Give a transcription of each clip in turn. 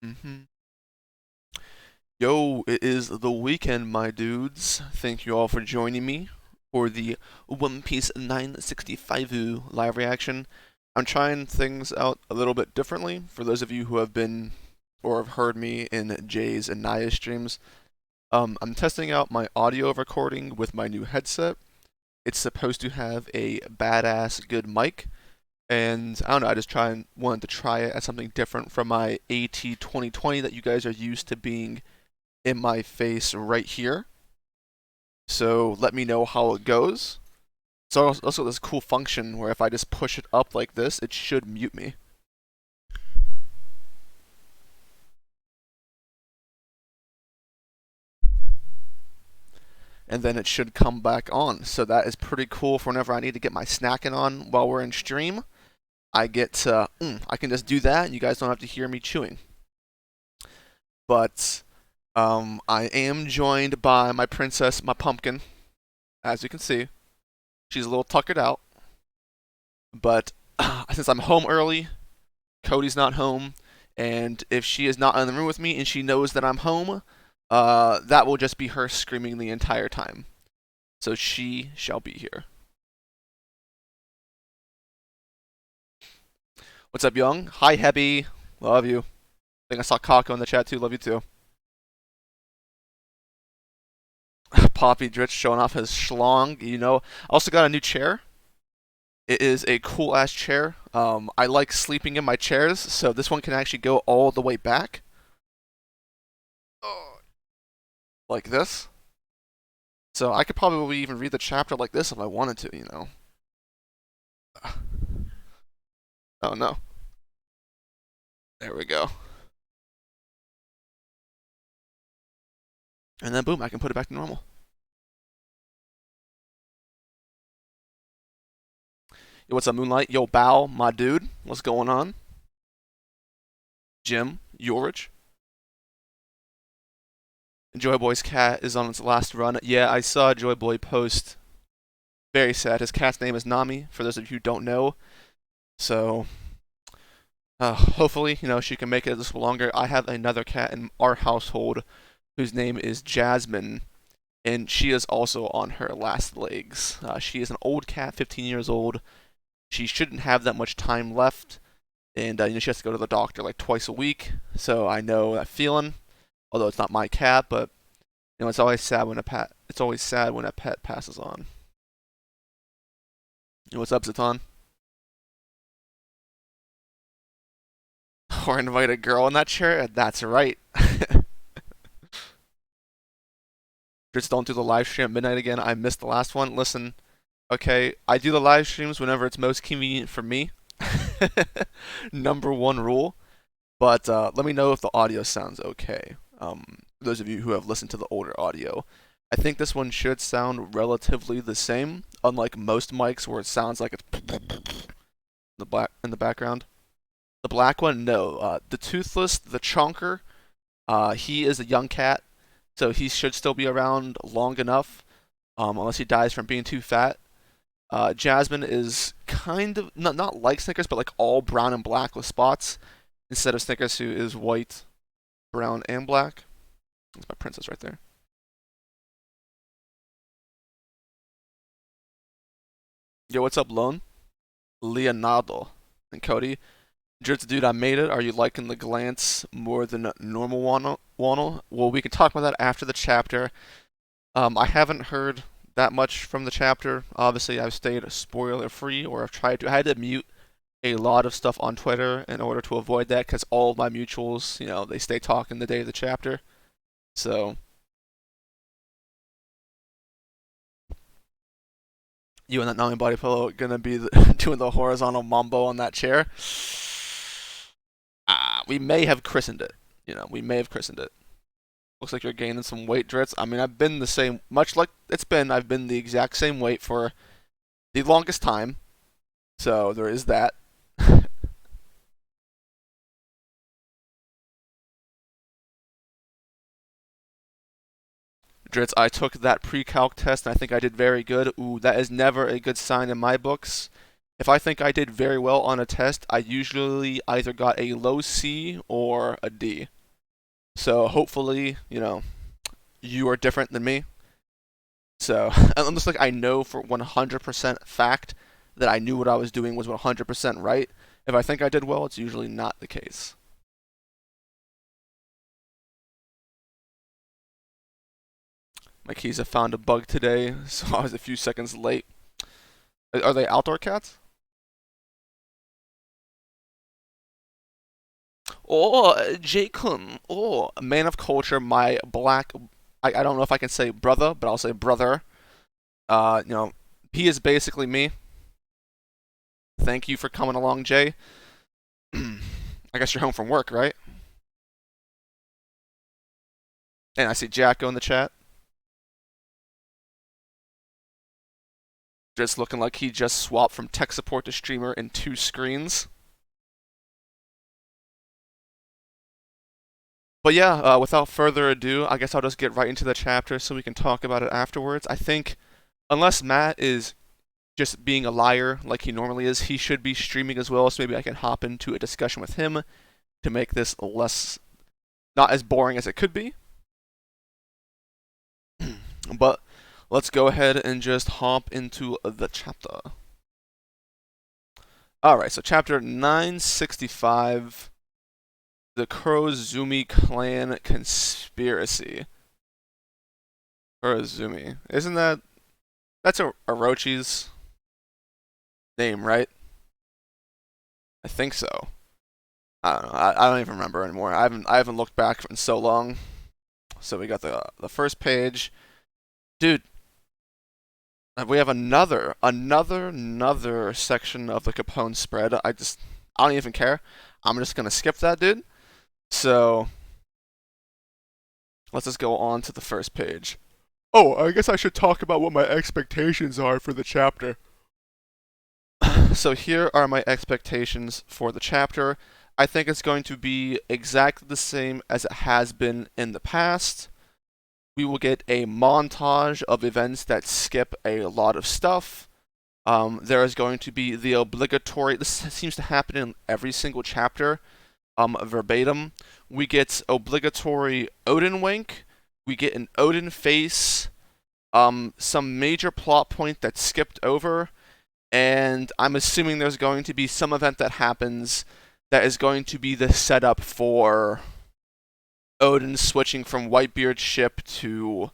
hmm Yo, it is the weekend, my dudes. Thank you all for joining me for the One Piece 965 live reaction. I'm trying things out a little bit differently for those of you who have been or have heard me in Jay's and Naya's streams. I'm testing out my audio recording with my new headset. It's supposed to have a badass good mic, and I don't know, wanted to try it as something different from my AT 2020 that you guys are used to being in my face right here. So let me know how it goes. So also this cool function where if I just push it up like this, it should mute me. And then it should come back on. So that is pretty cool for whenever I need to get my snacking on while we're in stream. I can just do that and you guys don't have to hear me chewing. But I am joined by my princess, my pumpkin, as you can see. She's a little tuckered out. But since I'm home early, Cody's not home, and if she is not in the room with me and she knows that I'm home, that will just be her screaming the entire time. So she shall be here. What's up, Young? Hi, Hebby. Love you. I think I saw Kako in the chat too. Love you too. Poppy Dritch showing off his schlong. I also got a new chair. It is a cool ass chair. I like sleeping in my chairs, so this one can actually go all the way back. Like this. So I could probably even read the chapter like this if I wanted to. Oh no. There we go. And then boom, I can put it back to normal. Yo, what's up, Moonlight? Yo, Bow, my dude. What's going on? Jim, Yorich. Joy Boy's cat is on its last run. Yeah, I saw Joy Boy post. Very sad. His cat's name is Nami, for those of you who don't know. So, hopefully, she can make it this longer. I have another cat in our household whose name is Jasmine, and she is also on her last legs. She is an old cat, 15 years old. She shouldn't have that much time left, and she has to go to the doctor like twice a week. So I know that feeling. Although it's not my cat, but it's always sad when a pet. It's always sad when a pet passes on. What's up, Zatan? Or invite a girl in that chair? That's right. Just don't do the live stream at midnight again. I missed the last one. Listen, okay, I do the live streams whenever it's most convenient for me. Number one rule. But let me know if the audio sounds okay. Those of you who have listened to the older audio, I think this one should sound relatively the same, unlike most mics where it sounds like it's in the background. The black one, no. The toothless, the chonker, he is a young cat, so he should still be around long enough, unless he dies from being too fat. Jasmine is kind of not like Snickers, but like all brown and black with spots, instead of Snickers, who is white, brown, and black. That's my princess right there. Yo, what's up, Lone? Leonardo and Cody. Jert's dude, I made it. Are you liking the glance more than normal Wannel? Well, we can talk about that after the chapter. I haven't heard that much from the chapter. Obviously, I've stayed spoiler free, or I've tried to. I had to mute a lot of stuff on Twitter in order to avoid that, because all of my mutuals, they stay talking the day of the chapter. So, you and that Nami body pillow gonna be doing the horizontal mambo on that chair. We may have christened it. We may have christened it. Looks like you're gaining some weight, Dritz. I mean, I've been the same, much like I've been the exact same weight for the longest time. So there is that. Dritz, I took that pre-calc test and I think I did very good. Ooh, that is never a good sign in my books. if I think I did very well on a test, I usually either got a low C or a D. So hopefully, you are different than me. So unless like I know for 100% fact that I knew what I was doing was 100% right, if I think I did well, it's usually not the case. My keys have found a bug today, so I was a few seconds late. Are they outdoor cats? Oh, Jacob. Oh, man of culture, my black. I don't know if I can say brother, but I'll say brother. Uh, you know, he is basically me. Thank you for coming along, Jay. I guess you're home from work, right? And I see Jacko in the chat. Just looking like he just swapped from tech support to streamer in 2 screens. But yeah, without further ado, I guess I'll just get right into the chapter so we can talk about it afterwards. I think, unless Matt is just being a liar like he normally is, he should be streaming as well, so maybe I can hop into a discussion with him to make this not as boring as it could be. But let's go ahead and just hop into the chapter. Alright, so chapter 965, the Kurozumi Clan Conspiracy. Kurozumi. That's Orochi's name, right? I think so. I don't know. I don't even remember anymore. I haven't looked back in so long. So we got the first page. Dude, we have another section of the Capone spread. I don't even care. I'm just gonna skip that, dude. So let's just go on to the first page. Oh, I guess I should talk about what my expectations are for the chapter. So here are my expectations for the chapter. I think it's going to be exactly the same as it has been in the past. We will get a montage of events that skip a lot of stuff. There is going to be the obligatory, this seems to happen in every single chapter, verbatim. We get obligatory Odin wink. We get an Odin face. Some major plot point that's skipped over. And I'm assuming there's going to be some event that happens that is going to be the setup for Odin switching from Whitebeard's ship to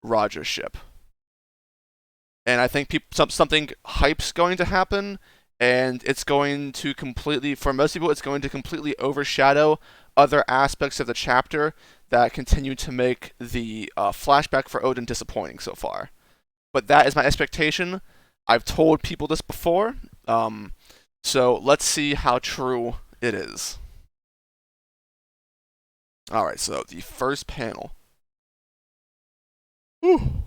Roger's ship. And I think something hype's going to happen, and it's going to for most people, it's going to completely overshadow other aspects of the chapter that continue to make the flashback for Odin disappointing so far. But that is my expectation. I've told people this before, so let's see how true it is. Alright, so the first panel. Whew.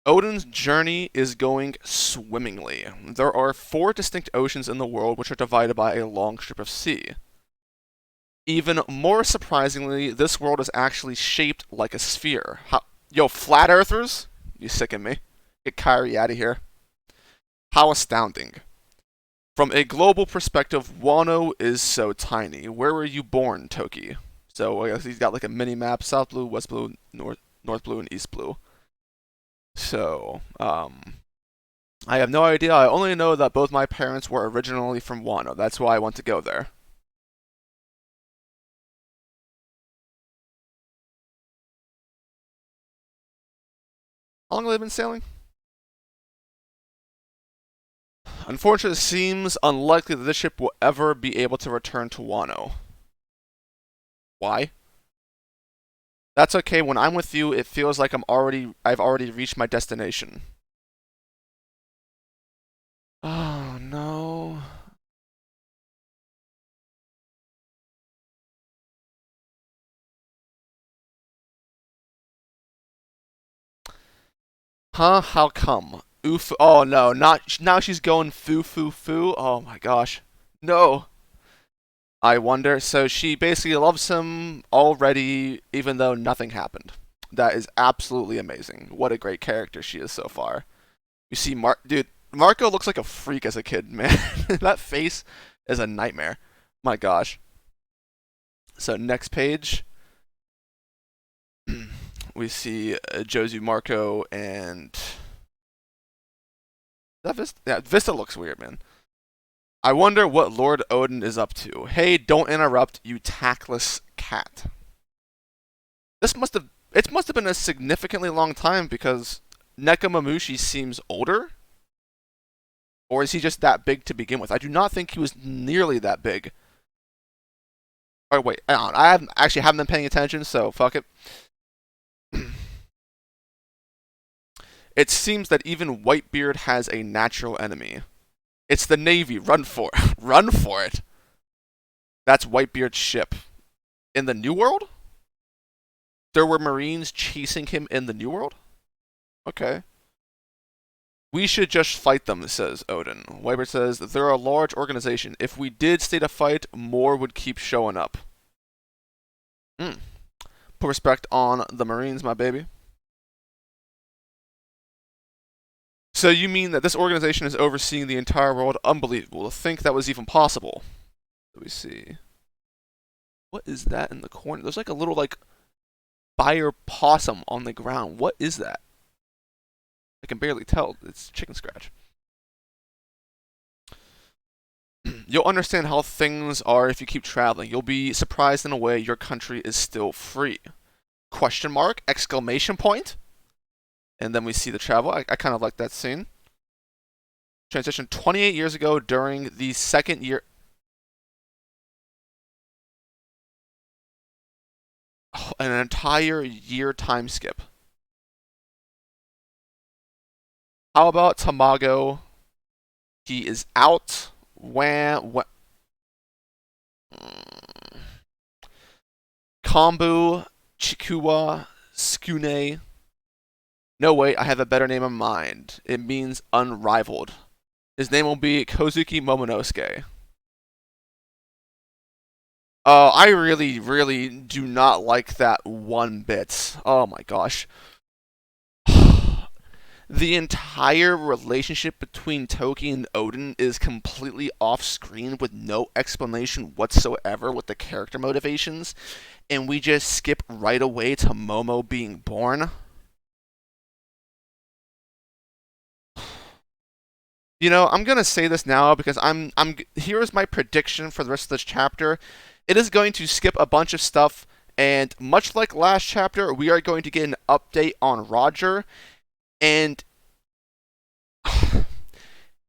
Odin's journey is going swimmingly. There are 4 distinct oceans in the world which are divided by a long strip of sea. Even more surprisingly, this world is actually shaped like a sphere. Yo, flat earthers? You sicken me. Get Kyrie out of here. How astounding. From a global perspective, Wano is so tiny. Where were you born, Toki? So I guess he's got like a mini map: South Blue, West Blue, North Blue, and East Blue. So, I have no idea. I only know that both my parents were originally from Wano. That's why I want to go there. How long have they been sailing? Unfortunately, it seems unlikely that this ship will ever be able to return to Wano. Why? That's okay. When I'm with you, it feels like I've already reached my destination. Oh no. Huh? How come? Oof. Oh no, not now she's going foo foo foo. Oh my gosh. No. I wonder. So she basically loves him already, even though nothing happened. That is absolutely amazing. What a great character she is so far. You see, dude, Marco looks like a freak as a kid, man. That face is a nightmare. My gosh. So next page, we see Josu, Marco, and that Vista. Yeah, Vista looks weird, man. I wonder what Lord Odin is up to. Hey, don't interrupt, you tactless cat. This must have it must have been a significantly long time because Nekomamushi seems older. Or is he just that big to begin with? I do not think he was nearly that big. Oh wait, I haven't been paying attention, so fuck it. It seems that even Whitebeard has a natural enemy. It's the Navy. Run for it. Run for it. That's Whitebeard's ship. In the New World? There were Marines chasing him in the New World? Okay. We should just fight them, says Odin. Whitebeard says that they're a large organization. If we did stay to fight, more would keep showing up. Put respect on the Marines, my baby. So you mean that this organization is overseeing the entire world? Unbelievable. To think that was even possible. Let me see. What is that in the corner? There's like a little like fire possum on the ground. What is that? I can barely tell. It's chicken scratch. You'll understand how things are if you keep traveling. You'll be surprised in a way your country is still free. Question mark? Exclamation point? And then we see the travel. I kind of like that scene. Transition 28 years ago during the second year. Oh, an entire year time skip. How about Tamago? He is out. Kombu, Chikuwa, Skune. No, wait, I have a better name in mind. It means unrivaled. His name will be Kozuki Momonosuke. I really, really do not like that one bit. Oh my gosh. The entire relationship between Toki and Odin is completely off screen with no explanation whatsoever with the character motivations, and we just skip right away to Momo being born. You know, I'm gonna say this now because here is my prediction for the rest of this chapter. It is going to skip a bunch of stuff, and much like last chapter, we are going to get an update on Roger, and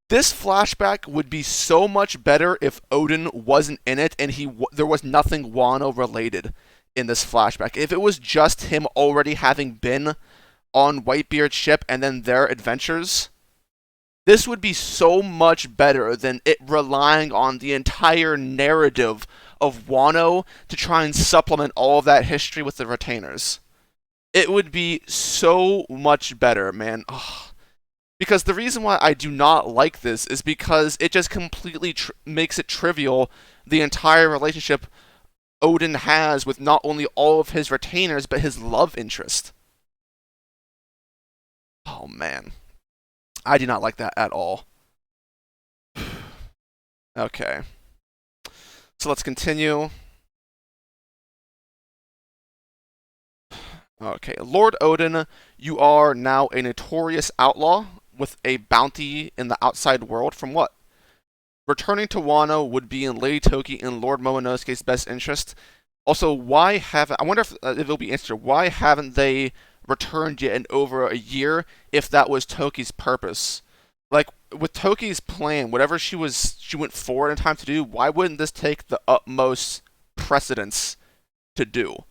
this flashback would be so much better if Odin wasn't in it and there was nothing Wano related in this flashback. If it was just him already having been on Whitebeard's ship and then their adventures, this would be so much better than it relying on the entire narrative of Wano to try and supplement all of that history with the retainers. It would be so much better, man. Ugh. Because the reason why I do not like this is because it just completely makes it trivial the entire relationship Odin has with not only all of his retainers, but his love interest. Oh man. I do not like that at all. Okay. So let's continue. Okay, Lord Odin, you are now a notorious outlaw with a bounty in the outside world from what? Returning to Wano would be in Lady Toki and Lord Momonosuke's best interest. Also, I wonder if it'll be answered, why haven't they returned yet in over a year if that was Toki's purpose? Like, with Toki's plan, whatever she went forward in time to do, why wouldn't this take the utmost precedence to do?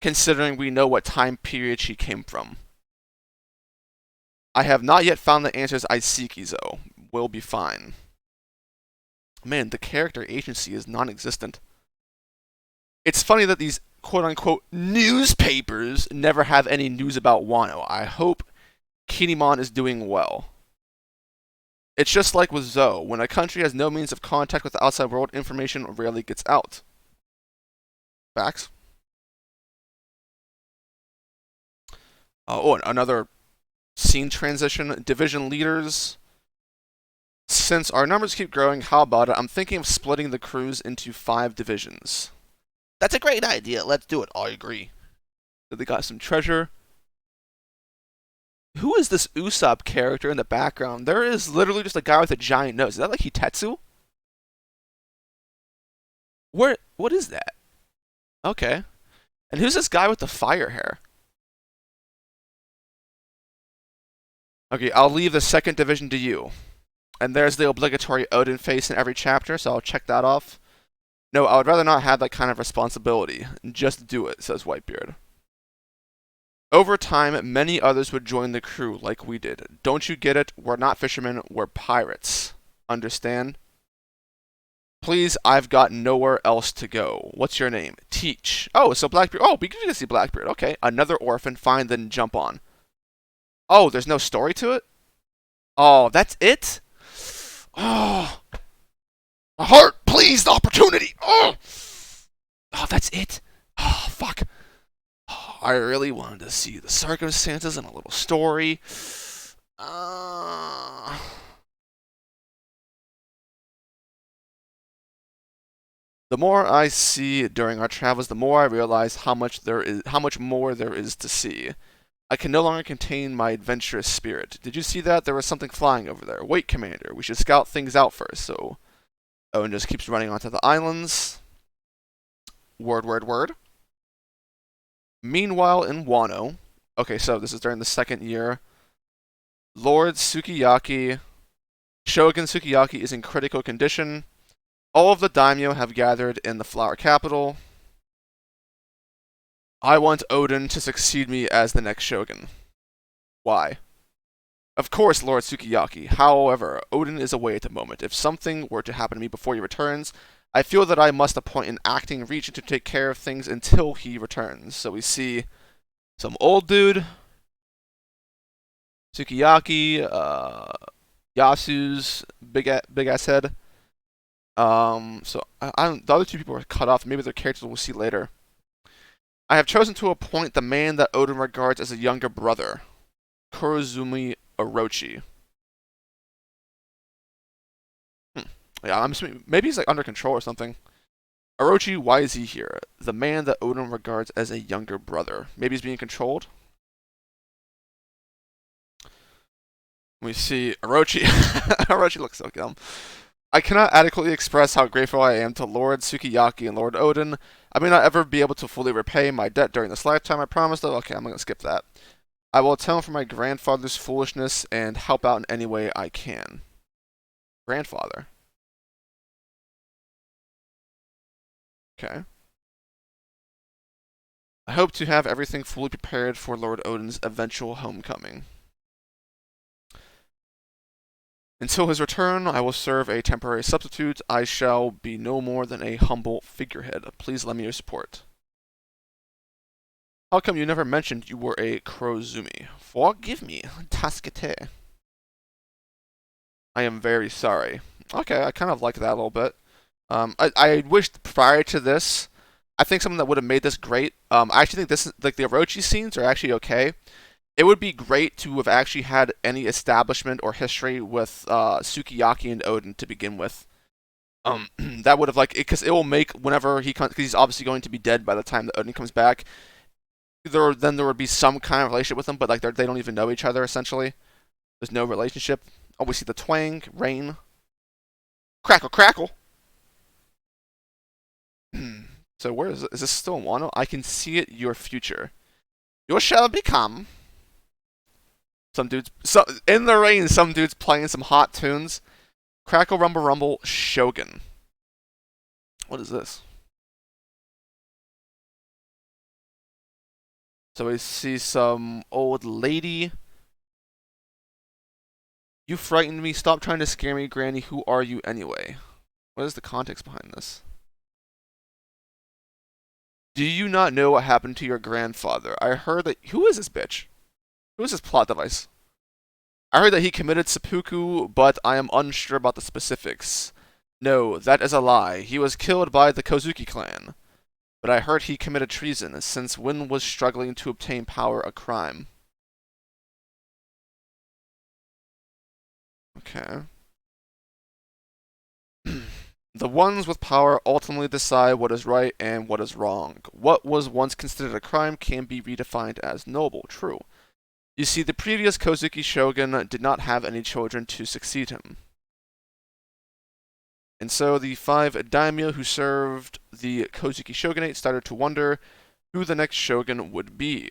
Considering we know what time period she came from. I have not yet found the answers I seek, Izo. We'll be fine. Man, the character agency is non-existent. It's funny that these quote-unquote newspapers never have any news about Wano. I hope Kinemon is doing well. It's just like with Zoe. When a country has no means of contact with the outside world, information rarely gets out. Facts. Oh, another scene transition. Division leaders. Since our numbers keep growing, how about it? I'm thinking of splitting the crews into 5 divisions. That's a great idea. Let's do it. I agree. So they got some treasure. Who is this Usopp character in the background? There is literally just a guy with a giant nose. Is that like Hitetsu? Where? What is that? Okay. And who's this guy with the fire hair? Okay, I'll leave the second division to you. And there's the obligatory Odin face in every chapter, so I'll check that off. No, I would rather not have that kind of responsibility. Just do it, says Whitebeard. Over time, many others would join the crew like we did. Don't you get it? We're not fishermen, we're pirates. Understand? Please, I've got nowhere else to go. What's your name? Teach. Oh, so Blackbeard. Oh, we can see Blackbeard. Okay, another orphan. Fine, then jump on. Oh, there's no story to it? Oh, that's it? Oh, my heart, please, the opportunity. Oh, that's it? Oh, fuck. Oh, I really wanted to see the circumstances and a little story. The more I see during our travels, the more I realize how much more there is to see. I can no longer contain my adventurous spirit. Did you see that? There was something flying over there. Wait, Commander, we should scout things out first. So Owen just keeps running onto the islands. Word, word, word. Meanwhile, in Wano, okay, so this is during the second year. Lord Sukiyaki, Shogun Sukiyaki is in critical condition. All of the daimyo have gathered in the flower capital. I want Odin to succeed me as the next shogun. Why? Of course, Lord Sukiyaki. However, Odin is away at the moment. If something were to happen to me before he returns, I feel that I must appoint an acting regent to take care of things until he returns. So we see some old dude, Sukiyaki, Yasu's big ass head. So the other two people are cut off. Maybe their characters we'll see later. I have chosen to appoint the man that Odin regards as a younger brother, Kurozumi Orochi. Yeah, I'm assuming maybe he's like under control or something. Orochi, why is he here? The man that Odin regards as a younger brother. Maybe he's being controlled? We see Orochi. Orochi looks so dumb. I cannot adequately express how grateful I am to Lord Sukiyaki and Lord Odin. I may not ever be able to fully repay my debt during this lifetime, I promise, though. Okay, I'm going to skip that. I will atone for my grandfather's foolishness and help out in any way I can. Grandfather. Okay. I hope to have everything fully prepared for Lord Odin's eventual homecoming. Until his return, I will serve a temporary substitute. I shall be no more than a humble figurehead. Please lend me your support. How come you never mentioned you were a Kurozumi? Forgive me, Tasukete. I am very sorry. Okay, I kind of like that a little bit. I wished prior to this, I think something that would have made this great. I actually think this, like the Orochi scenes, are actually okay. It would be great to have actually had any establishment or history with Sukiyaki and Odin to begin with. That would have because it will make whenever he comes, because he's obviously going to be dead by the time that Odin comes back. Then there would be some kind of relationship with them, but like they don't even know each other essentially. There's no relationship. Oh, we see the twang, rain, crackle, crackle. So where is it? Is this still in Wano? I can see it. Your future. You shall become. Some dudes, in the rain, some dudes playing some hot tunes. Crackle, rumble, rumble, Shogun. What is this? So we see some old lady. You frightened me. Stop trying to scare me, Granny. Who are you anyway? What is the context behind this? Do you not know what happened to your grandfather? I heard that. Who is this bitch? Who is this plot device? I heard that he committed seppuku, but I am unsure about the specifics. No, that is a lie. He was killed by the Kozuki clan. But I heard he committed treason, since when was struggling to obtain power a crime? Okay. The ones with power ultimately decide what is right and what is wrong. What was once considered a crime can be redefined as noble. True. You see, the previous Kozuki shogun did not have any children to succeed him. And so the 5 daimyo who served the Kozuki shogunate started to wonder who the next shogun would be.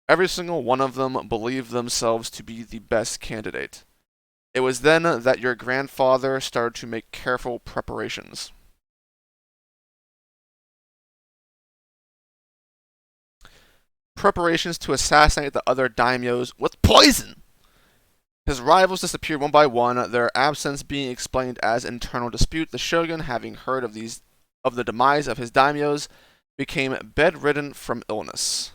Every single one of them believed themselves to be the best candidate. It was then that your grandfather started to make careful preparations. Preparations to assassinate the other daimyos with poison! His rivals disappeared one by one, their absence being explained as internal dispute. The shogun, having heard of the demise of his daimyos, became bedridden from illness.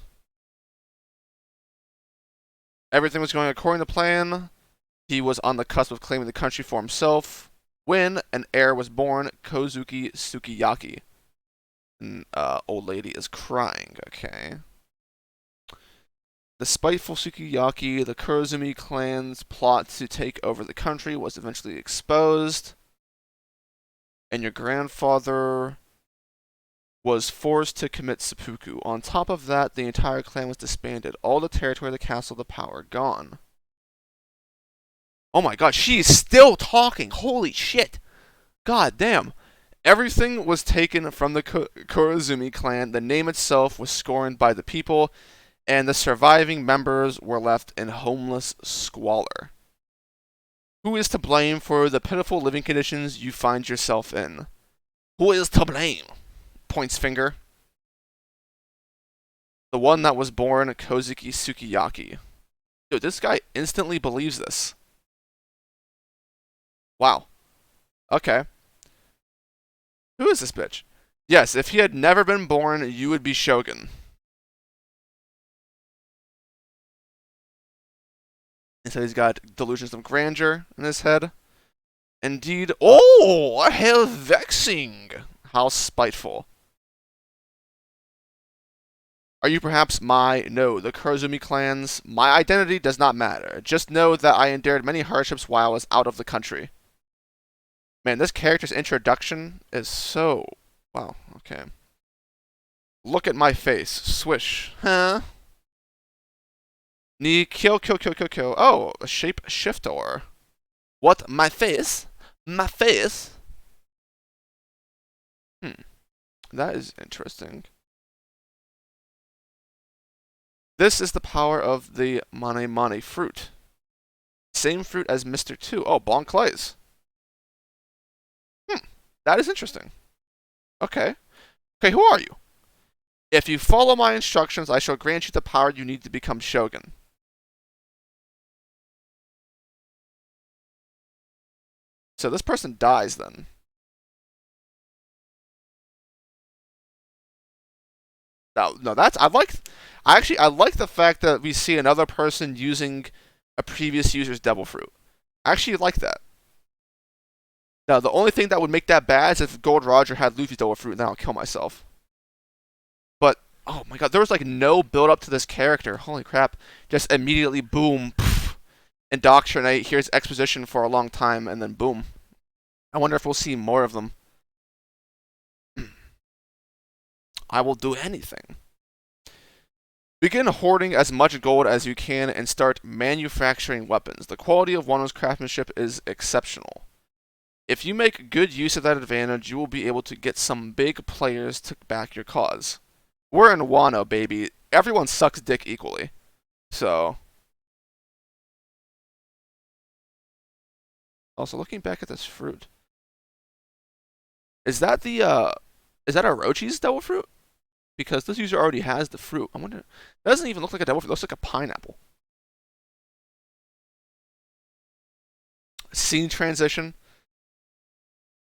Everything was going according to plan. He was on the cusp of claiming the country for himself when an heir was born, Kozuki Sukiyaki. And, old lady is crying, okay. The spiteful Sukiyaki, the Kurozumi clan's plot to take over the country was eventually exposed. And your grandfather was forced to commit seppuku. On top of that, the entire clan was disbanded. All the territory of the castle, the power gone. Oh my god, she is still talking! Holy shit! God damn. Everything was taken from the Kurozumi clan. The name itself was scorned by the people, and the surviving members were left in homeless squalor. Who is to blame for the pitiful living conditions you find yourself in? Who is to blame? Points finger. The one that was born Kozuki Sukiyaki. Dude, this guy instantly believes this. Wow. Okay. Who is this bitch? Yes, if he had never been born, you would be shogun. And so he's got delusions of grandeur in his head. Indeed. Oh, how vexing. How spiteful. Are you perhaps no, the Kurozumi clans? My identity does not matter. Just know that I endured many hardships while I was out of the country. Man, this character's introduction is so... Wow, okay. Look at my face. Swish. Huh? Ni kill. Oh, a shape shifter. What? My face? My face? That is interesting. This is the power of the Mane fruit. Same fruit as Mr. 2. Oh, Bon Clays. That is interesting. Okay. Okay, who are you? If you follow my instructions, I shall grant you the power you need to become shogun. So this person dies then. No, that's I like the fact that we see another person using a previous user's devil fruit. I actually like that. Now, the only thing that would make that bad is if Gold Roger had Luffy's devil fruit, and then I'll kill myself. But, oh my god, there was like no build up to this character. Holy crap. Just immediately, boom, poof, indoctrinate, here's exposition for a long time, and then boom. I wonder if we'll see more of them. I will do anything. Begin hoarding as much gold as you can and start manufacturing weapons. The quality of Wano's craftsmanship is exceptional. If you make good use of that advantage, you will be able to get some big players to back your cause. We're in Wano, baby. Everyone sucks dick equally. So. Also, looking back at this fruit. Is that Orochi's devil fruit? Because this user already has the fruit. I wonder. It doesn't even look like a devil fruit. It looks like a pineapple. Scene transition.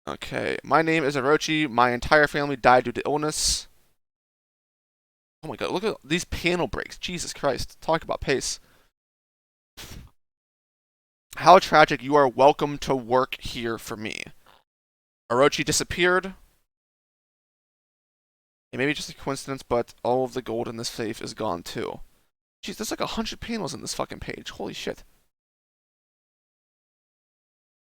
Okay. My name is Orochi. My entire family died due to illness. Oh my god, look at these panel breaks. Jesus Christ. Talk about pace. How tragic. You are welcome to work here for me. Orochi disappeared. It may be just a coincidence, but all of the gold in this safe is gone too. Jeez, there's like 100 panels in this fucking page. Holy shit.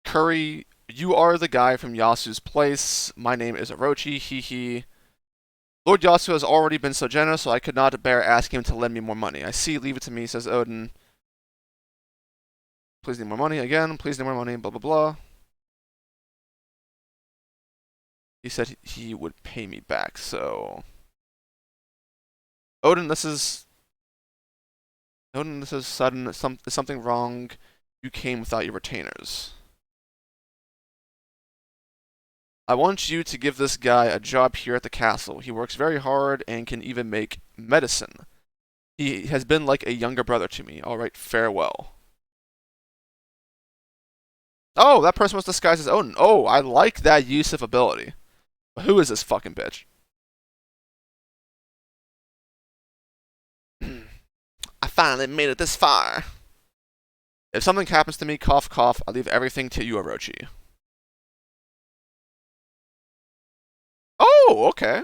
Curry You are the guy from Yasu's place. My name is Orochi. Hee hee. Lord Yasu has already been so generous, so I could not bear asking him to lend me more money. I see, leave it to me, says Odin. Please need more money again. Please need more money. Blah blah blah. He said he would pay me back, so Odin, this is sudden. Something wrong. You came without your retainers. I want you to give this guy a job here at the castle. He works very hard and can even make medicine. He has been like a younger brother to me. All right, farewell. Oh, that person was disguised as Odin. Oh, I like that use of ability. Who is this fucking bitch? I finally made it this far. If something happens to me, cough, cough, I leave everything to you, Orochi. Oh, okay.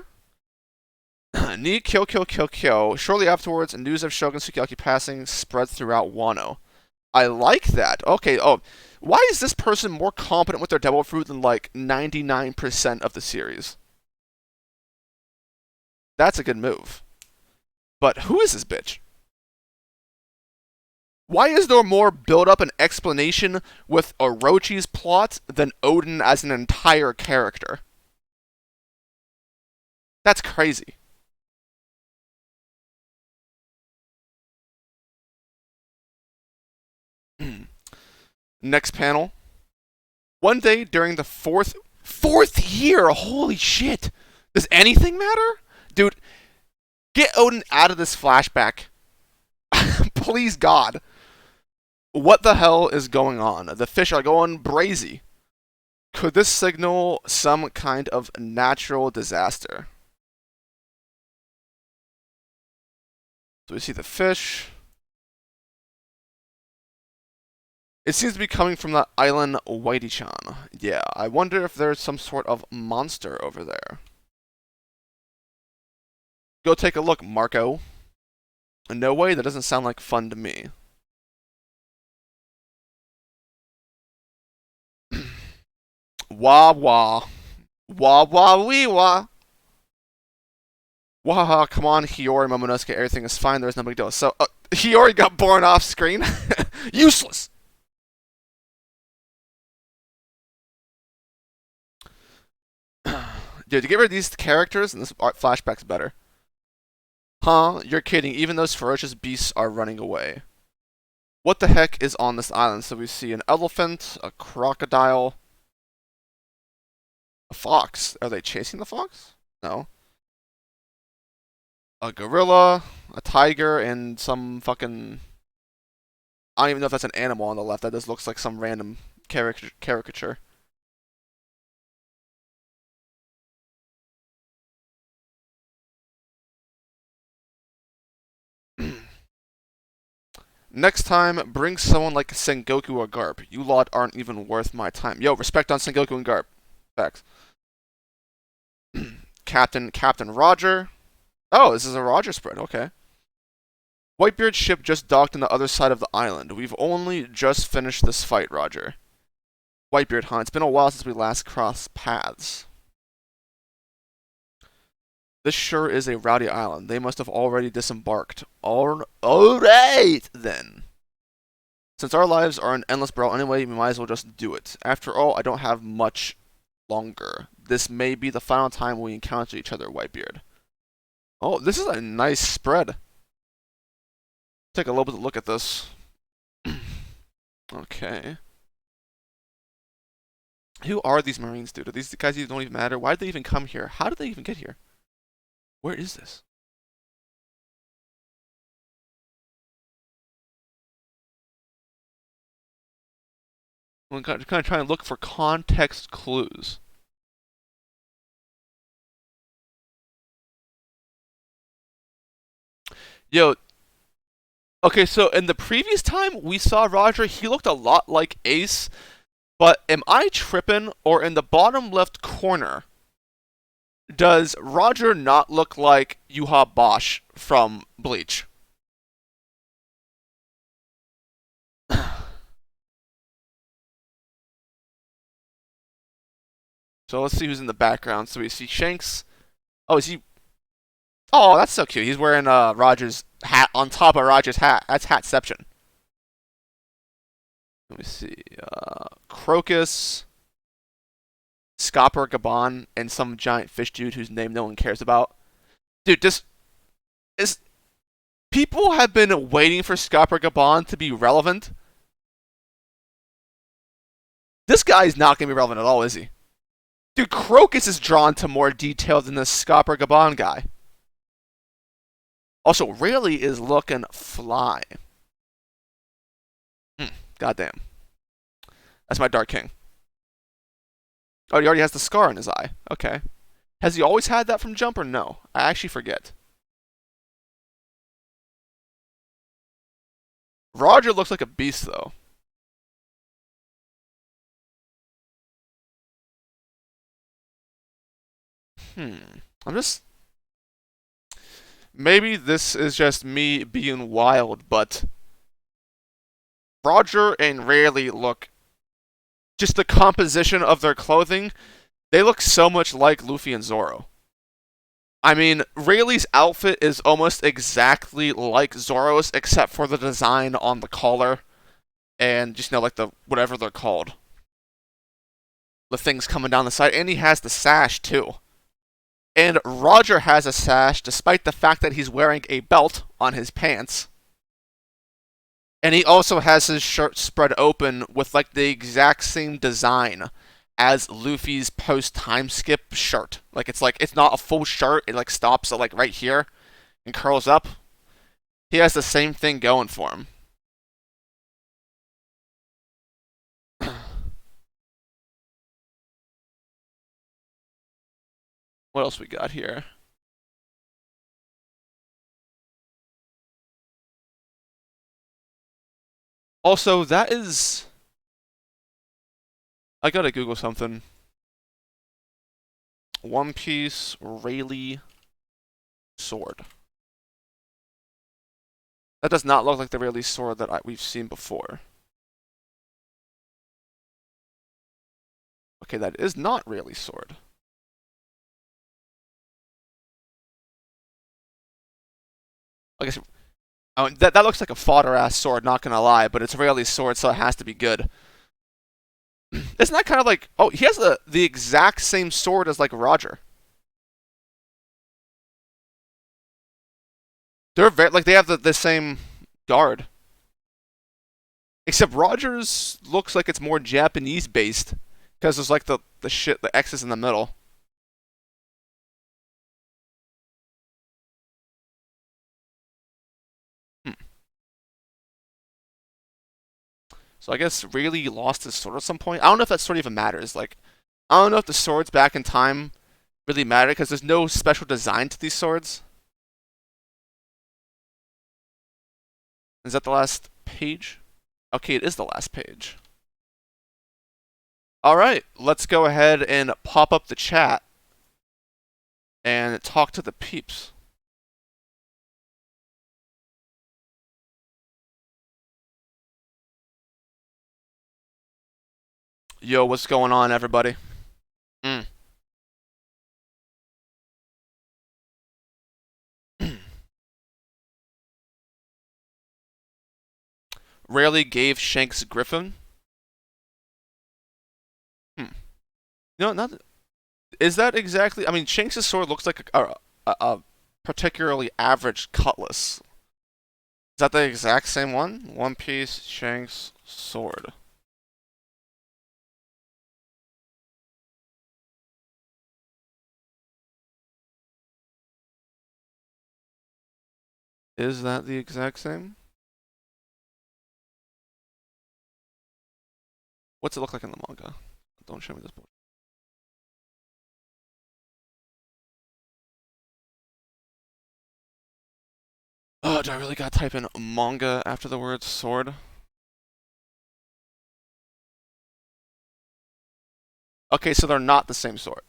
Need kill, kill, kill, kill. Shortly afterwards, news of Shogun Sukiyaki passing spreads throughout Wano. I like that. Okay, oh, why is this person more competent with their devil fruit than like 99% of the series? That's a good move. But who is this bitch? Why is there more build-up and explanation with Orochi's plot than Odin as an entire character? That's crazy. Next panel. One day during the fourth year, holy shit. Does anything matter? Dude, get Odin out of this flashback. Please God. What the hell is going on? The fish are going brazy. Could this signal some kind of natural disaster? So we see the fish. It seems to be coming from the island Whitey-chan. Yeah, I wonder if there's some sort of monster over there. Go take a look, Marco. No way, that doesn't sound like fun to me. Wah wah. Wah wah wee wah. Wah, come on, Hiyori Momonosuke, everything is fine, there's no big deal. So, Hiyori got born off screen? Useless! Dude, to get rid of these characters, and this flashback's better. Huh? You're kidding, even those ferocious beasts are running away. What the heck is on this island? So we see an elephant, a crocodile, a fox. Are they chasing the fox? No. A gorilla, a tiger, and some fucking... I don't even know if that's an animal on the left. That just looks like some random caricature. Next time, bring someone like Sengoku or Garp. You lot aren't even worth my time. Yo, respect on Sengoku and Garp. Facts. Captain Roger. Oh, this is a Roger spread. Okay. Whitebeard's ship just docked on the other side of the island. We've only just finished this fight, Roger. Whitebeard, huh? It's been a while since we last crossed paths. This sure is a rowdy island. They must have already disembarked. Alright, then. Since our lives are an endless brawl anyway, we might as well just do it. After all, I don't have much longer. This may be the final time we encounter each other, Whitebeard. Oh, this is a nice spread. Take a little bit of a look at this. Okay. Who are these Marines, dude? Are these guys even don't even matter? Why did they even come here? How did they even get here? Where is this? I'm kind of trying to look for context clues. Yo, okay, so in the previous time we saw Roger, he looked a lot like Ace, but am I tripping, or in the bottom left corner, does Roger not look like Yuha Bosch from Bleach? So let's see who's in the background. So we see Shanks. Oh, is he? Oh, that's so cute. He's wearing Roger's hat on top of Roger's hat. That's Hatception. Let me see. Crocus, Scopper Gabon, and some giant fish dude whose name no one cares about. Dude, this is. People have been waiting for Scopper Gabon to be relevant. This guy's not going to be relevant at all, is he? Dude, Crocus is drawn to more detail than this Scopper Gabon guy. Also, Rayleigh is looking fly. Goddamn. That's my Dark King. Oh, he already has the scar on his eye. Okay. Has he always had that from Jump or no? I actually forget. Roger looks like a beast, though. I'm just... Maybe this is just me being wild, but... Roger and Rayleigh look... Just the composition of their clothing, they look so much like Luffy and Zoro. I mean, Rayleigh's outfit is almost exactly like Zoro's, except for the design on the collar and just, like the whatever they're called. The things coming down the side, and he has the sash too. And Roger has a sash despite the fact that he's wearing a belt on his pants. And he also has his shirt spread open with like the exact same design as Luffy's post time skip shirt. It's not a full shirt, it like stops at like right here and curls up. He has the same thing going for him. What else we got here? Also, that is... I gotta Google something. One Piece Rayleigh sword. That does not look like the Rayleigh sword that we've seen before. Okay, that is not Rayleigh's sword. I guess that looks like a fodder-ass sword, not gonna lie, but it's Rayleigh's sword, so it has to be good. Isn't that kind of like... Oh, he has the exact same sword as, like, Roger. They're very... Like, they have the same guard. Except Roger's looks like it's more Japanese-based. Because there's, like, the X's in the middle. So I guess Rayleigh lost his sword at some point. I don't know if that sword even matters. Like, I don't know if the swords back in time really matter because there's no special design to these swords. Is that the last page? Okay, it is the last page. Alright, let's go ahead and pop up the chat and talk to the peeps. Yo, what's going on, everybody? Rayleigh gave Shanks Griffin. No, not... Is that exactly... I mean, Shanks' sword looks like a particularly average cutlass. Is that the exact same one? One Piece Shanks sword. Is that the exact same? What's it look like in the manga? Don't show me this book. Oh, do I really gotta type in manga after the word sword? Okay, so they're not the same sword.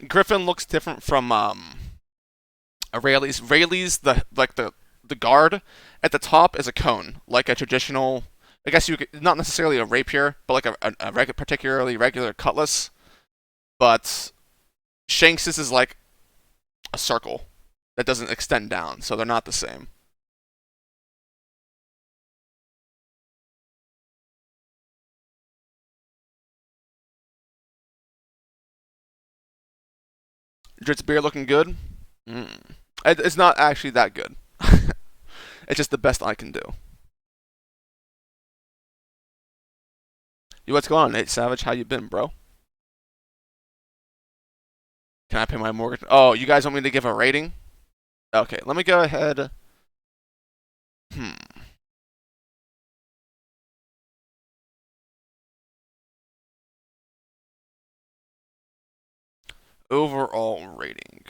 Griffin looks different from Rayleigh's. Rayleigh's the guard at the top is a cone, like a traditional. I guess you could, not necessarily a rapier, but like a particularly regular cutlass. but Shanks's is like a circle that doesn't extend down, so they're not the same. Drit's beer looking good. It's not actually that good. It's just the best I can do. What's going on, Nate Savage? How you been, bro? Can I pay my mortgage? Oh, you guys want me to give a rating? Okay, let me go ahead. Hmm. Overall rating.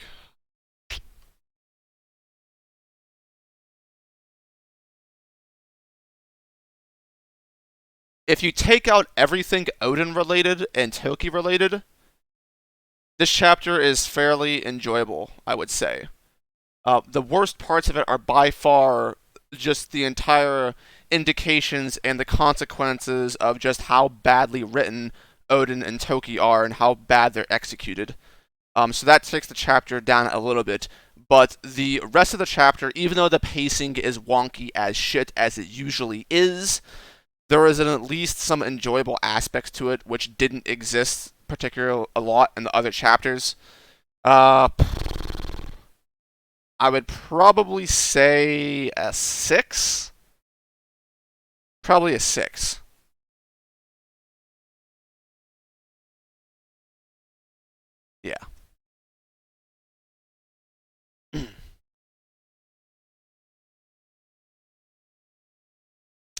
If you take out everything Odin related and Toki related, this chapter is fairly enjoyable, I would say. The worst parts of it are by far just the entire indications and the consequences of just how badly written Odin and Toki are and how bad they're executed. So that takes the chapter down a little bit. But the rest of the chapter, even though the pacing is wonky as shit as it usually is, there is at least some enjoyable aspects to it which didn't exist particularly a lot in the other chapters. Uh, I would probably say a 6. Probably a 6. Yeah.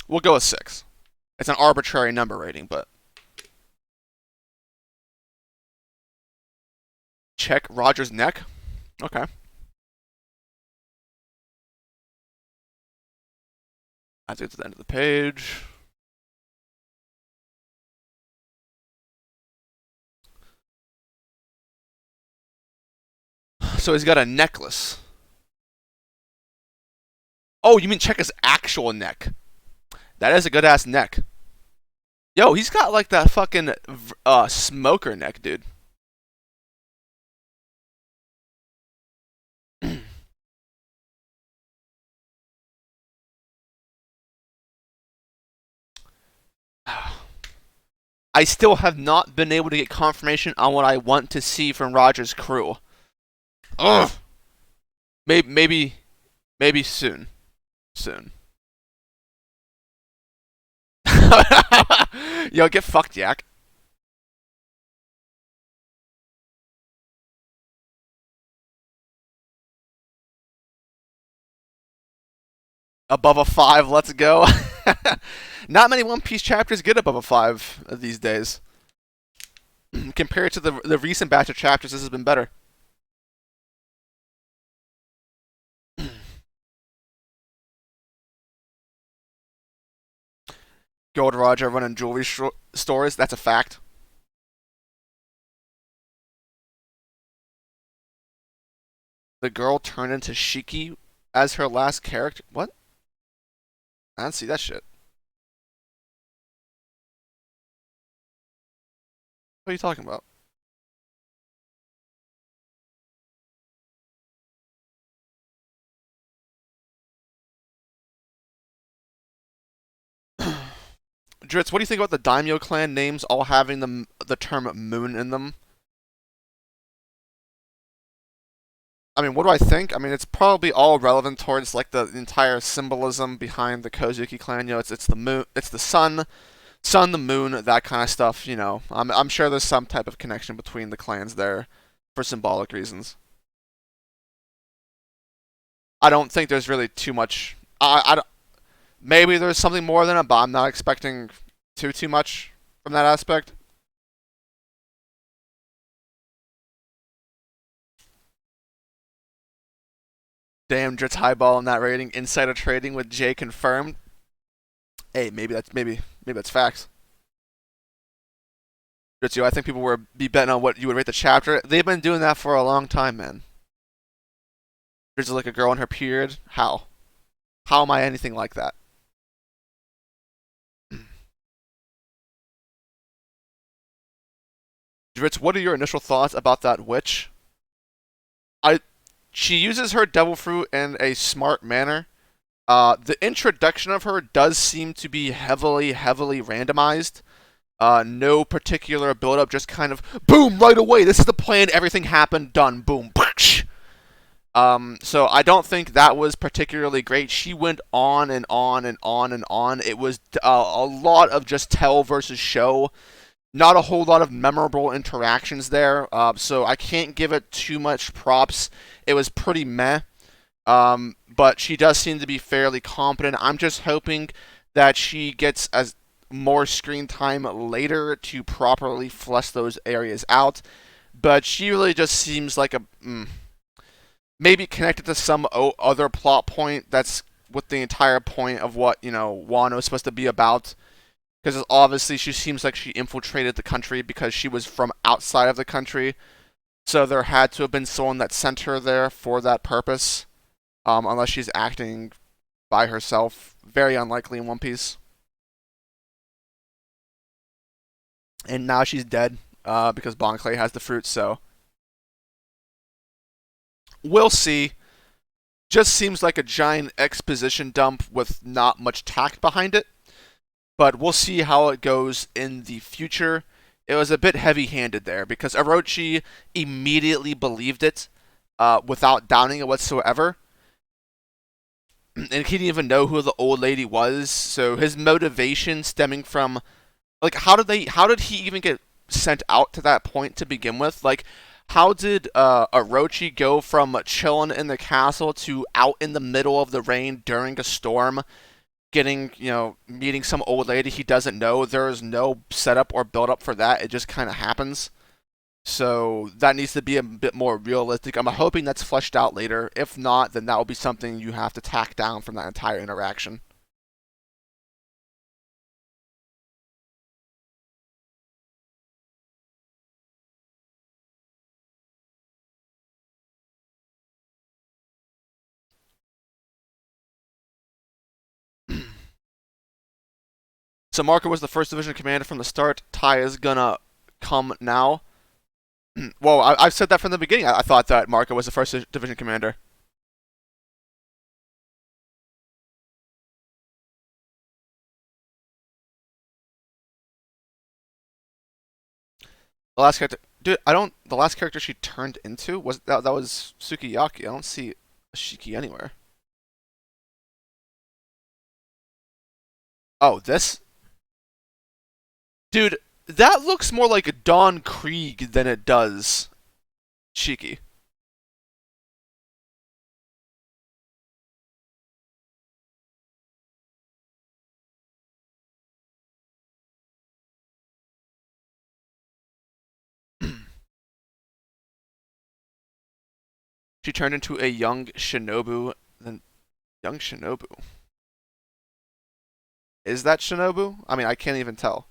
We'll go with 6. It's an arbitrary number rating, but check Roger's neck. Okay. As we get to the end of the page. So he's got a necklace. Oh, you mean check his actual neck? That is a good ass neck. Yo, he's got like that fucking smoker neck, dude. I still have not been able to get confirmation on what I want to see from Roger's crew. Ugh. Maybe soon. Soon. Yo, get fucked, Yak. Above a 5, let's go. Not many One Piece chapters get above a 5 these days. Compared to the recent batch of chapters, this has been better. Gold Roger running jewelry stores, that's a fact. The girl turned into Shiki as her last character. What? I didn't see that shit. What are you talking about? Dritz, what do you think about the Daimyo clan names all having the term moon in them? I mean, what do I think? I mean, it's probably all relevant towards like the entire symbolism behind the Kozuki clan. You know, it's the moon, it's the sun, the moon, that kind of stuff. You know, I'm sure there's some type of connection between the clans there for symbolic reasons. I don't think there's really too much. I don't, maybe there's something more than it, but I'm not expecting too much from that aspect. Damn, Dritz highball on that rating. Insider trading with Jay confirmed. Hey, maybe that's facts. Dritz, I think people would be betting on what you would rate the chapter. They've been doing that for a long time, man. Dritz is like a girl in her period. How? How am I anything like that? Dritz, what are your initial thoughts about that witch? I She uses her devil fruit in a smart manner. The introduction of her does seem to be heavily randomized. No particular build up, just kind of boom right away. This is the plan. Everything happened. Done. Boom. So I don't think that was particularly great. She went on and on and on and on. It was a lot of just tell versus show. Not a whole lot of memorable interactions there. So I can't give it too much props. It was pretty meh. But she does seem to be fairly competent. I'm just hoping that she gets as more screen time later to properly flesh those areas out. But she really just seems like a maybe connected to some other plot point that's with the entire point of what Wano is supposed to be about. Because obviously she seems like she infiltrated the country because she was from outside of the country. So there had to have been someone that sent her there for that purpose. Unless she's acting by herself. Very unlikely in One Piece. And now she's dead because Bon Clay has the fruit, so we'll see. Just seems like a giant exposition dump with not much tact behind it. But we'll see how it goes in the future. It was a bit heavy-handed there because Orochi immediately believed it without doubting it whatsoever. And he didn't even know who the old lady was. So his motivation stemming from like how did he even get sent out to that point to begin with? Like how did Orochi go from chilling in the castle to out in the middle of the rain during a storm, getting meeting some old lady he doesn't know? There is no setup or build up for that. It just kind of happens. So that needs to be a bit more realistic. I'm hoping that's fleshed out later. If not, then that will be something you have to tack down from that entire interaction. So Marco was the first division commander from the start. Tai is gonna come now. Well, I've said that from the beginning. I thought that Marco was the first division commander. The last character, dude, I don't. The last character she turned into was that was Sukiyaki. I don't see Shiki anywhere. Oh, this dude. That looks more like Don Krieg than it does Shiki. She turned into a young Shinobu. Then young Shinobu. Is that Shinobu? I mean, I can't even tell.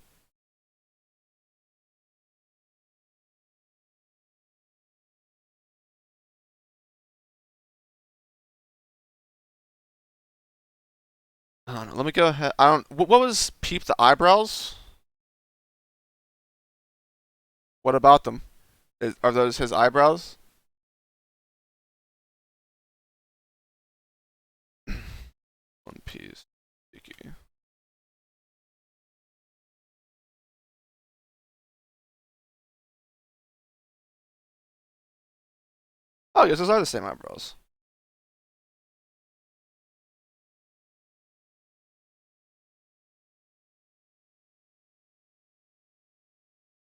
I don't know. Let me go ahead. I don't. What was Peep the eyebrows? What about them? Are those his eyebrows? One Piece. Shiki. Oh, yes, those are the same eyebrows.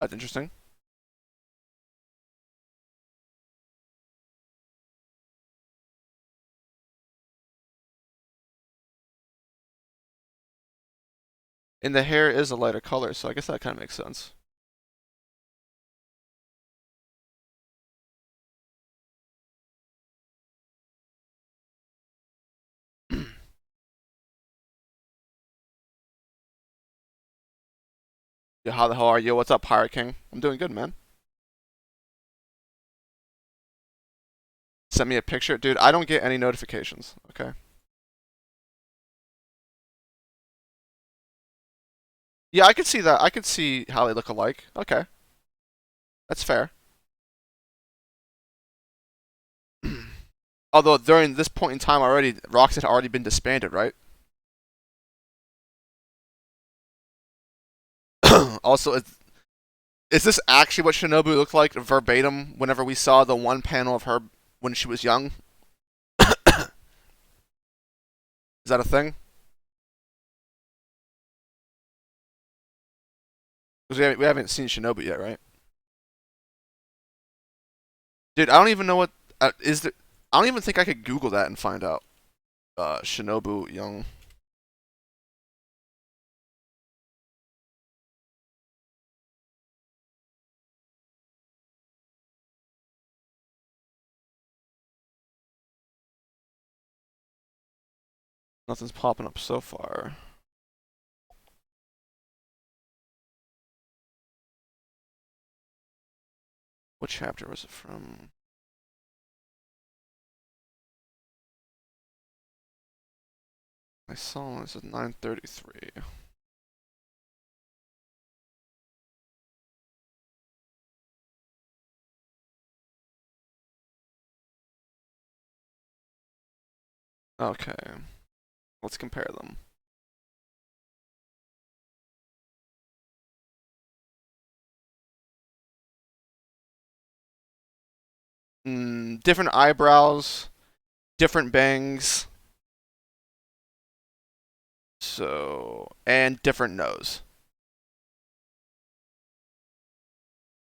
That's interesting. And the hair is a lighter color, so I guess that kind of makes sense. Yo, how the hell are you? What's up, Pirate King? I'm doing good, man. Send me a picture. Dude, I don't get any notifications, okay? Yeah, I could see that. I could see how they look alike. Okay. That's fair. Although during this point in time already, Rocks had already been disbanded, right? Also, is this actually what Shinobu looked like verbatim whenever we saw the one panel of her when she was young? Is that a thing? Because we haven't seen Shinobu yet, right? Dude, I don't even know what is there. I don't even think I could Google that and find out. Shinobu young. Nothing's popping up so far. What chapter was it from? I saw this is 933. Okay, let's compare them. Different eyebrows, different bangs, so and different nose.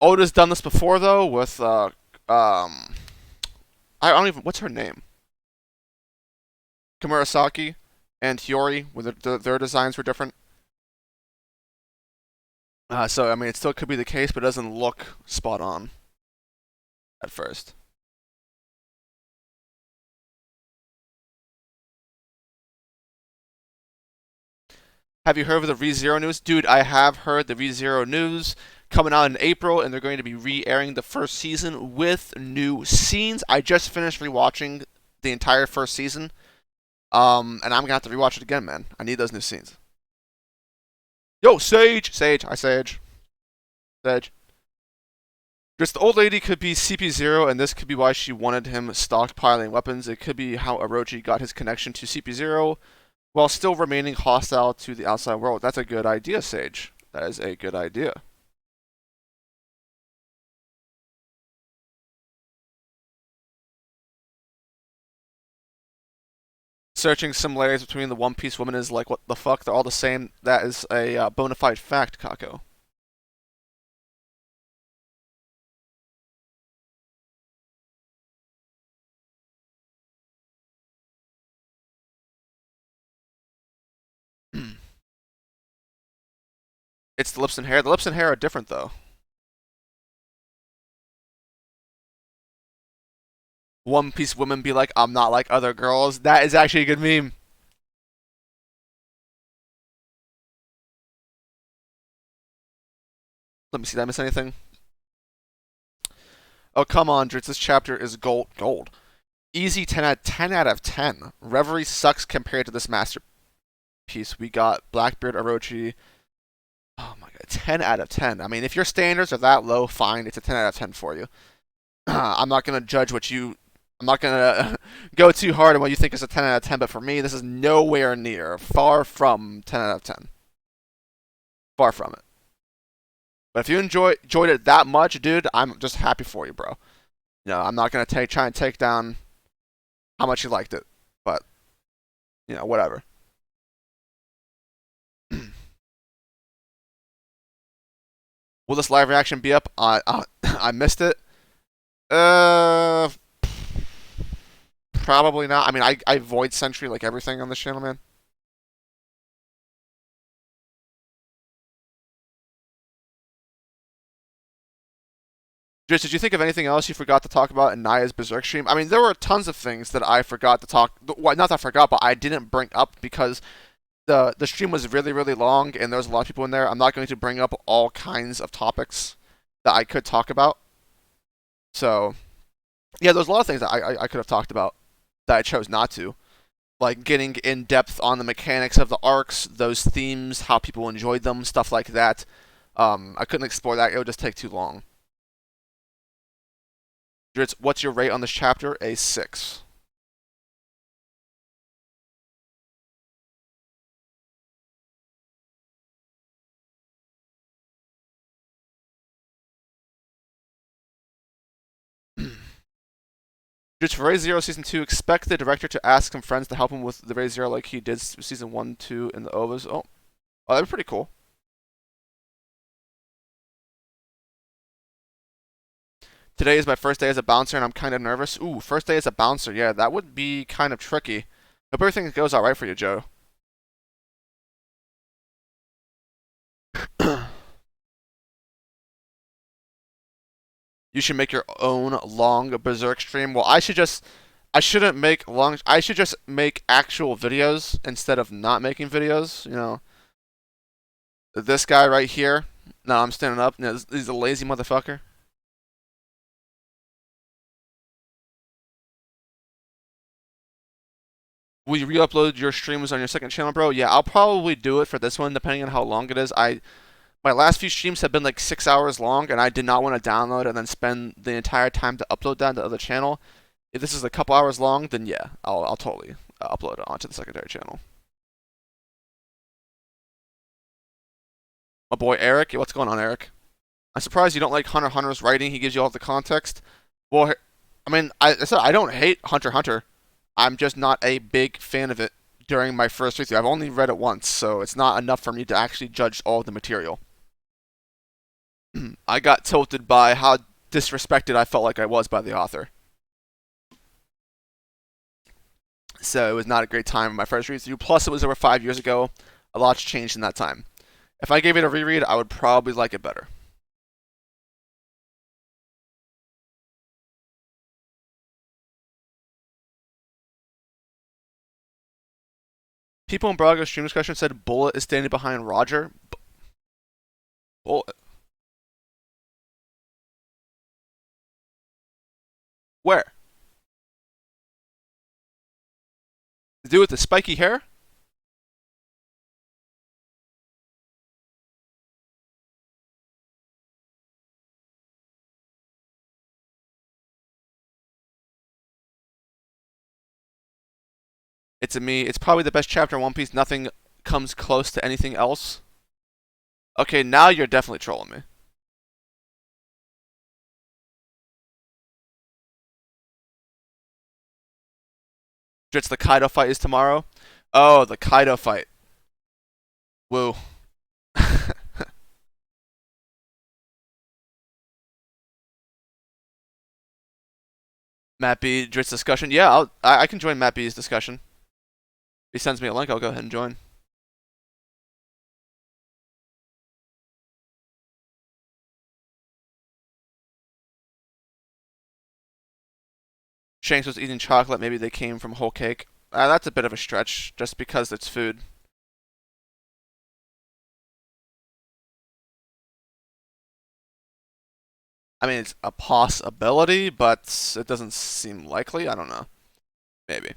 Oda's done this before though with I don't even what's her name? Kamurasaki and Hiyori, where their designs were different. So I mean, it still could be the case, but it doesn't look spot on at first. Have you heard of the ReZero news? Dude, I have heard the ReZero news coming out in April, and they're going to be re-airing the first season with new scenes. I just finished rewatching the entire first season, and I'm gonna have to rewatch it again, man. I need those new scenes. Yo, Sage, Sage, hi Sage, Sage. Just the old lady could be CP0, and this could be why she wanted him stockpiling weapons. It could be how Orochi got his connection to CP0 while still remaining hostile to the outside world. That's a good idea, Sage. That is a good idea. Searching similarities between the One Piece women is like, what the fuck? They're all the same. That is a bona fide fact, Kako. It's the lips and hair. The lips and hair are different, though. One Piece women be like, I'm not like other girls. That is actually a good meme. Let me see. Did I miss anything? Oh, come on, Dritz. This chapter is gold. Gold. Easy 10 out of 10. Reverie sucks compared to this masterpiece. We got Blackbeard, Orochi. Oh my god, 10 out of 10. I mean, if your standards are that low, fine. It's a 10 out of 10 for you. I'm not going to judge what you. I'm not going to go too hard on what you think is a 10 out of 10, but for me, this is nowhere near. Far from 10 out of 10. Far from it. But if you enjoyed it that much, dude, I'm just happy for you, bro. You know, I'm not going to try and take down how much you liked it, but, whatever. Will this live reaction be up? I missed it. Uh, Probably not. I mean, I void Sentry like everything on this channel, man. Just, did you think of anything else you forgot to talk about in Naya's Berserk stream? I mean, there were tons of things that I forgot to talk. Well, not that I forgot, but I didn't bring up because the stream was really, really long and there was a lot of people in there. I'm not going to bring up all kinds of topics that I could talk about. So, yeah, there's a lot of things that I could have talked about that I chose not to. Like getting in depth on the mechanics of the arcs, those themes, how people enjoyed them, stuff like that. I couldn't explore that; it would just take too long. Dritz, what's your rate on this chapter? A 6. Just for Ray Zero Season 2, expect the director to ask some friends to help him with the Ray Zero like he did Season 1, 2 in the OVAs. Oh, that'd be pretty cool. Today is my first day as a bouncer and I'm kind of nervous. Ooh, first day as a bouncer. Yeah, that would be kind of tricky. Hope everything goes alright for you, Joe. You should make your own long Berserk stream. Well, I shouldn't make long. I should just make actual videos instead of not making videos. You know, this guy right here. No, I'm standing up. No, he's a lazy motherfucker. Will you re-upload your streams on your second channel, bro? Yeah, I'll probably do it for this one, depending on how long it is. My last few streams have been like 6 hours long, and I did not want to download and then spend the entire time to upload that to the other channel. If this is a couple hours long, then yeah, I'll totally upload it onto the secondary channel. My boy Eric, what's going on, Eric? I'm surprised you don't like Hunter x Hunter's writing. He gives you all the context. Well, I mean, I said I don't hate Hunter x Hunter. I'm just not a big fan of it during my first read through. I've only read it once, so it's not enough for me to actually judge all of the material. I got tilted by how disrespected I felt like I was by the author. So it was not a great time in my first read through. Plus, it was over 5 years ago. A lot's changed in that time. If I gave it a reread, I would probably like it better. People in Braga's stream discussion said Bullet is standing behind Roger. Bullet. Where? The dude with the spiky hair? It's a me. It's probably the best chapter in One Piece. Nothing comes close to anything else. Okay, now you're definitely trolling me. Just the Kaido fight is tomorrow? Oh, the Kaido fight. Woo. Matt B. Drit's discussion. Yeah, I can join Matt B's discussion. If he sends me a link, I'll go ahead and join. Shanks was eating chocolate. Maybe they came from whole cake. That's a bit of a stretch, just because it's food. I mean, it's a possibility, but it doesn't seem likely. I don't know. Maybe.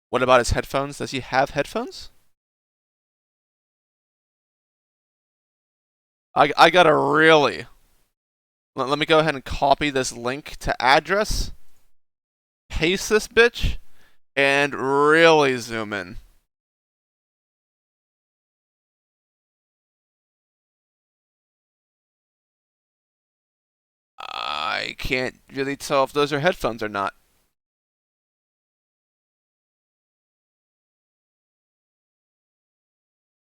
What about his headphones? Does he have headphones? I gotta really. Let me go ahead and copy this link to address, paste this bitch, and really zoom in. I can't really tell if those are headphones or not.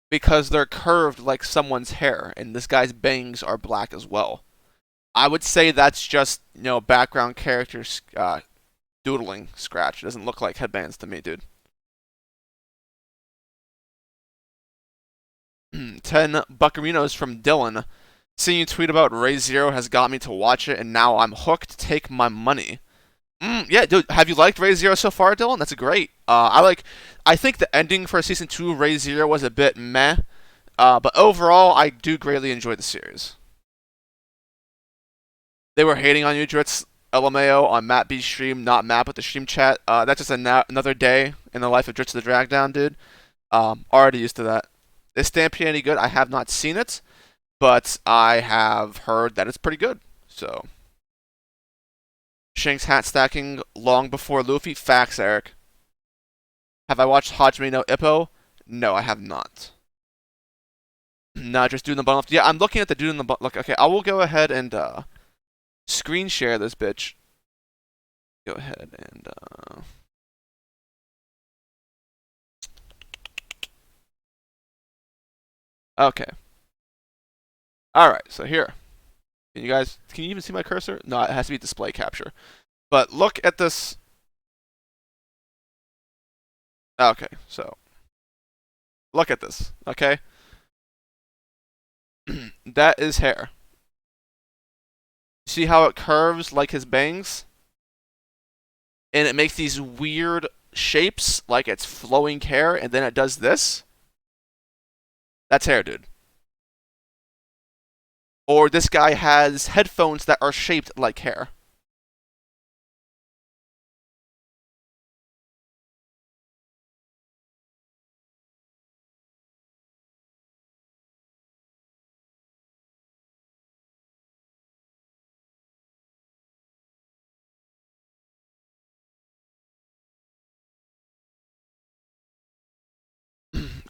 Because they're curved like someone's hair, and this guy's bangs are black as well. I would say that's just, background characters doodling scratch. It doesn't look like headbands to me, dude. 10 buccarinos from Dylan. Seeing you tweet about Ray Zero has got me to watch it, and now I'm hooked. Take my money. Yeah, dude. Have you liked Ray Zero so far, Dylan? That's great. I think the ending for season 2, Ray Zero, was a bit meh. But overall, I do greatly enjoy the series. They were hating on you, Dritz LMAO, on Matt B's stream, not Matt, but the stream chat. That's just another day in the life of Dritz the Dragdown, dude. Already used to that. Is Stampede any good? I have not seen it. but I have heard that it's pretty good. So Shanks hat stacking long before Luffy. Facts, Eric. Have I watched Hajime no Ippo? No, I have not. Not just dude in the bottom left. Yeah, I'm looking at the dude in the bottom. Look, okay, I will go ahead and screen share this bitch. Go ahead and okay. All right, so here. Can you even see my cursor? No, it has to be display capture. But look at this. Okay, so look at this. Okay, that is hair. See how it curves like his bangs, and it makes these weird shapes like it's flowing hair, and then it does this. That's hair, dude. Or this guy has headphones that are shaped like hair.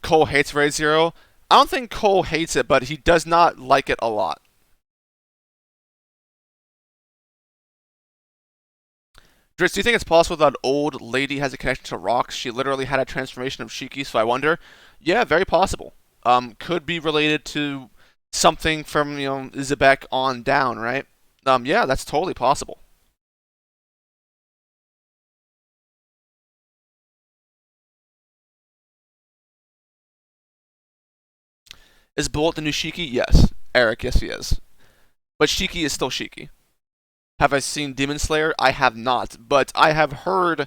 Cole hates Raid Zero. I don't think Cole hates it, but he does not like it a lot. Dritz, do you think it's possible that an old lady has a connection to rocks? She literally had a transformation of Shiki, so I wonder. Yeah, very possible. Could be related to something from Zebek on down, right? Yeah, that's totally possible. Is Bullet the new Shiki? Yes. Eric, yes he is. But Shiki is still Shiki. Have I seen Demon Slayer? I have not, but I have heard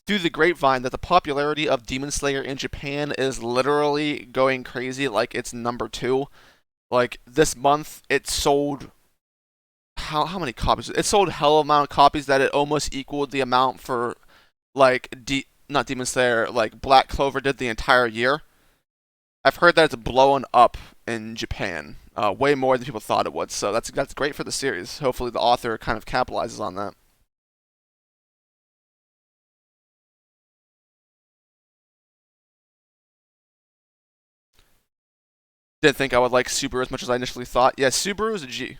through the grapevine that the popularity of Demon Slayer in Japan is literally going crazy. Like it's number two. Like this month, it sold how many copies? It sold hell amount of copies that it almost equaled the amount for like not Demon Slayer, like Black Clover did the entire year. I've heard that it's blowing up in Japan, way more than people thought it would. So that's great for the series. Hopefully, the author kind of capitalizes on that. Didn't think I would like Subaru as much as I initially thought. Yeah, Subaru is a G.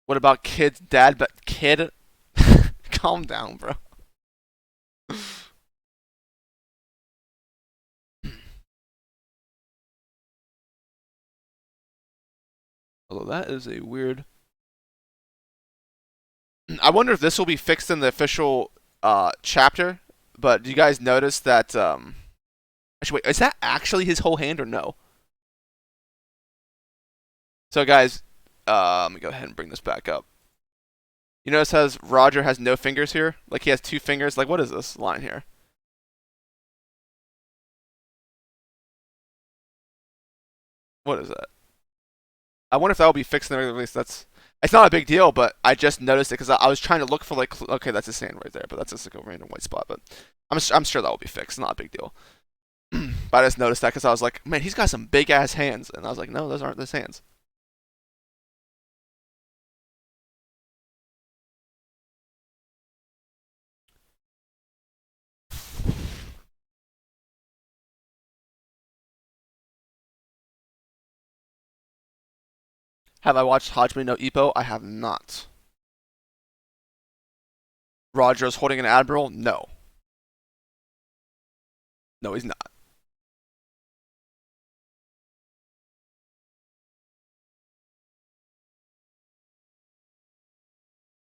What about kid's dad? But kid, calm down, bro. Although that is a weird. I wonder if this will be fixed in the official chapter. But do you guys notice that? Actually, wait, is that actually his whole hand or no? So, guys, let me go ahead and bring this back up. You notice how Roger has no fingers here? Like he has two fingers. Like what is this line here? What is that? I wonder if that will be fixed in the regular release. It's not a big deal, but I just noticed it because I was trying to look for like okay, that's his hand right there, but that's just like a random white spot. But I'm sure that will be fixed. Not a big deal. But I just noticed that because I was like, man, he's got some big ass hands, and I was like, no, those aren't his hands. Have I watched Hajime no Ippo? I have not. Roger's holding an admiral? No, no, he's not.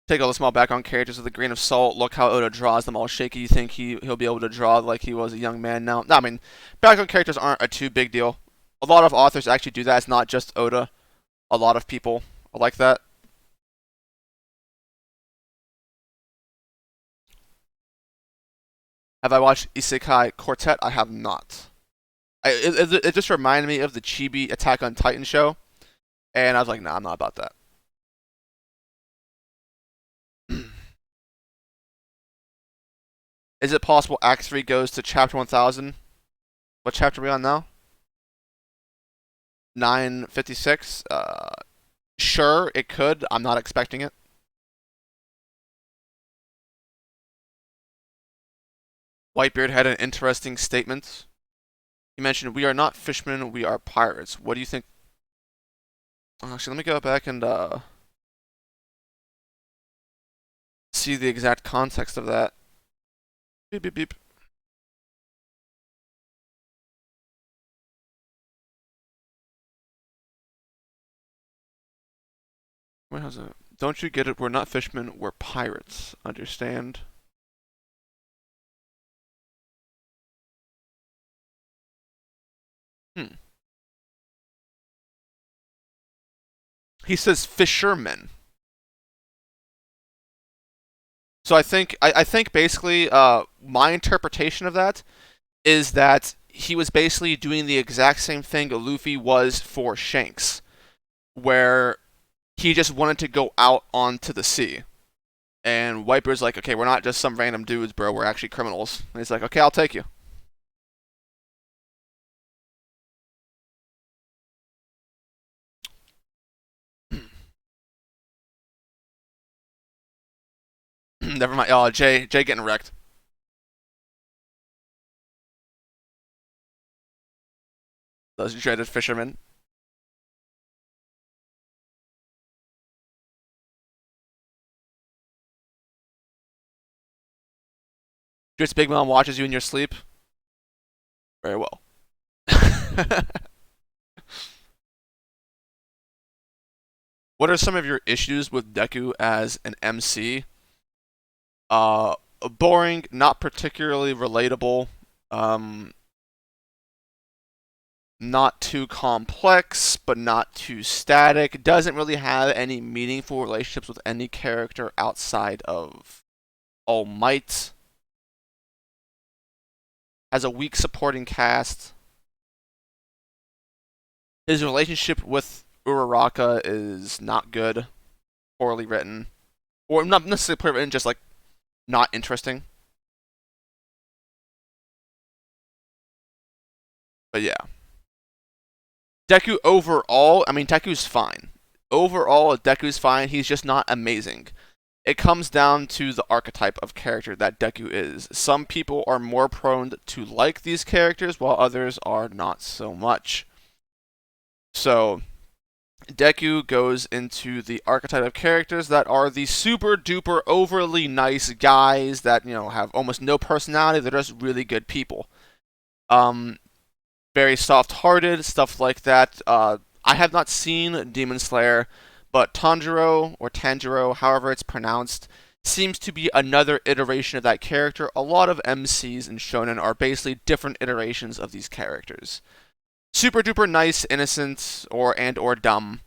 Take all the small background characters with a grain of salt. Look how Oda draws them all shaky. You think he'll be able to draw like he was a young man now? No, I mean, background characters aren't a too big deal. A lot of authors actually do that. It's not just Oda. A lot of people are like that. Have I watched Isekai Quartet? I have not. It just reminded me of the Chibi Attack on Titan show, and I was like, nah, I'm not about that. Is it possible Act 3 goes to Chapter 1000? What chapter are we on now? 956? Sure, it could. I'm not expecting it. Whitebeard had an interesting statement. He mentioned, "We are not fishermen, we are pirates." What do you think? Actually, let me go back and see the exact context of that. Beep, beep, beep. What has it? Don't you get it? We're not fishermen, we're pirates. Understand? Hmm. He says fishermen. So I think basically my interpretation of that is that he was basically doing the exact same thing Luffy was for Shanks, where he just wanted to go out onto the sea. And Whitebeard's like, okay, we're not just some random dudes, bro. We're actually criminals. And he's like, okay, I'll take you. Never mind. Oh, Jay getting wrecked. Those dreaded fishermen. Just Big Mom watches you in your sleep. Very well. What are some of your issues with Deku as an MC? Uh, Boring, not particularly relatable. Um, not too complex, but not too static. Doesn't really have any meaningful relationships with any character outside of All Might. Has a weak supporting cast. His relationship with Uraraka is not good, poorly written, or not necessarily poorly written, just like not interesting. But yeah, Deku overall, I mean Deku's fine. Overall, Deku's fine. He's just not amazing. It comes down to the archetype of character that Deku is. Some people are more prone to like these characters, while others are not so much. So, Deku goes into the archetype of characters that are the super duper overly nice guys that, have almost no personality. They're just really good people. Um, Very soft hearted, stuff like that. I have not seen Demon Slayer, but Tanjiro, or Tanjiro, however it's pronounced, seems to be another iteration of that character. A lot of MCs in Shonen are basically different iterations of these characters. Super duper nice, innocent, or dumb.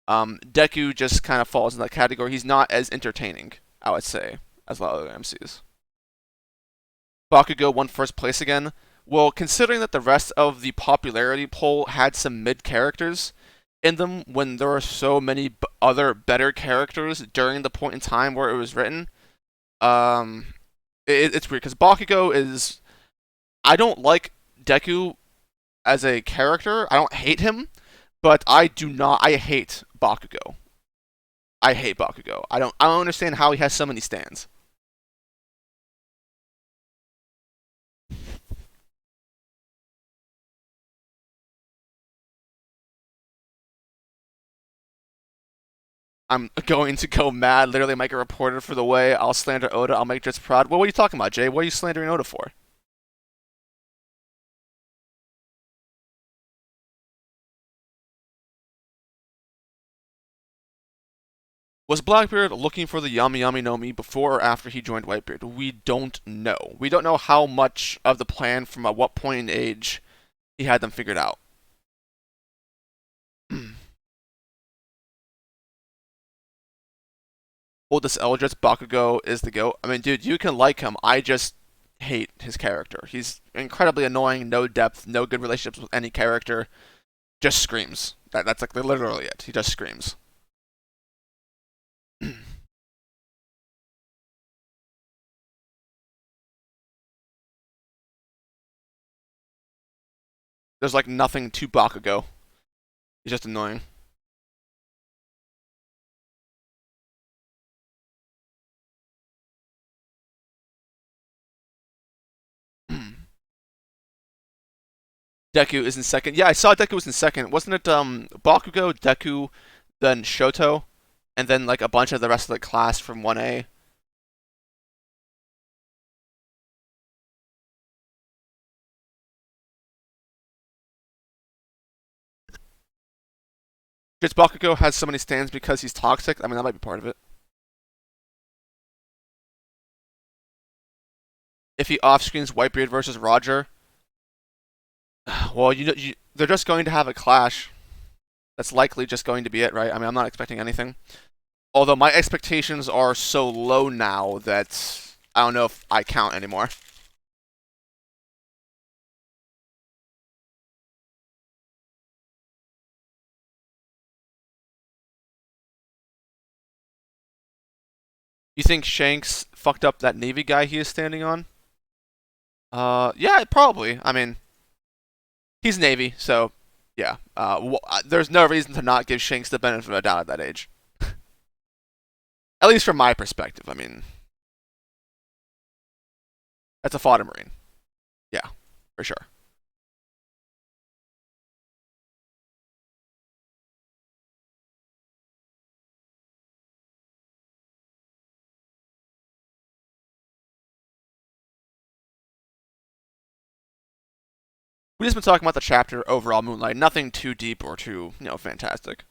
Deku just kind of falls in that category. He's not as entertaining, I would say, as a lot of other MCs. Bakugo won first place again. Well, considering that the rest of the popularity poll had some mid characters in them when there were so many other better characters during the point in time where it was written, um, it's weird because Bakugo is. I don't like Deku as a character. I don't hate him, but I do not. I hate Bakugo. I hate Bakugo. I don't understand how he has so many stands. I'm going to go mad, literally make a reporter for the way. I'll slander Oda, I'll make Jits proud. Well, what are you talking about, Jay? What are you slandering Oda for? Was Blackbeard looking for the Yami Yami no Mi before or after he joined Whitebeard? We don't know. We don't know how much of the plan from at what point in age he had them figured out. Oldest Eldritch Bakugo is the GOAT. I mean, dude, you can like him. I just hate his character. He's incredibly annoying, no depth, no good relationships with any character. Just screams. That's like literally it. He just screams. There's like nothing to Bakugo. It's just annoying. Deku is in second. Yeah, I saw Deku was in second. Wasn't it Bakugo, Deku, then Shoto, and then like a bunch of the rest of the class from 1A? Just Bakugo has so many stands because he's toxic. I mean, that might be part of it. If he off-screens Whitebeard versus Roger, well, they're just going to have a clash. That's likely just going to be it, right? I mean, I'm not expecting anything. Although my expectations are so low now that I don't know if I count anymore. You think Shanks fucked up that Navy guy he is standing on? Yeah, probably. I mean, he's Navy, so yeah. There's no reason to not give Shanks the benefit of the doubt at that age. At least from my perspective. I mean, that's a fodder Marine. Yeah, for sure. We just been talking about the chapter overall Moonlight. Nothing too deep or too, fantastic.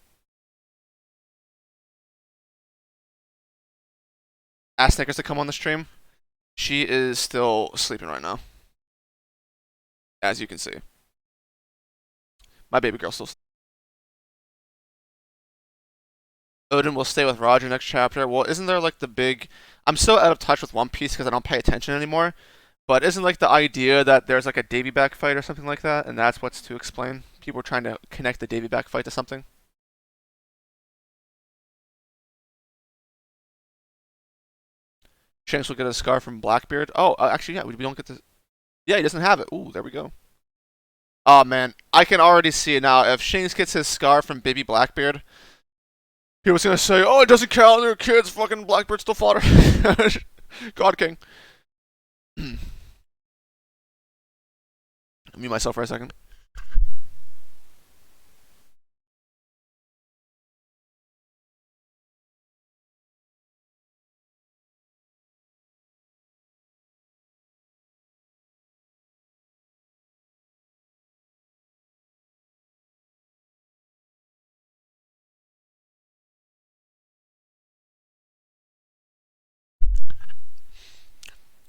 Ask Snickers to come on the stream. She is still sleeping right now, as you can see. My baby girl still. Odin will stay with Roger next chapter. Well, isn't there like the big? I'm so out of touch with One Piece because I don't pay attention anymore. But isn't like the idea that there's like a Davy back fight or something like that, and that's what's to explain? People are trying to connect the Davy back fight to something. Shanks will get a scar from Blackbeard. Oh, actually, yeah, we don't get to. Yeah, he doesn't have it. Ooh, there we go. Oh man, I can already see it now. If Shanks gets his scar from Baby Blackbeard, he was gonna say, "Oh, it doesn't count. They're kids. Fucking Blackbeard still fodder." God King. Mute myself for a second.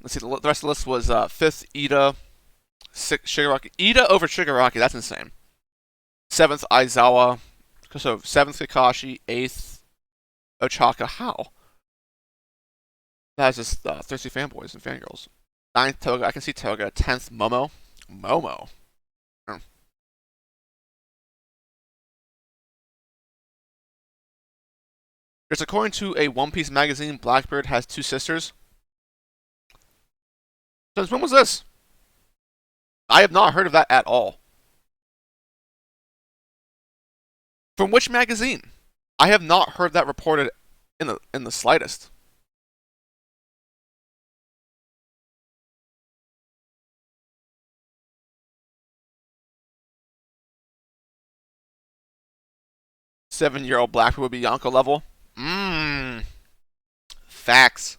Let's see. The rest of the list was fifth Ida, sixth Shigaraki. Ida over Shigaraki. That's insane. Seventh Aizawa. So seventh Kakashi, eighth Ochaka. How? That is just thirsty fanboys and fangirls. Ninth Toga. I can see Toga. 10th Momo. Momo. Hmm. Just according to a One Piece magazine, Blackbeard has two sisters. Since when was this? I have not heard of that at all. From which magazine? I have not heard that reported in the slightest. Seven-year-old Blackbeard would be Yonko level. Mmm. Facts.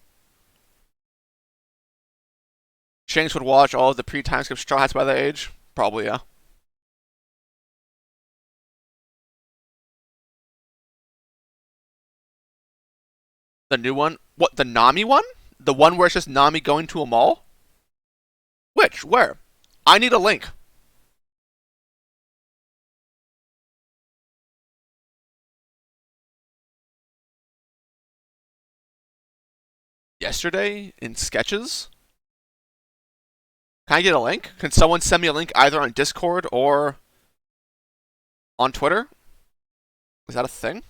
Shanks would watch all of the pre-timeskip Straw Hats by that age. Probably, yeah. The new one? What, the Nami one? The one where it's just Nami going to a mall? Which? Where? I need a link. Yesterday in sketches? Can I get a link? Can someone send me a link either on Discord or on Twitter? Is that a thing?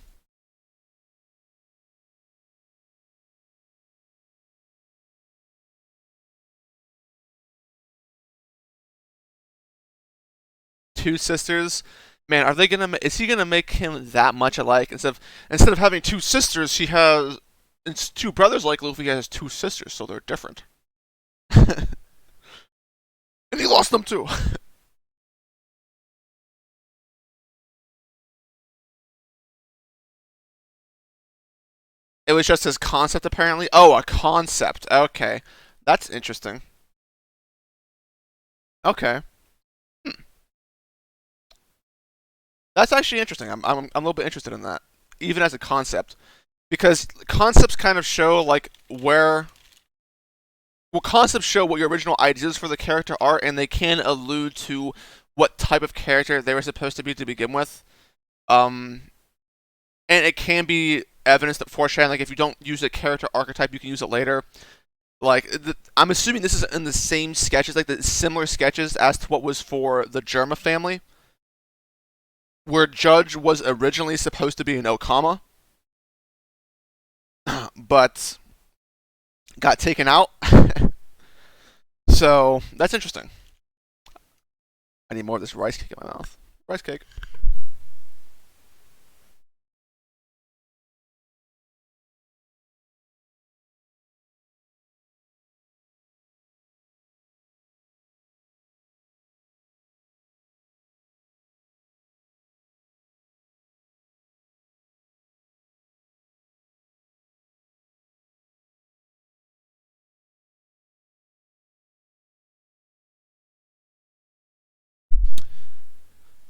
two sisters, man, are they gonna? Is he gonna make him that much alike? Instead of having two sisters, he has it's two brothers. Like Luffy has two sisters, so they're different. And he lost them too. It was just his concept, apparently. Oh, a concept. Okay, that's interesting. Okay, hmm. That's actually interesting. I'm a little bit interested in that, even as a concept, because concepts kind of show like where. Well, concepts show what your original ideas for the character are, and they can allude to what type of character they were supposed to begin with. Um, and it can be evidence that foreshadowing. Like if you don't use a character archetype, you can use it later. I'm assuming this is in the same sketches, like the similar sketches as to what was for the Germa family, where Judge was originally supposed to be an Okama, but got taken out. So that's interesting. I need more of this rice cake in my mouth. Rice cake.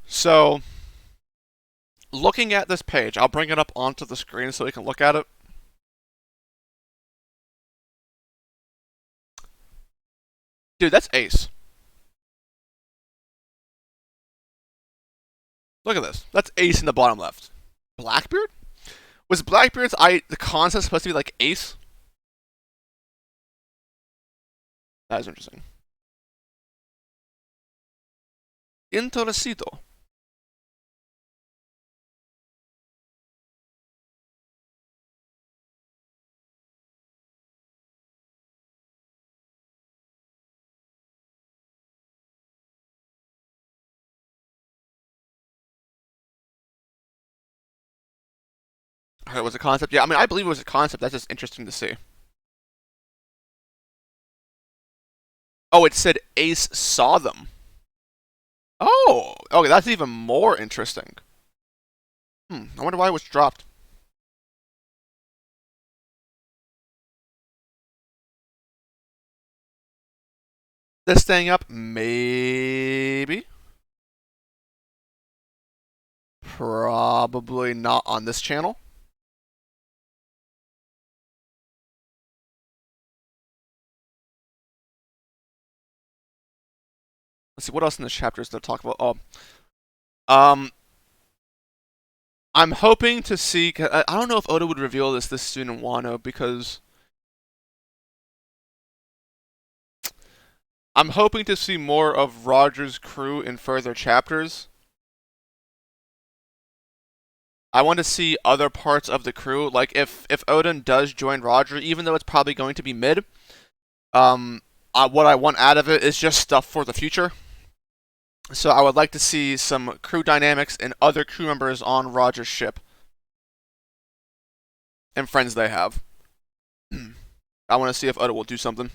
So, looking at this page, I'll bring it up onto the screen so we can look at it. Dude, that's Ace. Look at this. That's Ace in the bottom left. Blackbeard? Was Blackbeard's the concept supposed to be like Ace? That is interesting. Interesito. It was a concept. Yeah, I mean, I believe it was a concept. That's just interesting to see. Oh, it said Ace saw them. Oh, okay, that's even more interesting. I wonder why it was dropped. This staying up? Maybe. Probably not on this channel. Let's see, what else in the chapters to talk about? Oh, um, I'm hoping to see. I don't know if Oda would reveal this soon in Wano because I'm hoping to see more of Roger's crew in further chapters. I want to see other parts of the crew. Like if Odin does join Roger, even though it's probably going to be mid, what I want out of it is just stuff for the future. So I would like to see some crew dynamics and other crew members on Roger's ship and friends they have. I want to see if Oda will do something.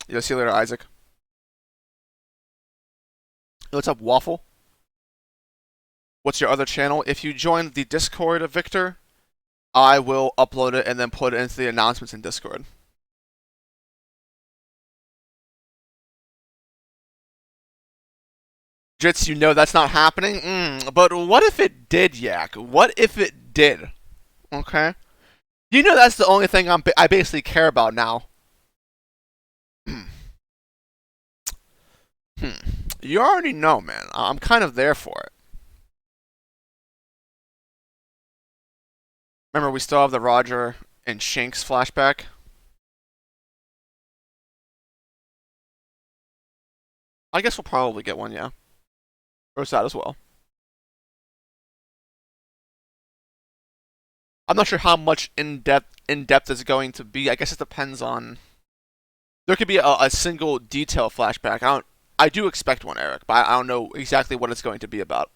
You'll see you later, Isaac. What's up, Waffle? What's your other channel? If you join the Discord, Victor, I will upload it and then put it into the announcements in Discord. Jits, you know that's not happening? But what if it did, Yak? What if it did? Okay? You know that's the only thing I basically care about now. You already know, man. I'm kind of there for it. Remember, we still have the Roger and Shanks flashback. I guess we'll probably get one, yeah. Or that as well. I'm not sure how much in depth is going to be. I guess it depends on. There could be a single detail flashback. I do expect one, Eric, but I don't know exactly what it's going to be about.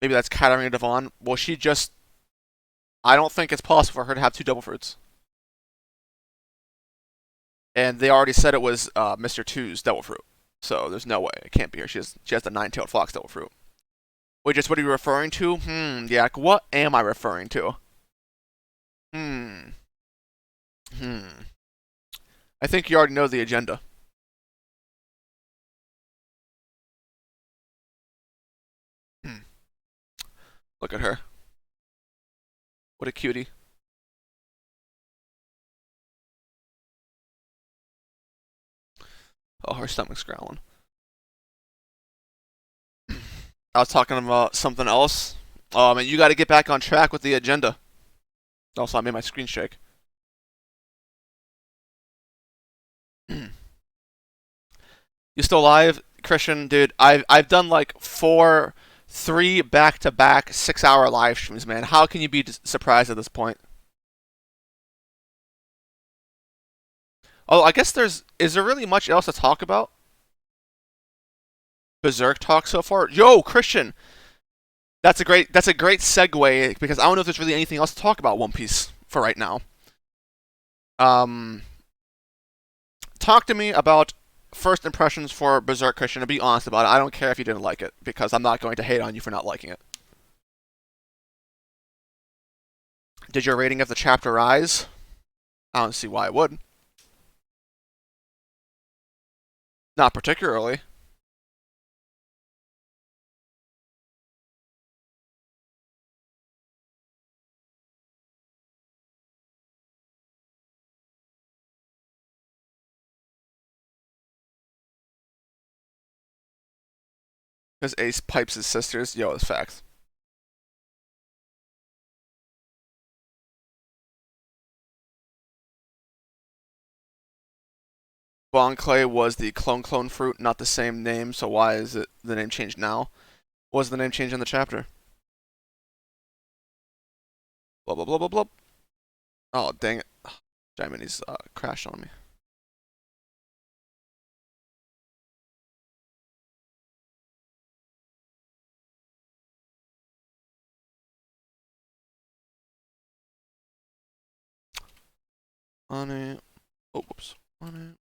Maybe that's Katarina Devon. Well, she just. I don't think it's possible for her to have two devil fruits. And they already said it was Mr. Two's devil fruit. So there's no way. It can't be her. She has the nine-tailed fox devil fruit. Which is what are you referring to? Yeah, what am I referring to? Hmm. Hmm. I think you already know the agenda. Hmm. Look at her. What a cutie. Oh, her stomach's growling. I was talking about something else. And you got to get back on track with the agenda. Also, I made my screen shake. You still live, Christian? Dude, I've done like three back-to-back 6-hour live streams, man. How can you be surprised at this point? Oh, I guess is there really much else to talk about? Berserk talk so far? Yo, Christian, that's a great segue because I don't know if there's really anything else to talk about One Piece for right now. Um, Talk to me about first impressions for Berserk, Christian, and be honest about it. I don't care if you didn't like it because I'm not going to hate on you for not liking it. Did your rating of the chapter rise? I don't see why it would. Not particularly. Because Ace pipes his sisters. Yo, it's facts. Bon Clay was the clone fruit, not the same name, so why is it the name changed now? What was the name changed in the chapter? Blah blah blah blah blah. Oh dang it. Jimini's crashed on me. On it. Oh whoops. On it.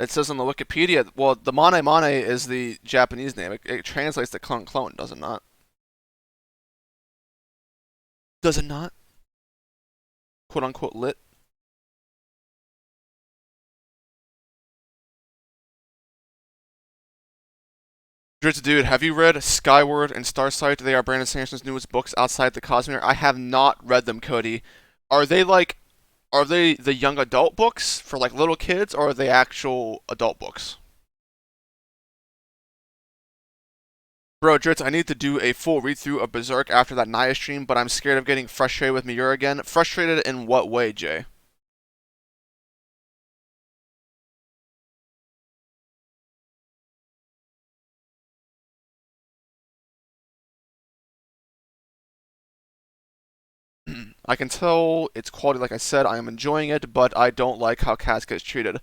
It says on the Wikipedia, well, the Mane Mane is the Japanese name. It translates to clone, does it not? Does it not? Quote unquote lit. Dritz, dude, have you read Skyward and Starsight? They are Brandon Sanderson's newest books outside the Cosmere. I have not read them, Cody. Are they like, are they the young adult books for like little kids, or are they actual adult books? Bro, Dritz, I need to do a full read through of Berserk after that Naya stream, but I'm scared of getting frustrated with Miura again. Frustrated in what way, Jay? I can tell its quality, like I said, I am enjoying it, but I don't like how Casca is treated.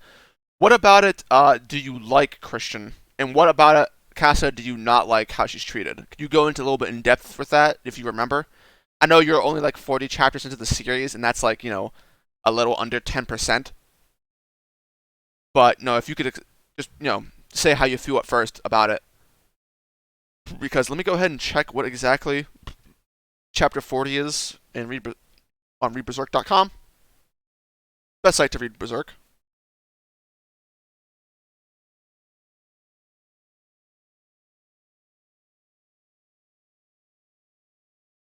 What about it do you like, Christian? And what about it, Casa, do you not like how she's treated? Could you go into a little bit in depth with that, if you remember? I know you're only like 40 chapters into the series, and that's like, a little under 10%. But no, if you could just, say how you feel at first about it. Because let me go ahead and check what exactly chapter 40 is on readberserk.com. Best site to read Berserk.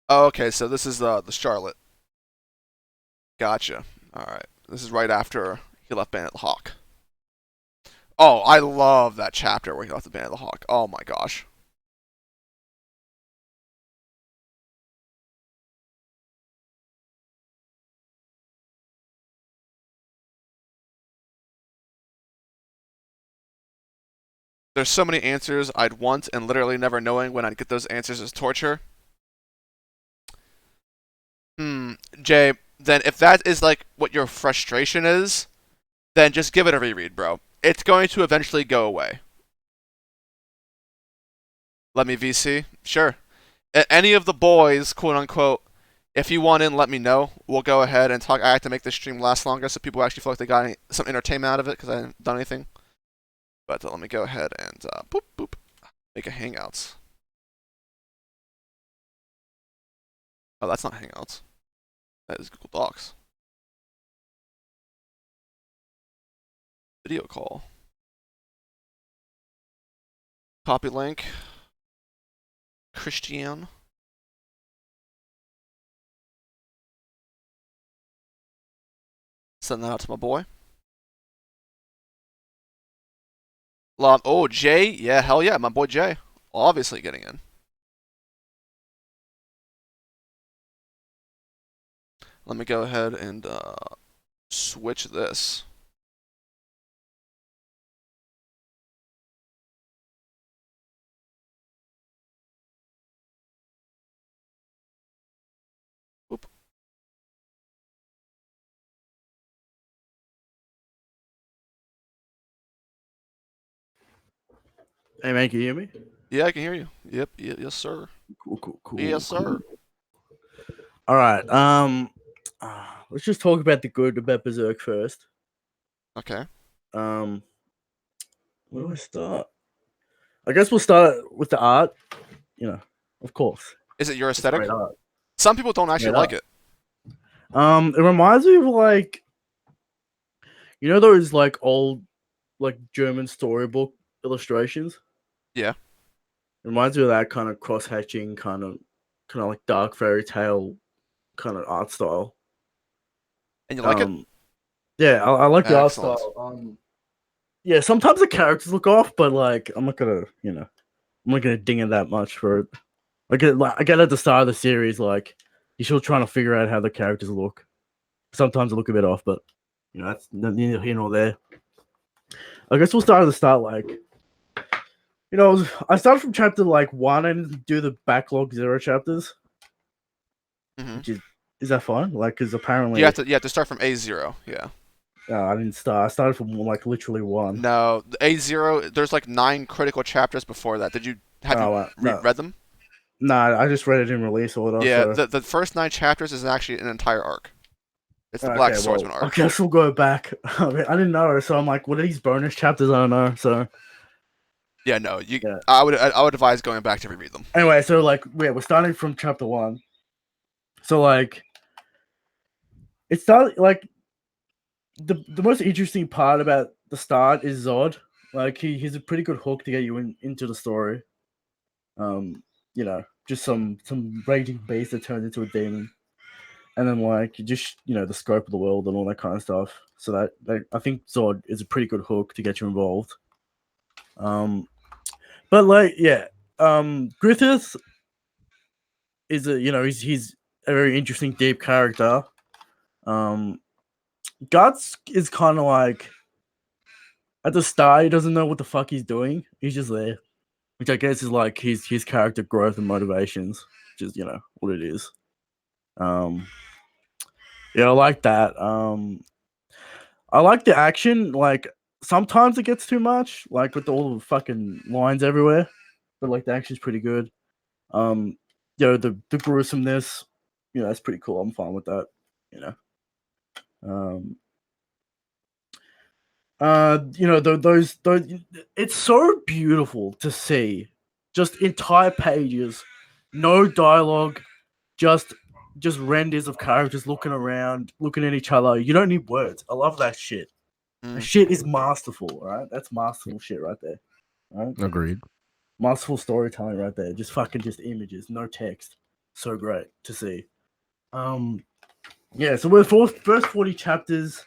Oh, okay, so this is the Charlotte. Gotcha. All right, this is right after he left Band of the Hawk. Oh, I love that chapter where he left the Band of the Hawk. Oh my gosh. There's so many answers I'd want, and literally never knowing when I'd get those answers is torture. Jay, then if that is like what your frustration is, then just give it a reread, bro. It's going to eventually go away. Let me VC? Sure. Any of the boys, quote unquote, if you want in, let me know. We'll go ahead and talk. I have to make this stream last longer so people actually feel like they got some entertainment out of it because I haven't done anything. But let me go ahead and boop, boop, make a Hangouts. Oh, that's not Hangouts. That is Google Docs. Video call. Copy link. Christian. Send that out to my boy. Oh, Jay? Yeah, hell yeah, my boy Jay. Obviously getting in. Let me go ahead and switch this. Oop. Hey man, can you hear me? Yeah, I can hear you. Yep, yes sir. Cool. Yes sir. All right. Let's just talk about the good about Berserk first. Okay. Where do I start? I guess we'll start with the art. You know, of course, Is it your it's aesthetic? great art. Some people don't actually like it. It reminds me of like, those like old like German storybook illustrations. Yeah. It reminds me of that kind of cross hatching, kind of like dark fairy tale kind of art style. And you like it? Yeah, I like the art Excellent. style. Yeah, sometimes the characters look off, but like I'm not gonna, I'm not gonna ding it that much for it. I get at the start of the series, like you're still trying to figure out how the characters look. Sometimes they look a bit off, but that's neither here nor there. I guess we'll start at the start. Like, I started from chapter like 1 and do the backlog 0 chapters, which is that fine? Like, because apparently you have to start from A0. Yeah. I didn't start. I started from like literally 1. No, A0. There's like 9 critical chapters before that. Have you No, read them? nah, I just read it in release order. Yeah, So the first 9 chapters is actually an entire arc. It's the Black okay, Swordsman I arc. guess we'll go back. I didn't know, so I'm like, what are these bonus chapters? I don't know. So Yeah, no, yeah. I would advise going back to reread them. Anyway, so like, yeah, we're starting from chapter 1. So like, it started like the most interesting part about the start is Zod. Like he's a pretty good hook to get you into the story. Just some raging beast that turns into a demon, and then like just the scope of the world and all that kind of stuff. So that I think Zod is a pretty good hook to get you involved. But like yeah, Griffith is he's a very interesting deep character. Um, Guts is kind of like at the start he doesn't know what the fuck he's doing. He's just there, which I guess is like his character growth and motivations, which is what it is. Um, yeah, I like that. I like the action. Like sometimes it gets too much, like with all the fucking lines everywhere. But like the action's pretty good. Um, the gruesomeness, that's pretty cool. I'm fine with that. You know. Um, those. It's so beautiful to see, just entire pages, no dialogue, just renders of characters looking around, looking at each other. You don't need words. I love that shit. That shit is masterful, right? That's masterful shit right there. Right? Agreed. Masterful storytelling right there. Just images, no text. So great to see. Yeah, so we're first 40 chapters,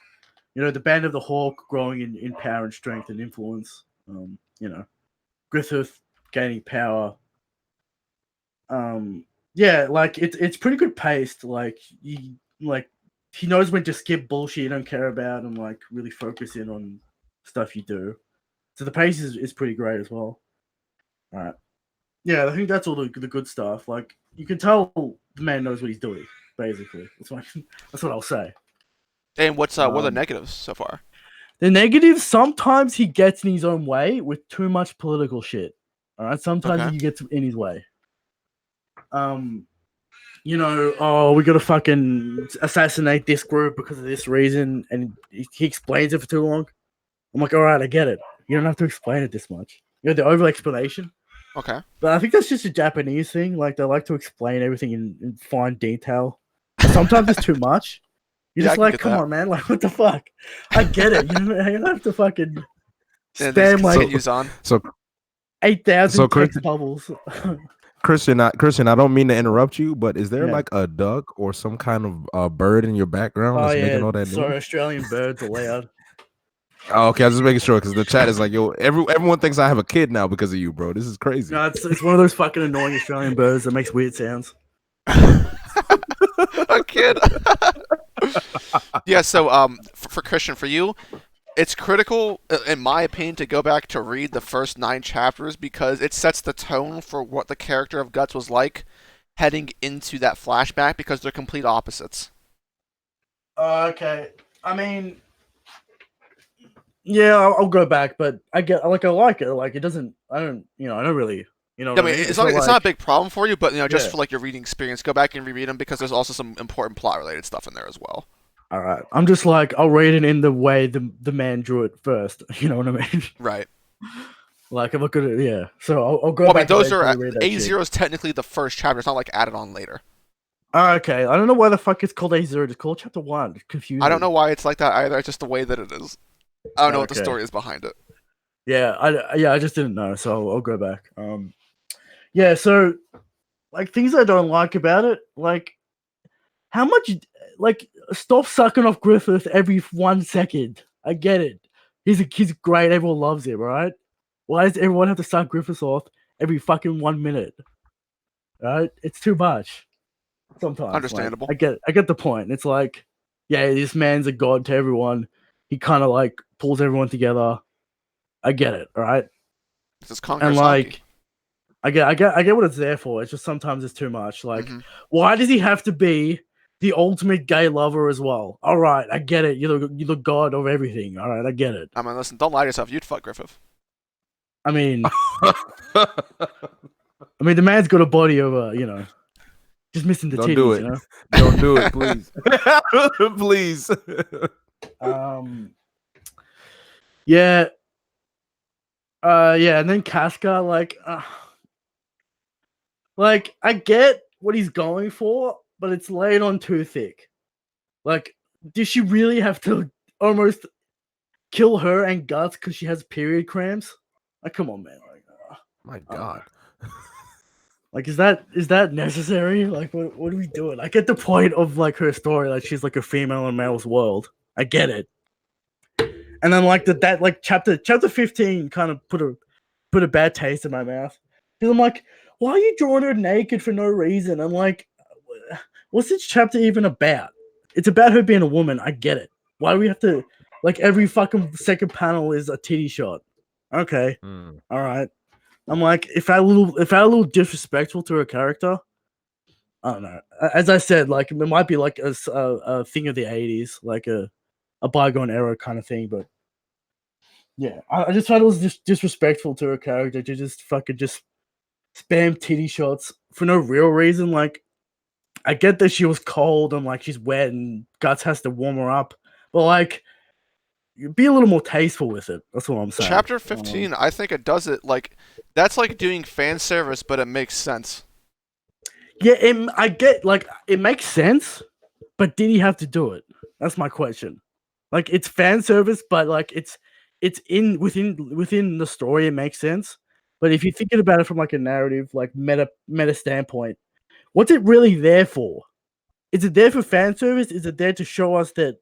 the band of the Hawk growing in power and strength and influence. Griffith gaining power. Yeah, like it's pretty good paced. Like he knows when to skip bullshit you don't care about and like really focus in on stuff you do. So the pace is pretty great as well. All right. Yeah, I think that's all the good stuff. Like you can tell the man knows what he's doing. Basically, that's what I'll say. And what are the Um, negatives so far? the negative, sometimes he gets in his own way with too much political shit. All right, sometimes Okay. he gets in his way. Um, oh, we gotta fucking assassinate this group because of this reason, and he explains it for too long. I'm like, all right, I get it. You don't have to explain it this much. The over explanation. Okay. But I think that's just a Japanese thing. Like they like to explain everything in fine detail. But sometimes it's too much. You're Yeah, just I can like, get come that. on, man. Like, what the fuck? I get it. You don't have to fucking And this spam like continues on. So 8,000 Chris, text bubbles. Christian, I don't mean to interrupt you, but is there Yeah. like a duck or some kind of bird in your background Oh that's yeah. making all that Sorry, noise? Australian birds are loud. Oh, okay, I was just making sure because the chat is like, yo, everyone thinks I have a kid now because of you, bro. This is crazy. No, it's one of those fucking annoying Australian birds that makes weird sounds. A kid. Yeah. So for Christian, for you, it's critical, in my opinion, to go back to read the first 9 chapters because it sets the tone for what the character of Guts was like heading into that flashback because they're complete opposites. Okay. I mean, yeah, I'll go back, but I like it. Like it doesn't. I don't really. You know I what I mean, mean? it's not a big problem for you, but just Yeah. for like your reading experience, go back and reread them because there's also some important plot related stuff in there as well. All right. I'm just like I'll read it in the way the man drew it first. You know what I mean? Right. Like if I could, yeah. So I'll go Well, I mean, back those and are read that shit. A0 is technically the first chapter. It's not like added on later. Okay. I don't know why the fuck it's called A0. It's called Chapter 1. It's confusing. I don't know why it's like that either. It's just the way that it is. I don't know what the Okay. story is behind it. Yeah. I just didn't know, so I'll go back. Yeah. So like things I don't like about it, like how much, like stop sucking off Griffith every 1 second. I get it. He's great. Everyone loves him, right? Why does everyone have to suck Griffith off every fucking 1 minute? Right? It's too much. Sometimes. Understandable. Like, I get the point. It's like, yeah, this man's a god to everyone. He kind of like pulls everyone together. I get it, all right? This is Conquer And Saki. like I get what it's there for. It's just sometimes it's too much. Like, why does he have to be the ultimate gay lover as well? All right, I get it. You're the god of everything. All right, I get it. I mean, listen, don't lie to yourself. You'd fuck Griffith. I mean, the man's got a body of just missing the Don't titties. do it. You know? Don't do it, please. Please. Yeah. Yeah, and then Casca, like I get what he's going for, but it's laid on too thick. Like, does she really have to almost kill her and Guts because she has period cramps? Like, come on, man. Like, My God. like, is that necessary? Like, what are we doing? I get the point of like her story, like she's like a female in male's world. I get it. And then like that like chapter 15 kind of put a bad taste in my mouth. Because I'm like, why are you drawing her naked for no reason? I'm like, what's this chapter even about? It's about her being a woman. I get it. Why do we have to like every fucking second panel is a titty shot? Okay. All right. I'm like, if I a little disrespectful to her character, I don't know. As I said, like it might be like a thing of the 80s, like a bygone era kind of thing, but yeah, I just thought it was just disrespectful to her character to just fucking just spam titty shots for no real reason. Like, I get that she was cold and like she's wet and Guts has to warm her up, but like, be a little more tasteful with it. That's what I'm saying. Chapter 15, I think it does it like that's like doing fan service, but it makes sense. Yeah, I get like it makes sense, but did he have to do it? That's my question. Like, it's fan service, but like it's within the story, it makes sense. But if you're thinking about it from like a narrative, like meta standpoint, what's it really there for? Is it there for fan service? Is it there to show us that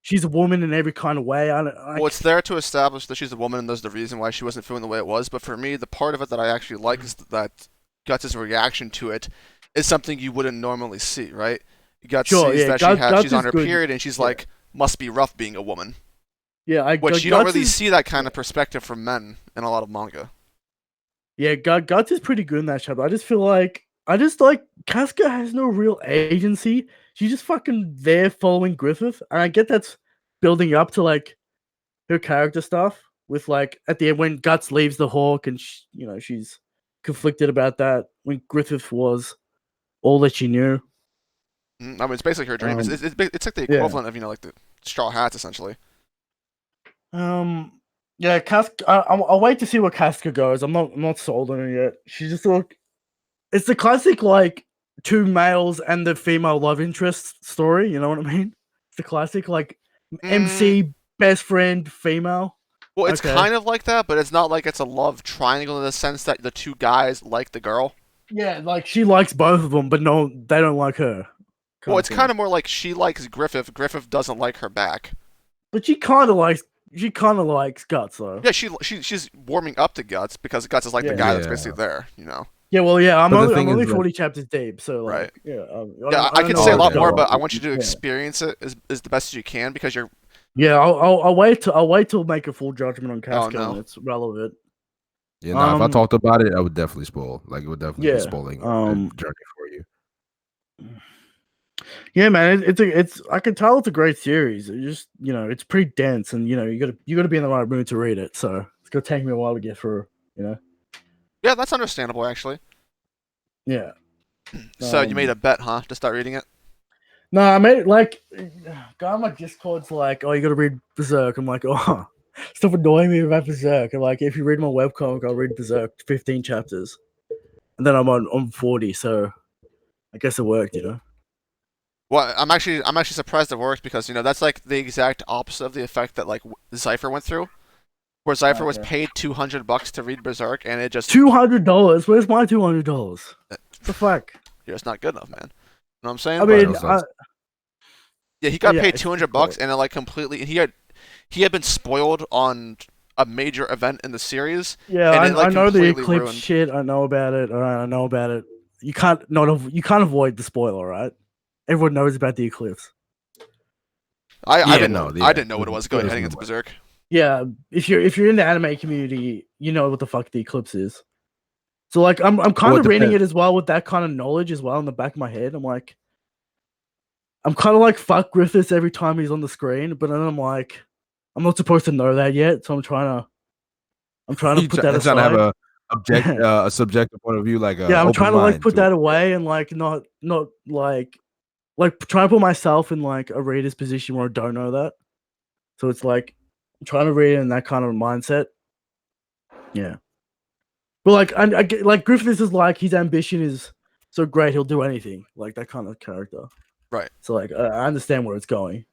she's a woman in every kind of way? Well, it's there to establish that she's a woman and there's the reason why she wasn't feeling the way it was. But for me, the part of it that I actually like is that Guts' reaction to it is something you wouldn't normally see, right? Guts sees that she's on her period and she's like, must be rough being a woman. Yeah, which you don't Guts really is see that kind of perspective from men in a lot of manga. yeah, Guts is pretty good in that chapter. I just like Casca has no real agency. She's just fucking there following Griffith, and I get that's building up to like her character stuff with like at the end when Guts leaves the Hawk and she's conflicted about that when Griffith was all that she knew. I mean, it's basically her dream. Um, It's like the yeah. equivalent of like the Straw Hats essentially. Um, yeah, Casca. I'll wait to see where Casca goes. I'm not sold on her yet. She just look. It's the classic like two males and the female love interest story. You know what I mean? It's the classic like Mm, MC best friend female. well, it's Okay. kind of like that, but it's not like it's a love triangle in the sense that the two guys like the girl. Yeah, like she likes both of them, but no, they don't like her. Well, Kind of it's kind thing. of more like she likes Griffith. Griffith doesn't like her back. But she kind of likes Guts though. Yeah, she's warming up to Guts because Guts is like the Yeah. guy that's Yeah. basically there, you know. Yeah, well, yeah, I'm But the only I'm thing only is, like, 40 chapters deep, so Right. like, yeah, I Yeah, don't, I I don't could know say a how Oh, it's lot okay. more, going. but I want you to Yeah, experience it as the best as you can because you're. yeah, I'll wait till make a full judgment on Oh Casca when no. it's relevant. yeah, nah, if I Um, talked about it, I would definitely spoil. Like, it would definitely be yeah, spoiling the journey for you. yeah, man, it's I can tell it's a great series. It just it's pretty dense, and you gotta be in the right mood to read it. So it's gonna take me a while to get through. You know, Yeah, that's understandable actually. yeah. So you made a bet, huh, to start reading it? No, I made it like guy on my Discord's like, oh, you gotta read Berserk. I'm like, oh, stop annoying me about Berserk. I'm like, if you read my webcomic, I'll read Berserk 15 chapters, and then I'm on 40. So I guess it worked. Well, I'm actually surprised it worked because that's like the exact opposite of the effect that like Cypher went through, where Cypher was Okay. paid $200 to read Berserk and it just $200. Where's my $200? The fuck? you're just not good enough, man. You know what I'm I saying? That But mean, was like, yeah, he got yeah, paid it's $200 and it like completely and he had been spoiled on a major event in the series yeah. and it I like know the completely Eclipse ruined. shit. I know about it. All right, I know about it. You can't avoid the spoiler, right? Everyone knows about the Eclipse. I yeah, didn't no, I yeah. didn't know what it was going heading into Berserk. Yeah, if you're in the anime community, you know what the fuck the Eclipse is. So like, I'm kind Well, of it reading depends. it as well with that kind of knowledge as well in the back of my head. I'm kind of like fuck Griffiths every time he's on the screen, but then I'm like, I'm not supposed to know that yet, so I'm trying to put that Trying to have aside. a subjective point of view, like Yeah, a I'm open trying to like mind put to it. that away and like not like trying to put myself in like a reader's position where I don't know that. So it's like I'm trying to read it in that kind of mindset. Yeah, but like I get like Griffiths is like his ambition is so great he'll do anything like that kind of character. Right. So like I understand where it's going.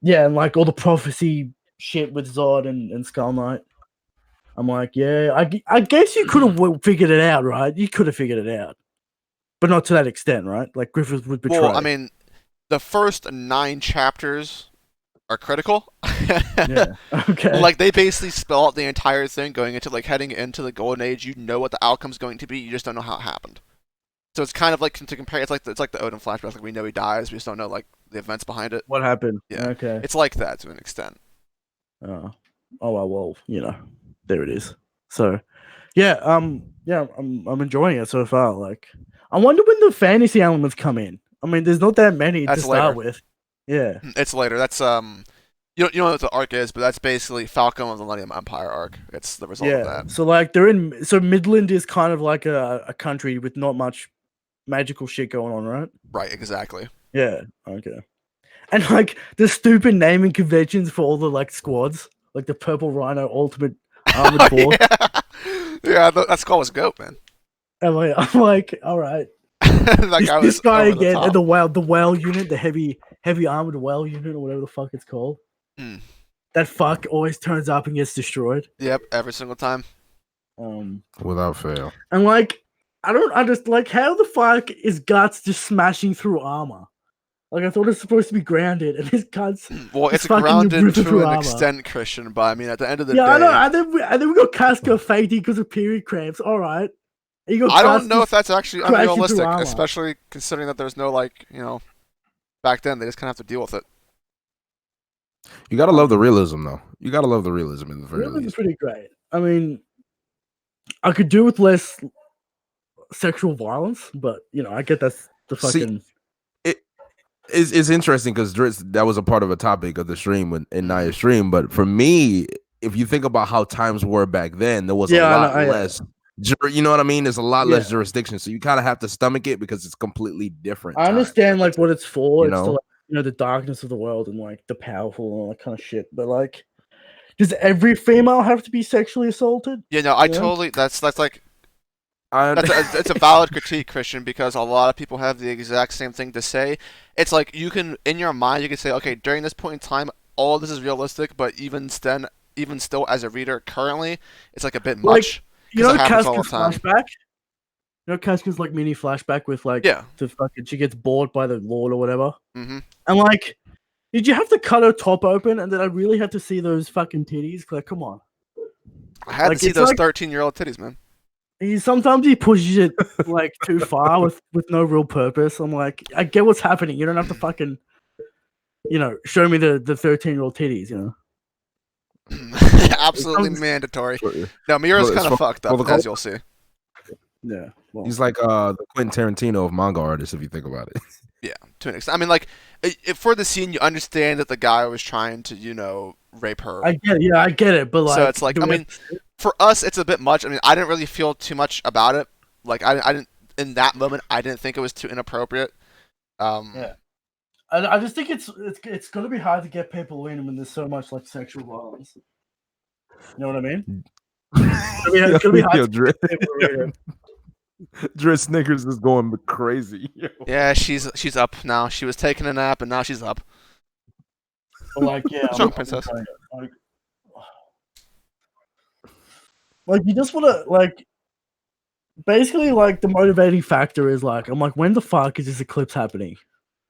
Yeah, and like all the prophecy shit with Zod and Skull Knight. I'm like, yeah, I guess you could have figured it out, right? You could have figured it out, but not to that extent, right? Like Griffith would Well, I betray. mean, the first 9 chapters are critical. Yeah. Okay. Like they basically spell out the entire thing going into like heading into the golden age. You know what the outcome's going to be. You just don't know how it happened. So it's kind of like to compare. It's like the Odin flashback. Like we know he dies. We just don't know like the events behind it. What happened? Yeah, Okay. it's like that to an extent. Oh well, there it is. So, yeah, I'm enjoying it so far. Like, I wonder when the fantasy elements come in. I mean, there's not that many to That's start later. with. Yeah, It's later. That's you know what the arc is, but that's basically Falcon of the Millennium Empire arc. It's the result of yeah. that. So like, so Midland is kind of like a country with not much magical shit going on, right? Right. Exactly. Yeah. Okay. And like the stupid naming conventions for all the like squads, like the Purple Rhino Ultimate Armored Force. yeah. Yeah. That skull was goat, man. I'm like, all right. That This, guy this was guy over the again, and top. the whale unit, the heavy armored whale unit, or whatever the fuck it's called. Mm. That fuck always turns up and gets destroyed. Yep. Every single time. Without fail. And like, I just like how the fuck is Guts just smashing through armor? Like I thought it's supposed to be grounded, and his Guts Well, is it's fucking grounded ripping to through an armor. extent, Christian. But I mean, at the end of the Yeah, I know. day, And then we got Casca fainting because of period cramps. All right, and you got I Guts don't know if just that's actually crashing through unrealistic, armor. especially considering that there's no like back then they just kind of have to deal with it. You gotta love the realism, though. You gotta love the realism in the very Realism is least. pretty great. I mean, I could do with less sexual violence, but I get that's the fucking. It's interesting because that was a part of a topic of the stream in Naya's stream. But for me, if you think about how times were back then, there was a lot less. You know what I mean? There's a lot less jurisdiction, so you kind of have to stomach it because it's completely different. I understand like what it's for. You it's know? to, the darkness of the world and like the powerful and all that kind of shit. But like, does every female have to be sexually assaulted? Yeah, no, I totally. That's like. It's a valid critique, Christian, because a lot of people have the exact same thing to say. It's like you can, in your mind, you can say, okay, during this point in time, all of this is realistic, but even still, as a reader currently, it's like a bit much. You know, Casca's flashback. You know, Casca's like mini flashback with like the fucking she gets bored by the Lord or whatever. Mm-hmm. And like, did you have to cut her top open, and then I really had to see those fucking titties? Like, come on. I had to see those 13-year-old titties, man. Sometimes he pushes it like too far with no real purpose. I'm like, I get what's happening. You don't have to fucking, show me the 13-year-old titties. Absolutely mandatory. No, Miura's kind of fucked up, as you'll see. Yeah, he's like the Quentin Tarantino of manga artists, if you think about it. Yeah, to an extent. I mean, like, for the scene, you understand that the guy was trying to, rape her. I get it. Yeah, I get it. But like, so it's like, I mean, for us, it's a bit much. I mean, I didn't really feel too much about it. Like, I didn't in that moment. I didn't think it was too inappropriate. Yeah, I just think it's gonna be hard to get people in when there's so much like sexual violence. You know what I mean? It's gonna be hard to get people in. Dre Snickers is going crazy. Yeah, she's up now. She was taking a nap and now she's up. But like, yeah, princess. Like you just want to like, basically like the motivating factor is like, I'm like, when the fuck is this eclipse happening?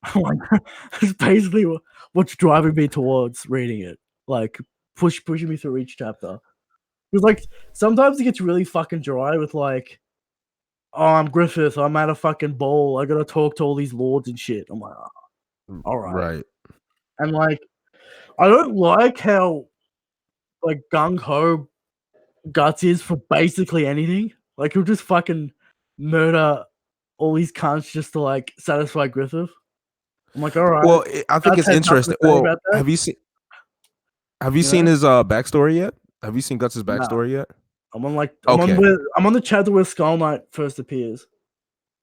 I'm like, it's basically what's driving me towards reading it. Like pushing me through each chapter. Because like sometimes it gets really fucking dry with like, oh, I'm Griffith. I'm at a fucking ball. I gotta talk to all these lords and shit. I'm like, oh, all right. Right. And like, I don't like how like gung ho Guts is for basically anything. Like he'll just fucking murder all these cunts just to like satisfy Griffith. I'm like, all right. Well, I think it's interesting. Well, have you seen his backstory yet? Have you seen Guts' backstory yet? I'm on the chapter where Skull Knight first appears.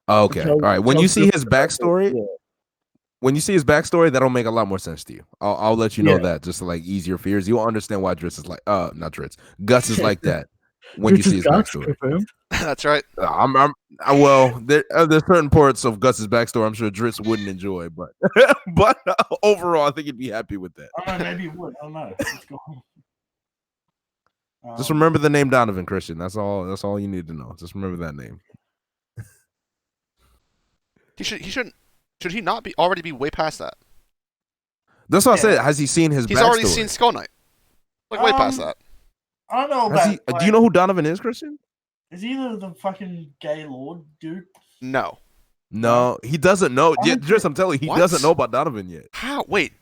Okay. All right. When you see his backstory, that'll make a lot more sense to you. I'll let you know that just to like ease your fears. You'll understand why Dritz is like not Dritz. Gus is like that when you see his backstory. That's right. There's certain parts of Gus's backstory I'm sure Dritz wouldn't enjoy, but overall I think he'd be happy with that. I don't know, maybe he would. I don't know. Let's go. Just remember the name Donovan, Christian. That's all you need to know. Just remember that name. Should he not already be way past that? That's what I said. Has he seen his backstory? He's already seen Skull Knight. Like way past that. I don't know about do you know who Donovan is, Christian? Is he the fucking gay lord dude? No, he doesn't know. Just I'm telling you, he doesn't know about Donovan yet. How? Wait.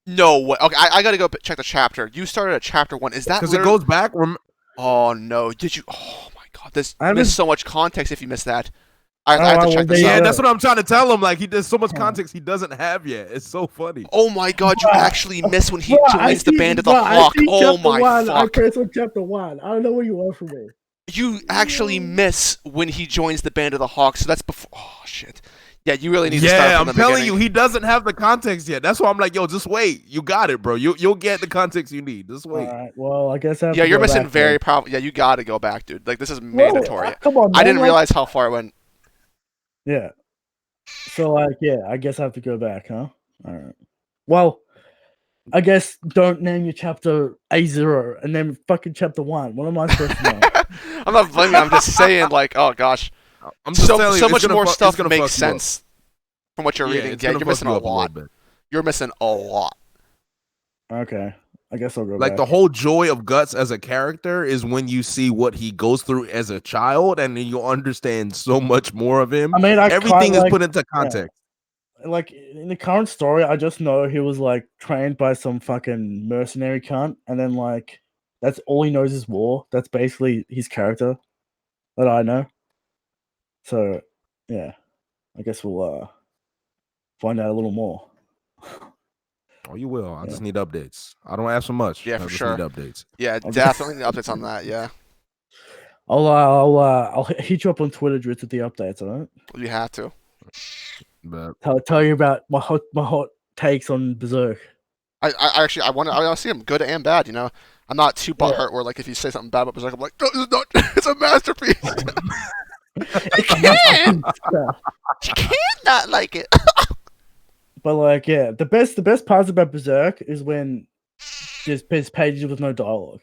No way. Okay, I gotta go check the chapter. You started at chapter 1. Is that because it goes back? Oh no! Did you? Oh my god! I missed so much context. If you missed that, I have to check this out. Yeah, that's what I'm trying to tell him. Like there's so much context he doesn't have yet. It's so funny. Oh my god! You actually miss when he joins the Band of the Hawk. Oh my fuck! I pressed on chapter 1. I don't know what you want from me. You actually miss when he joins the Band of the Hawk. So that's before. Oh shit! Yeah, you really need to start from the beginning. Yeah, I'm telling you, he doesn't have the context yet. That's why I'm like, yo, just wait. You got it, bro. You'll get the context you need. Just wait. All right, well, I guess you're missing very probably. Yeah, you got to go back, dude. Like this is mandatory. Come on, man. I didn't realize how far it went. Yeah. So like, yeah, I guess I have to go back, huh? All right. Well, I guess don't name your chapter A0 and name fucking chapter 1. What am I supposed to know? I'm not blaming you. I'm just saying, like, oh gosh. I'm just so much more stuff makes sense from what you're reading. Yeah, you're missing a lot. You're missing a lot. Okay. I guess I'll go like back. The whole joy of Guts as a character is when you see what he goes through as a child, and then you'll understand so much more of him. I mean, everything is put into context. like in the current story, I just know he was like trained by some fucking mercenary cunt, and then like that's all he knows is war. That's basically his character that I know. So yeah, I guess we'll find out a little more. Oh, you will. I just need updates. I don't ask for much. Yeah, I for just sure. need updates. Yeah, definitely the updates on that. Yeah, I'll hit you up on Twitter, Dritz, with the updates. All right. you have to. But Tell you about my hot takes on Berserk. I actually I want to see him good and bad. You know, I'm not too butthurt where like if you say something bad about Berserk, I'm like, no, this is not. It's a masterpiece. It can. You can't not like it. But like, yeah, the best parts about Berserk is when there's pages with no dialogue.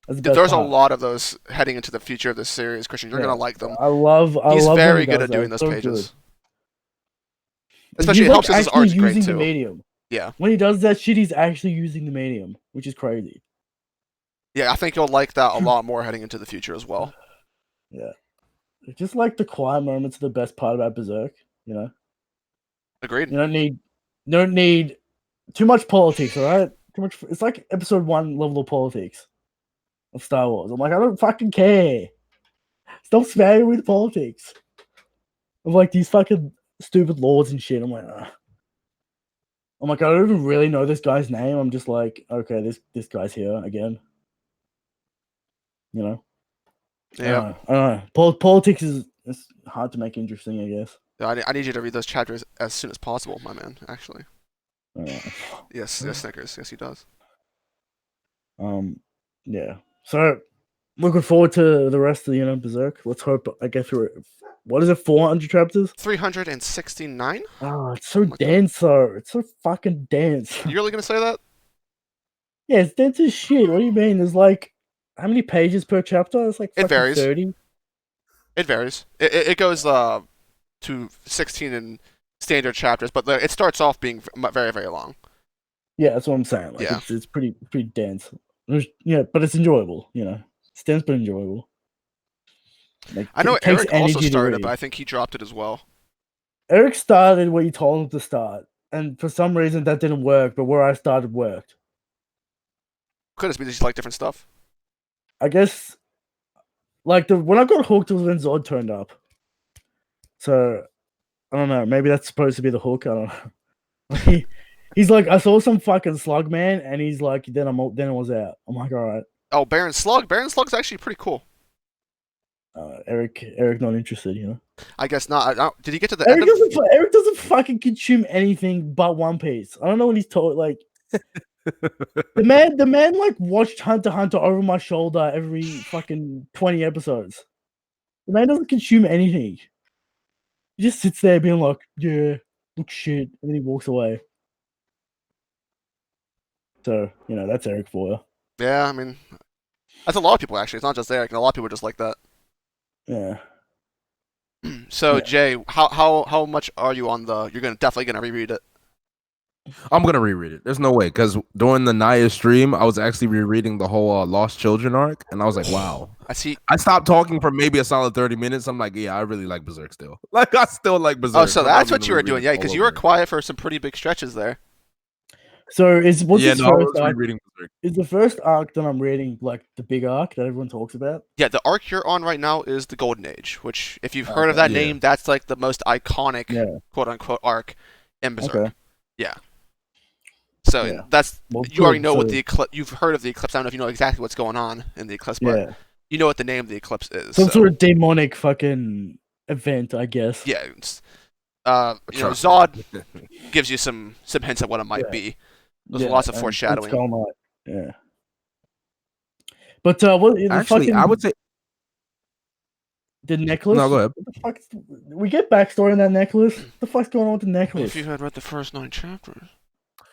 There's a lot of those heading into the future of this series, Christian. You're gonna like them. He's very good at doing those pages. Especially, it helps because his art's great too. The medium. Yeah. When he does that shit, he's actually using the medium, which is crazy. Yeah, I think you'll like that a lot more heading into the future as well. Yeah. Just like the quiet moments are the best part about Berserk, you know? Agreed. You don't need too much politics, alright? Too much. It's like episode 1 level of politics of Star Wars. I'm like, I don't fucking care. Stop spamming with politics. Of like these fucking stupid lords and shit. I'm like, I don't even really know this guy's name. I'm just like, okay, this guy's here again. You know? Yeah. I don't know. Politics is hard to make interesting, I guess. I need you to read those chapters as soon as possible, my man. Actually. Yes, Snickers. Yes, he does. Yeah. So, looking forward to the rest of the Berserk. Let's hope I get through it. What is it? 400 chapters? 369. Oh, it's so dense, though. It's so fucking dense. You really gonna say that? Yeah, it's dense as shit. What do you mean? There's like how many pages per chapter? It's like it varies. 30. It varies. It goes to 16 in standard chapters, but it starts off being very, very long. Yeah, that's what I'm saying. Like, yeah, it's pretty dense. Yeah, but it's enjoyable. You know, it's dense but enjoyable. Like, I know Eric also started it, but I think he dropped it as well. Eric started where you told him to start, and for some reason that didn't work. But where I started worked. Could it be just like different stuff? I guess, like when I got hooked was when Zod turned up. So, I don't know. Maybe that's supposed to be the hook. I don't know. He's like, I saw some fucking slug man, and he's like, then it was out. I'm like, all right. Oh, Baron Slug. Baron Slug's actually pretty cool. Eric, not interested. You know. I guess not. Did he get to the end? Eric doesn't fucking consume anything but One Piece. I don't know what he's told. Like, the man like watched Hunter x Hunter over my shoulder every fucking 20 episodes. The man doesn't consume anything. He just sits there being like, yeah, look shit, and then he walks away. So, that's Eric for you. Yeah, I mean, that's a lot of people, actually. It's not just Eric. A lot of people are just like that. Yeah. So, yeah. Jay, how much are you on the... You're definitely going to reread it? I'm going to reread it. There's no way, because during the Naya stream, I was actually rereading the whole Lost Children arc, and I was like, wow. I stopped talking for maybe a solid 30 minutes. I'm like, yeah, I really like Berserk still. Like, I still like Berserk. Oh, so that's what you were doing. Yeah, because you were quiet for some pretty big stretches there. So is the first arc that I'm reading like the big arc that everyone talks about? Yeah, the arc you're on right now is the Golden Age, which if you've heard of that name, that's like the most iconic quote unquote arc in Berserk. Okay. Yeah. So that's you already know what the eclipse. You've heard of the eclipse. I don't know if you know exactly what's going on in the eclipse, but you know what the name of the eclipse is. Some sort of demonic fucking event, I guess. Yeah. Zod gives you some hints at what it might be. There's lots of foreshadowing. Yeah. But what actually, I would say the necklace. No, go ahead. We get backstory on that necklace. What the fuck's going on with the necklace? If you had read the first 9 chapters.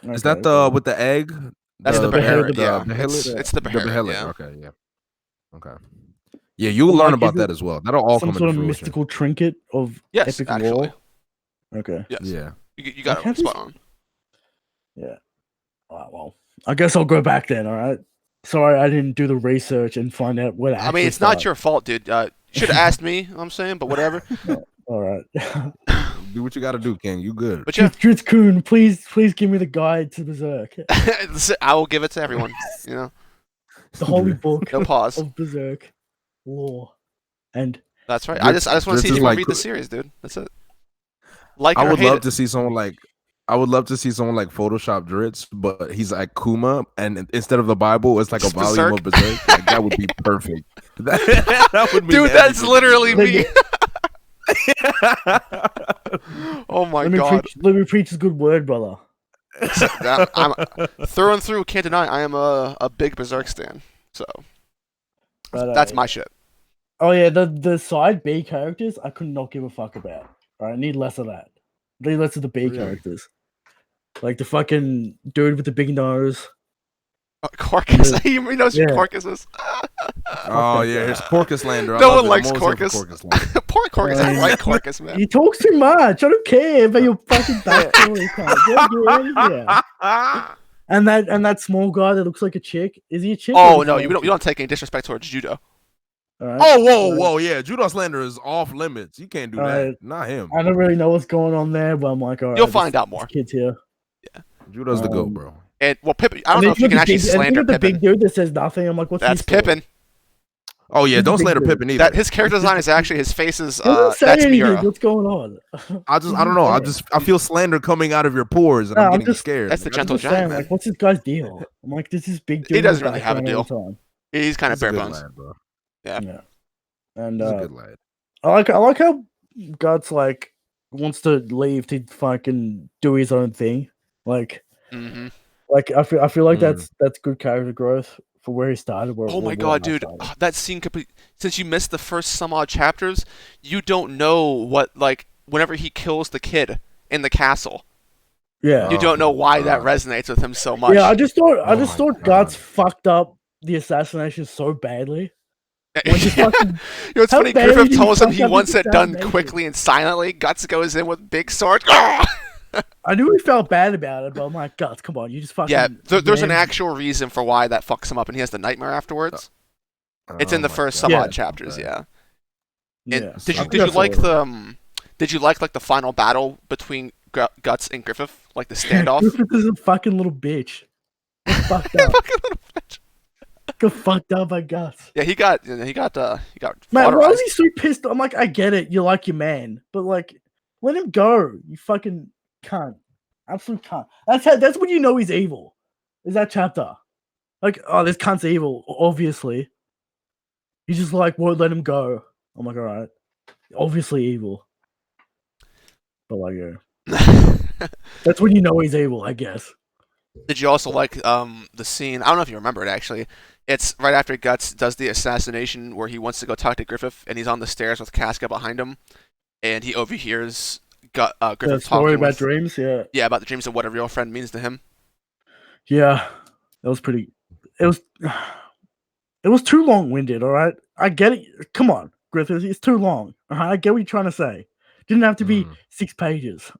Is that the with the egg? That's the behelit. Yeah, it's the behelit. Yeah. Okay, yeah. Okay. Yeah, you'll learn about that as well. That'll all come into fruition. Some sort of mystical trinket of epic lore. Okay. Yes. Yeah. You got it spot on. Yeah. Well, I guess I'll go back then. All right. Sorry, I didn't do the research and find out what. I mean, it's not your fault, dude. You should have asked me. I'm saying, but whatever. All right. Do what you gotta do, King. You good? But yeah, Dritzcoon, please give me the guide to Berserk. I will give it to everyone. You know, The holy book no pause. of Berserk lore. And that's right. I just want to see people read the series, dude. That's it. Like, I would love it. to see someone like. I would love to see someone like Photoshop Dritz, but he's like Kuma, and instead of the Bible, it's like a volume of Berserk. Like, that would be perfect. That would be dude, that's literally me. Oh my god! Let me preach a good word, brother. I'm through and through. Can't deny I am a big Berserk stan. So that's my shit. Oh yeah, the side B characters I could not give a fuck about. All right, I need less of that. I need less of the B characters. Like the fucking dude with the big nose. Corcus. You know who Corcus is? Oh yeah, it's Porcus Lander. No one likes Corcus. Poor Corcus. I like Corcus, man. He talks too much. I don't care about your fucking backstory. And that small guy that looks like a chick. Is he a chick? Oh no, you don't take any disrespect towards Judo. Right. Oh whoa, yeah. Judo Slander is off limits. You can't do that. Not him. I don't really know what's going on there, but I'm like, all right. You'll find out more. Kids here. Yeah. Judo's the GOAT, bro. And Pippin. I don't know if you can actually slander Pippin. The big dude that says nothing. I'm like, what's that's Pippin. Oh yeah, don't slander Pippin either. That his character design is actually his face is that's Miura. What's going on? I don't know. I feel slander coming out of your pores, and I'm getting scared. That's the gentle giant, man. Like, what's this guy's deal? I'm like, this is big dude. He doesn't really have a deal. He's kind of bare bones. Yeah. And he's a good lad. I like how Guts like wants to leave to fucking do his own thing. Like, like I feel like that's good character growth for where he started. Oh my god, dude, that scene since you missed the first some odd chapters, you don't know what, like, whenever he kills the kid in the castle. Yeah, you don't know why that resonates with him so much. Yeah, I just thought Guts fucked up the assassination so badly. You know, it's funny. Griffith tells him he wants it done quickly and silently. Guts goes in with big sword. I knew he felt bad about it, but I'm like, Guts, come on, you just fucking. Yeah, there's an actual reason for why that fucks him up, and he has the nightmare afterwards. It's in the first some odd chapters, yeah. Did you like the final battle between Guts and Griffith, like the standoff? Griffith is a fucking little bitch. Fucked up. Fucking little bitch. Got fucked up by Guts. Yeah, he got. Man, why was he so pissed? I'm like, I get it, you like your man, but like, let him go. You fucking cunt, absolute cunt. That's when you know he's evil. Is that chapter? Like, oh, this cunt's evil. Obviously, he just like won't let him go. I'm like, all right, obviously evil. But like, yeah, that's when you know he's evil, I guess. Did you also like the scene? I don't know if you remember it actually. It's right after Guts does the assassination where he wants to go talk to Griffith, and he's on the stairs with Casca behind him, and he overhears Griffith talking about dreams. Yeah, about the dreams of what a real friend means to him. Yeah, that was pretty. It was too long-winded. All right, I get it. Come on, Griffith, it's too long. All right, I get what you're trying to say. Didn't have to be 6 pages.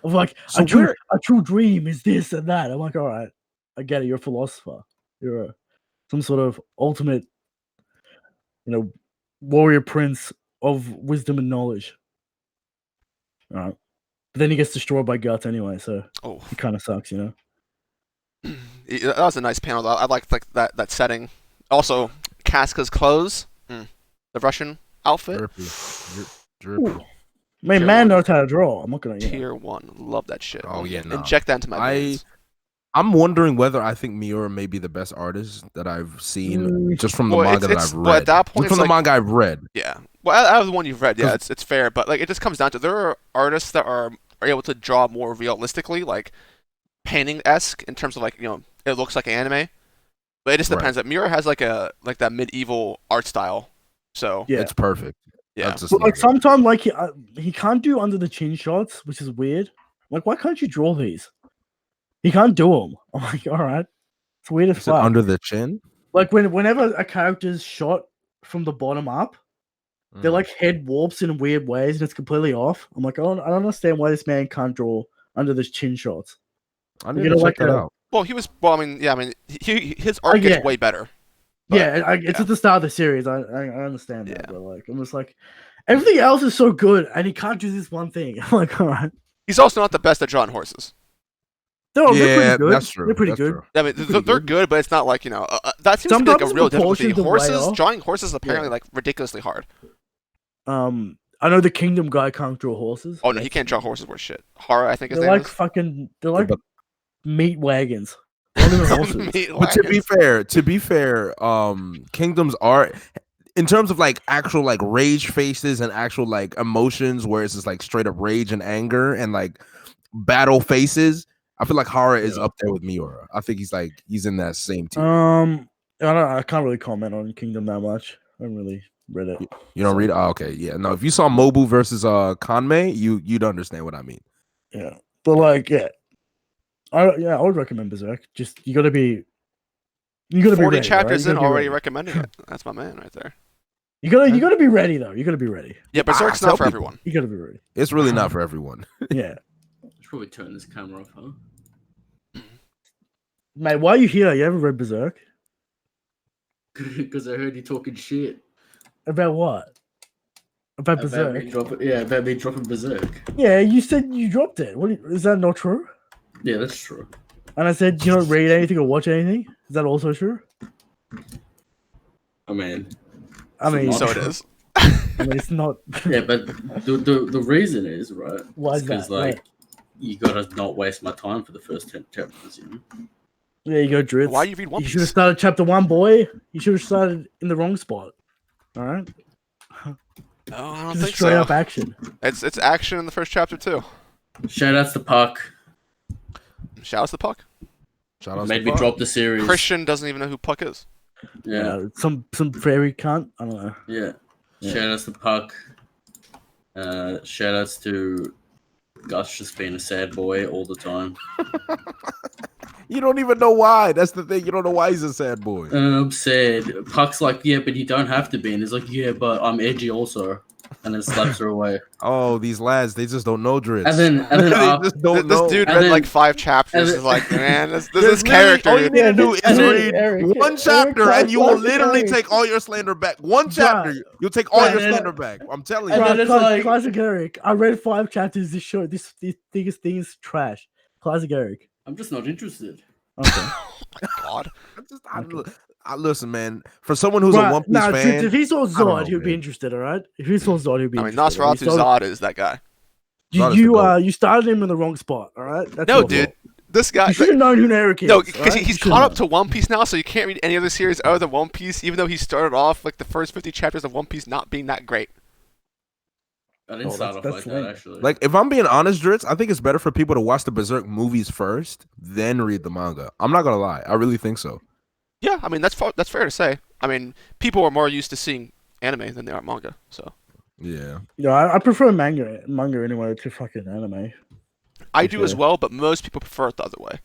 Of like, so a true dream is this and that. I'm like, all right, I get it. You're a philosopher. You're some sort of ultimate, warrior prince of wisdom and knowledge. All right. But then he gets destroyed by Guts anyway, so it kind of sucks, That was a nice panel, though. I liked that setting. Also, Casca's clothes. The Russian outfit. Drippy. Man knows how to draw. I'm not gonna. Tier 1, love that shit. Oh yeah, no. Inject that into my veins. I'm wondering whether I think Miura may be the best artist that I've seen just from the manga that I've read. Well, at that point, just from the manga I've read. Yeah. Well, out of the one you've read, yeah, it's fair. But like, it just comes down to there are artists that are able to draw more realistically, like painting-esque in terms of like it looks like anime. But it just depends. Like Miura has like that medieval art style, so yeah, it's perfect. Yeah, but like sometimes like he can't do under the chin shots, which is weird. Like, why can't you draw these? He can't do them. I'm like, all right, it's weird as fuck. Under the chin, like whenever a character's shot from the bottom up, their like head warps in weird ways and it's completely off. I'm like, I don't understand why this man can't draw under the chin shots. I need to check that out. Well, his art gets way better. But, it's at the start of the series. I understand that, but like I'm just like, Everything else is so good, and he can't do this one thing. I'm like, all right. He's also not the best at drawing horses. They're pretty good. That's true. They're pretty That's good. true. I mean, they're good, but it's not like, that seems to be like a Sometimes real difficulty. proportions are way off. Drawing horses is apparently like ridiculously hard. I know the Kingdom guy can't draw horses. Oh no, he can't draw horses worth shit. Horror, I think his They're name like is. fucking. They're like meat wagons. Not even horses. Meat But wagons. to be fair, Kingdoms are in terms of like actual like rage faces and actual like emotions, where it's just like straight up rage and anger and like battle faces. I feel like Horror is up there with Miura. I think he's in that same team. I can't really comment on Kingdom that much. I haven't really read it. You don't read it? Oh, okay, yeah. No, if you saw Mobu versus Kanmei, you'd understand what I mean. Yeah, but like, I would recommend Berserk. Just you gotta be 40 be ready, chapters right? in, already recommending it. That's my man right there. You gotta be ready though. You gotta be ready. Yeah, Berserk's not for everyone. You gotta be ready. It's really not for everyone. Yeah. I should probably turn this camera off, huh? Mate, why are you here? You haven't read Berserk? Because I heard you talking shit. About what? About Berserk? About me dropping Berserk. Yeah, you said you dropped it. Is that not true? Yeah, that's true. And I said you don't read anything or watch anything. Is that also true? I mean, So it is. I mean, it's not. Yeah, but the reason is, right? Why is Because, that? like, you gotta not waste my time for the first 10 chapters, you know? There you go, Dritz. Why you read One You Piece? should have started chapter 1, boy. You should have started in the wrong spot. All right? No, I don't Just think straight so. up action. It's action in the first chapter too. Shout outs to Puck. Shout out to Puck. Shout out Made me drop the series. Christian doesn't even know who Puck is. Yeah. Some fairy cunt. I don't know. Yeah. Shout outs to Puck. Shout outs to Gus just being a sad boy all the time. You don't even know why. That's the thing. You don't know why he's a sad boy. And I'm sad. Puck's like, yeah, but you don't have to be. And he's like, yeah, but I'm edgy also. And then slaps her away. Oh, these lads, they just don't know Dritz. And then they after, just don't This know. dude And read then- like 5 chapters. and Is like, man, this There's is character. All you need to do is And then- read Eric, one chapter, Eric, and you will classic literally Eric. take all your slander back. One chapter, Right. you'll take all Right, your and- slander back. I'm telling and you. then it's like- Classic Eric. I read 5 chapters. This biggest thing is trash. Classic Eric. I'm just not interested. Okay. God. Listen, man. For someone who's a One Piece fan, if he saw I don't know, Zod, he would be man. interested. All right. If he saw Zod, he'd be. I mean, interested. Nosferatu Zod is that guy. Zod is the goat. You started him in the wrong spot. All right. That's No, your dude. fault. This guy. You should have known who Eric is. No, because alright? he's You should've caught up known. to One Piece now, so you can't read any other series other than One Piece, even though he started off like the first 50 chapters of One Piece not being that great. I didn't Oh, start off that's like lame. that, actually. like, if I'm being honest, Dritz, I think it's better for people to watch the Berserk movies first, then read the manga. I'm not gonna lie. I really think so. Yeah, I mean that's fair to say. I mean, people are more used to seeing anime than they are manga, so Yeah. Yeah, I prefer manga anyway to fucking anime. I do as Okay. well. But most people prefer it the other way.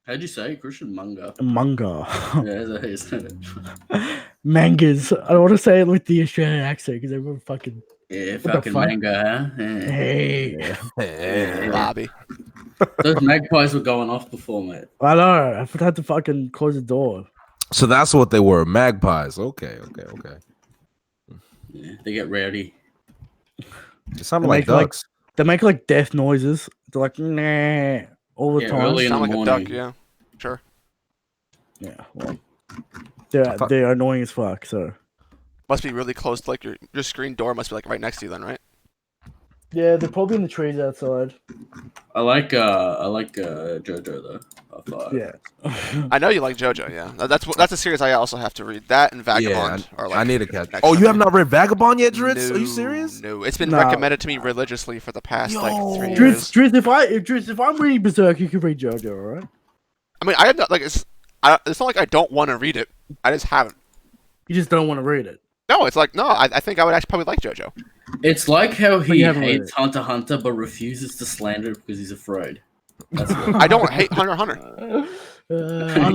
How'd you say? Christian manga. Manga. Yeah, that's how you said it. Mangas. I don't want to say it with the Australian accent because everyone fucking. Yeah, the fucking fuck? manga, huh? Yeah. Hey. Yeah. Bobby. Those magpies were going off before, mate. I know. I had to fucking close the door. So that's what they were. Magpies. Okay. Yeah, they get rowdy. It sounded They like make, like, ducks. They make like death noises. They're like nah all the Yeah, time. early in Sound the like a duck, morning. yeah. Sure. Yeah. Well, thought- they're annoying as fuck. So. Must be really close to like your screen door must be like right next to you then, right? Yeah, they're probably in the trees outside. I like JoJo though. I thought. Yeah. I know you like JoJo, yeah. That's a series I also have to read. That and Vagabond are like I need to catch. next Oh, to you me. have not read Vagabond yet, Dritz? Are you No, serious? No, it's been No. recommended to me religiously for the past like 3 Yo. years. Driz, if I'm reading Berserk, you can read JoJo, alright? I mean, I have not like it's not like I don't want to read it. I just haven't. You just don't want to read it. No, it's like no. I think I would actually probably like JoJo. It's like how But he you haven't read hates it. Hunter x Hunter but refuses to slander it because he's afraid. That's what. I don't hate Hunter x Hunter. I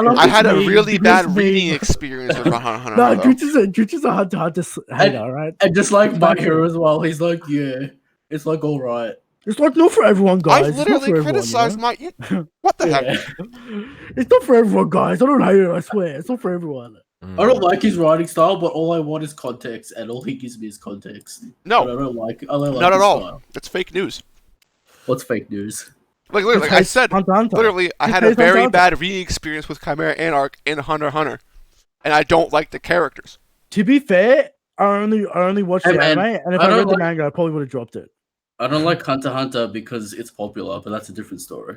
love I had a this really meme, bad this reading meme. experience with Hunter x Hunter. No, though. Driz is a Hunter hater, alright? And just like my hero as well, he's like, yeah, it's like all right. It's like not for everyone, guys. I It's not literally for everyone, criticized you my. What the heck? Yeah. know? It's not for everyone, guys. I don't hate it, I swear. It's not for everyone. I don't like his writing style, but all I want is context, and all he gives me is context. No, But I don't like. I don't like not at his all. style. That's fake news. What's fake news? Like literally, like I said, Hunter x Hunter. literally, I Just had play a Hunter x very Hunter. bad reading experience with Chimera Anarch in Hunter x Hunter, and I don't like the characters. To be fair, I only watched Hey, the man, anime, and if I I don't read the like- manga, I probably would have dropped it. I don't like Hunter x Hunter because it's popular, but that's a different story.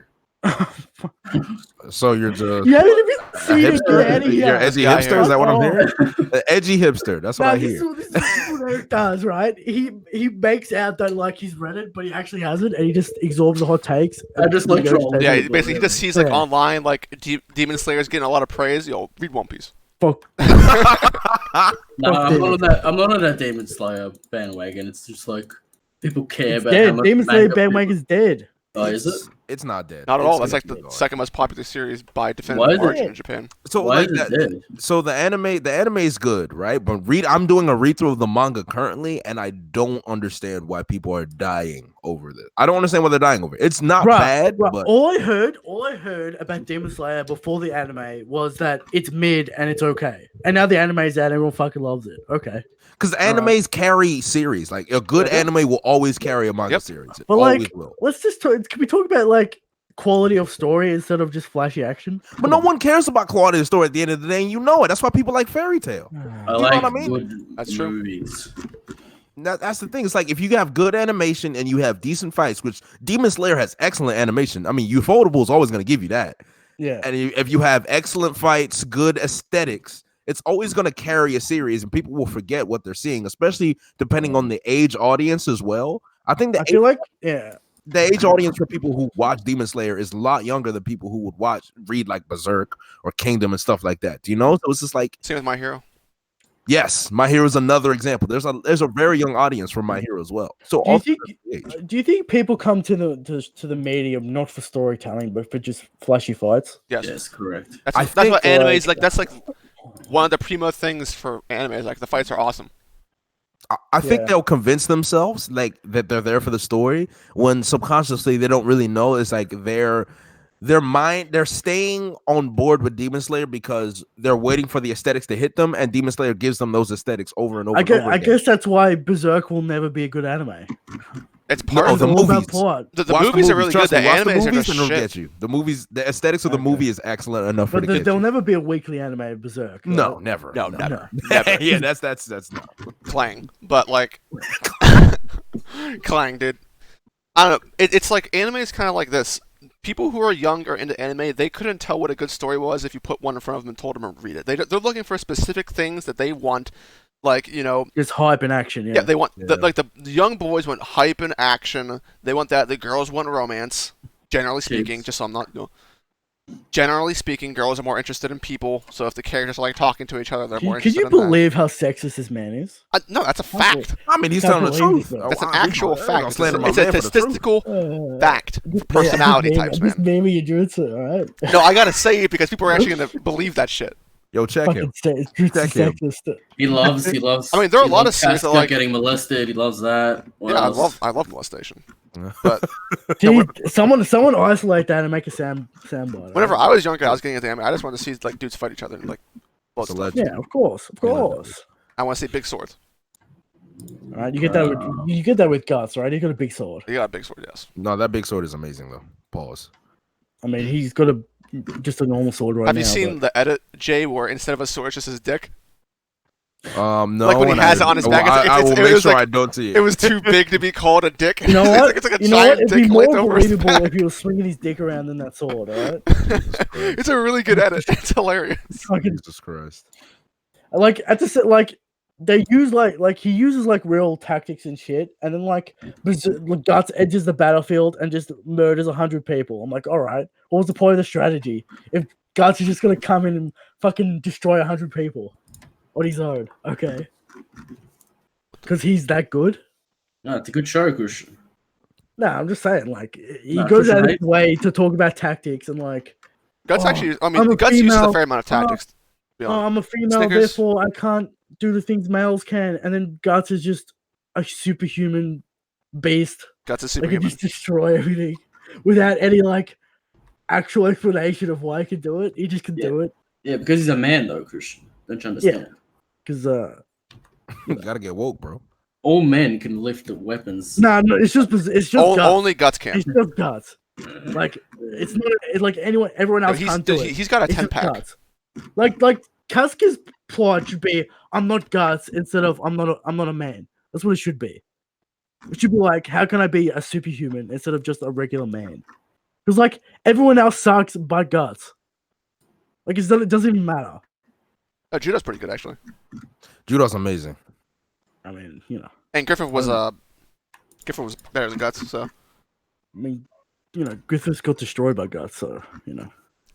So you're just You haven't even a seen it. Get hipster? out of here. You're edgy guy hipster? here. Is that what I'm Oh. hearing? An edgy hipster. That's what No, I this hear. is what Eric does, right? He makes out that like he's read it, but he actually hasn't, and he just absorbs the hot takes. I just like trolling. Yeah, Yeah, basically, he just sees like Yeah. online like Demon Slayer's getting a lot of praise. Yo, read One Piece. Fuck. No, I'm not on that. I'm not on that Demon Slayer bandwagon. It's just like people care It's about how dead. much Demon Slayer manga bandwagon's dead. people- Oh, is it? It's not dead. Not at all. It's That's like gonna the keep second most popular series by Why definitive is it? margin in Japan. going. So Why like is it that. dead? So the anime is good, right? But I'm doing a read through of the manga currently, and I don't understand why people are dying over this. I don't understand why they're dying over it. It's not bad, Bruh, but all I heard about Demon Slayer before the anime was that it's mid and it's okay. And now the anime's out, everyone fucking loves it. Okay. because animes carry series, like a good Mhm. anime will always carry a manga Yep. series. It But always like, will. let's just talk. Can we talk about like quality of story instead of just flashy action? But no one cares about quality of the story at the end of the day. And you know it. That's why people like Fairy Tale. I know like what I mean? good That's true. movies. That's the thing. It's like if you have good animation and you have decent fights, which Demon Slayer has excellent animation. I mean, Ufotable is always going to give you that. Yeah. And if you have excellent fights, good aesthetics, it's always going to carry a series, and people will forget what they're seeing, especially depending on the age audience as well. I think I feel like yeah. the age audience for people who watch Demon Slayer is a lot younger than people who would read like Berserk or Kingdom and stuff like that. Do you know? So it's just like, Same with My Hero. yes, My Hero is another example. There's a very young audience for My Hero as well. So Do you think people come to the medium not for storytelling but for just flashy fights? Yes, Yes, correct. that's think, what anime is like- like. That's like one of the primo things for anime. Is like the fights are awesome. I think Yeah. they'll convince themselves like that they're there for the story when subconsciously they don't really know. It's like their mind, they're staying on board with Demon Slayer because they're waiting for the aesthetics to hit them, and Demon Slayer gives them those aesthetics over and over. I and guess, over I again. guess that's why Berserk will never be a good anime. It's No, part of the It's all about movies. plot. the Watch movies are really good. trust The me, watch animes are movies just and it'll shit. get you. The movies, the aesthetics of the Okay. movie is excellent enough for But to get there'll you. never be a weekly anime of Berserk. No, right? never. No, no. never, No. never. Yeah, that's no. Clang, but like Clang, dude. I don't know. It's like anime is kind of like this. People who are young or into anime, they couldn't tell what a good story was if you put one in front of them and told them to read it. They're looking for specific things that they want, like Just hype and action. yeah, Yeah. they want Yeah. the young boys want hype and action. They want that. The girls want romance. Generally speaking, Kids. just so I'm not. Generally speaking, girls are more interested in people. So if the characters are like talking to each other, they're more Can interested you in that. believe how sexist this man is? No, that's a fact. I mean, he's Can't telling the believe truth. it. That's an Wow, actual I'm fact. gonna It's slander my a man for the truth. statistical fact. Personality types, I'm just man. naming your jutsu, all right? No, I gotta say it because people are actually gonna believe that shit. Yo, check him. Fucking jutsu Check him. sexist. He loves. I mean, there are a he lot loves of series that Kasuga like- getting molested. He loves that. What Yeah, else? I love molestation. But Dude, someone isolate that and make a soundbite. whenever I was younger, I was getting into anime. I just wanted to see like dudes fight each other and like blood It's a stuff. legend. Yeah, of course. I want to see big swords. All right, you get that with guts, right? He's got a big sword. You got a big sword, yes. No, that big sword is amazing though. Pause. I mean, he's got just a normal sword right Have now. you seen the edit, Jay, where instead of a sword, it's just his dick? No, Like when he and has it on his back, I will it make was sure like- I don't see It was too big to be called a dick. You know what? It's like a You know what? giant It'd be dick more length over his believable back. if he was swinging his dick around in that sword. All right. It's a really good edit. It's hilarious. Fucking Jesus Christ. like at the like they use like he uses like real tactics and shit, and then like Guts edges the battlefield and just murders 100 people. I'm like, all right, what was the point of the strategy if Guts is just gonna come in and fucking destroy 100 people on his own? Okay, because he's that good. No, it's a good show, Kush. No, I'm just saying, like he Nah, goes Christian out of Hate- his way to talk about tactics and like, Guts Oh, actually, I I'm mean, a Guts uses a female. fair amount of tactics. to be oh, honest. I'm a female, Snickers. therefore I can't do the things males can, and then Guts is just a superhuman beast. Guts is They can superhuman. just destroy everything without any like actual explanation of why he can do it. He just can do it. Yeah, because he's a man, though, Christian. Don't you understand? Because You gotta get woke, bro. All men can lift the weapons. no, it's just guts. Only Guts can. It's just guts. Like it's not it's like everyone else can't do it. He's got a It's 10 just pack. guts. Like Casca's plot should be I'm not guts instead of I'm not a man. That's what it should be. It should be like how can I be a superhuman instead of just a regular man? Because like everyone else sucks but guts. Like it doesn't even matter. Oh, Judah's pretty good actually. Judah's amazing. I mean, you know. And Griffith was better than Guts, so. I mean, you know, Griffiths got destroyed by Guts, so you know.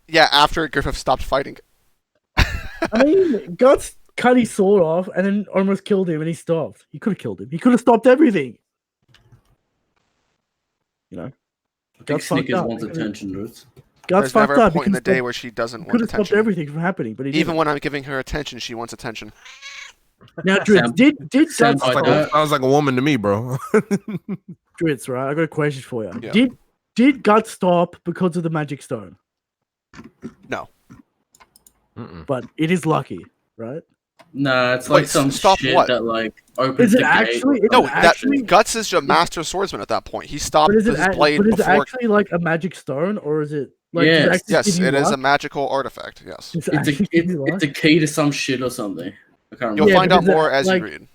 Yeah, after Griffith stopped fighting. I mean, Guts cut his sword off and then almost killed him, and he stopped. He could have killed him. He could have stopped everything. I You know, think Guts fucked Snickers up. wants attention, dude. Guts There's never fucked a up. point in the day where she doesn't want could have stopped attention. everything from happening, but he Even didn't. when I'm giving her attention, she wants attention. Now, Dritz, did Guts Sounds like a woman to me, bro. Dritz, right? I got a question for you. Yeah. Did Guts stop because of the magic stone? No. But it is lucky, right? Nah, it's Wait, like some stop shit what? that like opens Is it the actually? gate. No, actually, Guts is a master swordsman at that point. He stopped but is his it, blade but is it before. actually like a magic stone, or is it like? Yes. does it actually Yes, give you it is a luck? magical artifact. Yes. Does it It's actually give you luck? it's a key to some shit or something. I can't You'll remember. Yeah, find but out is it, more as like- you read.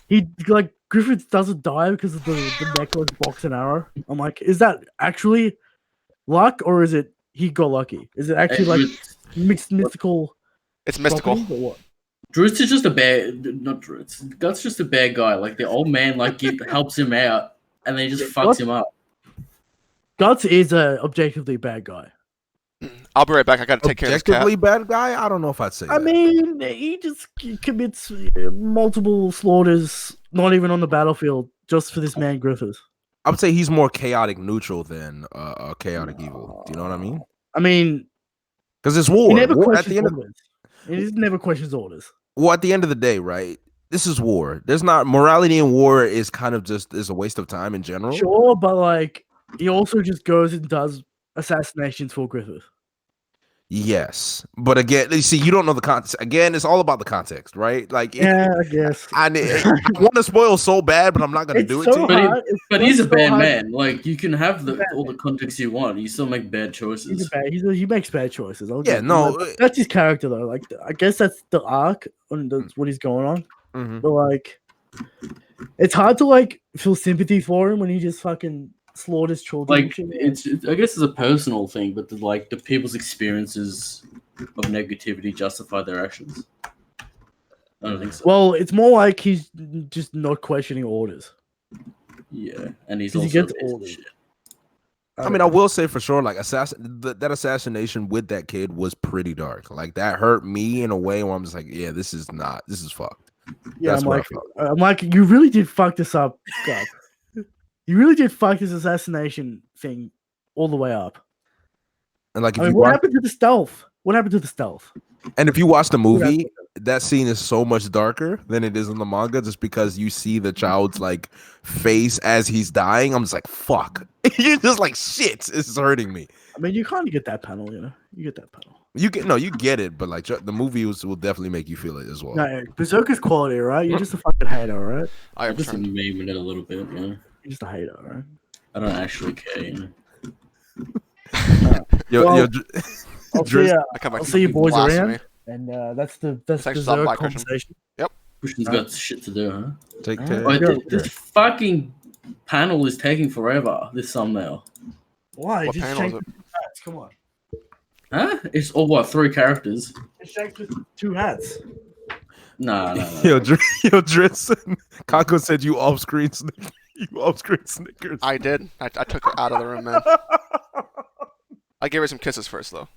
He like Griffith doesn't die because of the necklace, box, and arrow. I'm like, is that actually luck, or is it he got lucky? Is it actually like mixed mystical? It's mystical. properties, or what? Druid's is just a bad, not Druid's. Guts just a bad guy. Like the old man, like helps him out, and then he just fucks him up. Guts is a objectively bad guy. I'll be right back. I gotta take care of this cat. Objectively bad guy? I don't know if I'd say I that. mean, he just commits multiple slaughters, not even on the battlefield, just for this man Griffith. I would say he's more chaotic neutral than chaotic evil. Do you know what I mean? I mean, Because it's he war. never War at questions the end of orders. He never questions orders. well, at the end of the day, right? This is war. There's not morality in war is kind of just is a waste of time in general. Sure, but like he also just goes and does assassinations for Griffith. Yes, but again, you see, you don't know the context. Again, it's all about the context, right? Like, Yeah, I guess. I want to spoil so bad, but I'm not going to It's do it so to you. hard. But he's a so bad hard. man. Like you can have all the context you want. You still make bad choices. He makes bad choices. I'll Yeah, give him no, that. That's his character though. Like I guess that's the arc and that's what he's going on. Mhm. But like, it's hard to like feel sympathy for him when he just fucking slaughters children. Like it's I guess it's a personal thing, but the people's experiences of negativity justify their actions. I don't think so. Well, it's more like he's just not questioning orders. Yeah, and he's 'Cause he also gets a piece of older. shit. I mean, I will say for sure, like that assassination with that kid was pretty dark. Like that hurt me in a way where I'm just like, yeah, this is fucked. Yeah, That's I'm what I like, felt. I'm like, you really did fuck this up, God. You really did fuck this assassination thing all the way up. And like, if I mean, you what watch, happened to the stealth? What happened to the stealth? and if you watch the What movie, happened? that scene is so much darker than it is in the manga, just because you see the child's like face as he's dying. I'm just like, fuck. You're just like, shit. This is hurting me. I mean, you kind of get that panel, you know. You get that panel. You get it, but like the movie will definitely make you feel it as well. No, Berserker's quality, right? You're just a fucking hater, right? I Just returned. memeing it a little bit. Yeah, You're just a hater, right? I don't actually care. You know? Well, I'll see, Driz- I come back I'll to see you boys blasphemy. around, and that's the Thanks for stopping by, Berserk Christian. conversation. Christian's got shit to do, huh? Take Alright. care. But Yeah. this fucking panel is taking forever. This thumbnail, Why? What Just panel is change it? the hats. Come on. huh? It's all what 3 characters? Just change with 2 hats. Nah. Yo, Dritz, Kako said you off screen Snickers. I did. I took her out of the room, man. I gave her some kisses first, though.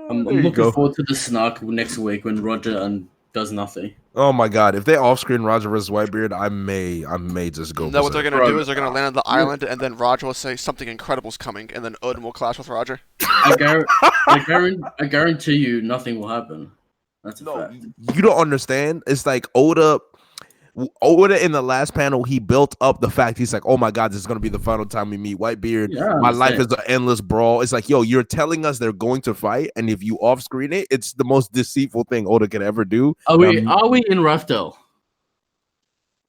I'm There you looking go. forward to the snark next week when Roger does nothing. Oh my god, if they off screen Roger vs. Whitebeard, I may just go. No, what they're berserk. gonna do is they're gonna land on the island, and then Roger will say something incredible's coming, and then Odin will clash with Roger. I guarantee you nothing will happen. That's a No, fact. you don't understand. It's like Oda. Oda in the last panel, he built up the fact he's like, oh my god, this is gonna be the final time we meet Whitebeard. Yeah, my life is an endless brawl. It's like, yo, you're telling us they're going to fight, and if you off screen it, it's the most deceitful thing Oda could ever do. Are we in Raftel?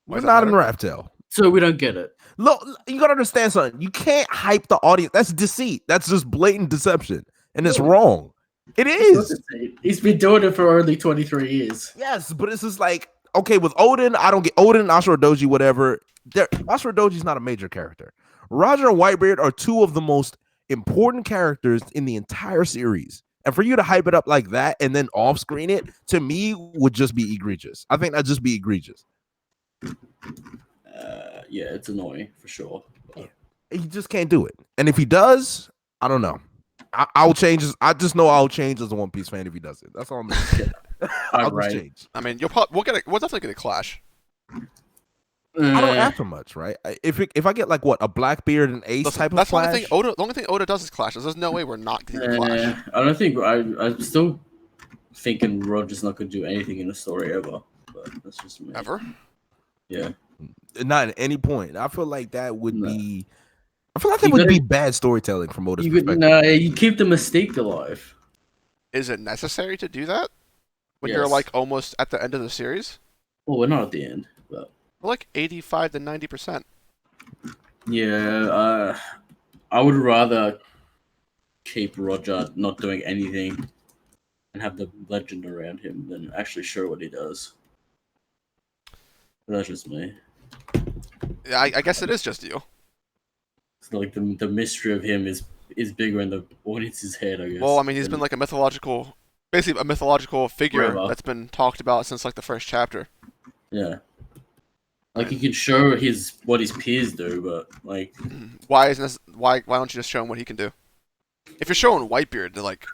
We're not in Raftel. So we don't get it. Look, you gotta understand something. You can't hype the audience. That's deceit. That's just blatant deception, and it's wrong. It is. He's been doing it for only 23 years. Yes, but it's just like, okay, with Odin, I don't get Odin, Ashura Doji, whatever. Ashura Doji's not a major character. Roger and Whitebeard are two of the most important characters in the entire series. And for you to hype it up like that and then off screen it, to me, would just be egregious. I think that'd just be egregious. Yeah, it's annoying for sure. Yeah. He just can't do it. And if he does, I don't know. I'll change. I just know I'll change as a One Piece fan if he does it. That's all I'm saying. I'll just change. I mean, we'll definitely get a clash. I don't ask for much, right? If I get like what, a Blackbeard and Ace type of clash. The only thing Oda does is clashes. There's no way we're not getting a clash. I don't think I'm still thinking Roger's not going to do anything in the story ever. But that's just me. Ever? Yeah. Not at any point. I feel like that would be. I feel like it would be bad storytelling from Oda's perspective. No, you keep the mystique alive. Is it necessary to do that when you're like almost at the end of the series? Well, we're not at the end, but we're like 85 to 90%. Yeah, I would rather keep Roger not doing anything and have the legend around him than actually show what he does. But that's just me. Yeah, I guess it is just you. So like the mystery of him is bigger in the audience's head, I guess. Well, I mean, he's been like basically a mythological figure that's been talked about since like the first chapter. Yeah. Like he can show what his peers do, but like why don't you just show him what he can do? If you're showing Whitebeard, they're like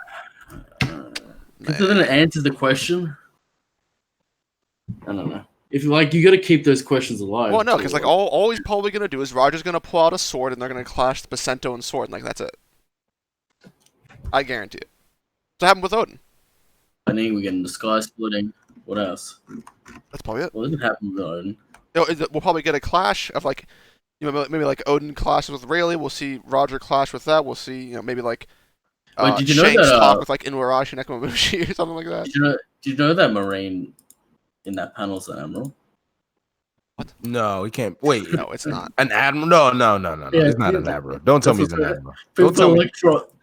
doesn't it answer the question? I don't know. If you got to keep those questions alive. Well, no, because like all he's probably gonna do is Roger's gonna pull out a sword and they're gonna clash the Basento and sword, and like that's it. I guarantee it. What happened with Odin? I think we're getting the sky splitting. What else? That's probably it. What doesn't happen with Odin? We'll probably get a clash of like, maybe like Odin clashes with Rayleigh. We'll see Roger clash with that. We'll see, maybe like did you know Shanks that, talk with like Inuarashi and Nekomamushi or something like that. Did you know that Marine in that panel is an admiral? What? No, he can't. Wait, no, it's not an admiral. No. Yeah, he's not an admiral. Don't tell me he's an admiral.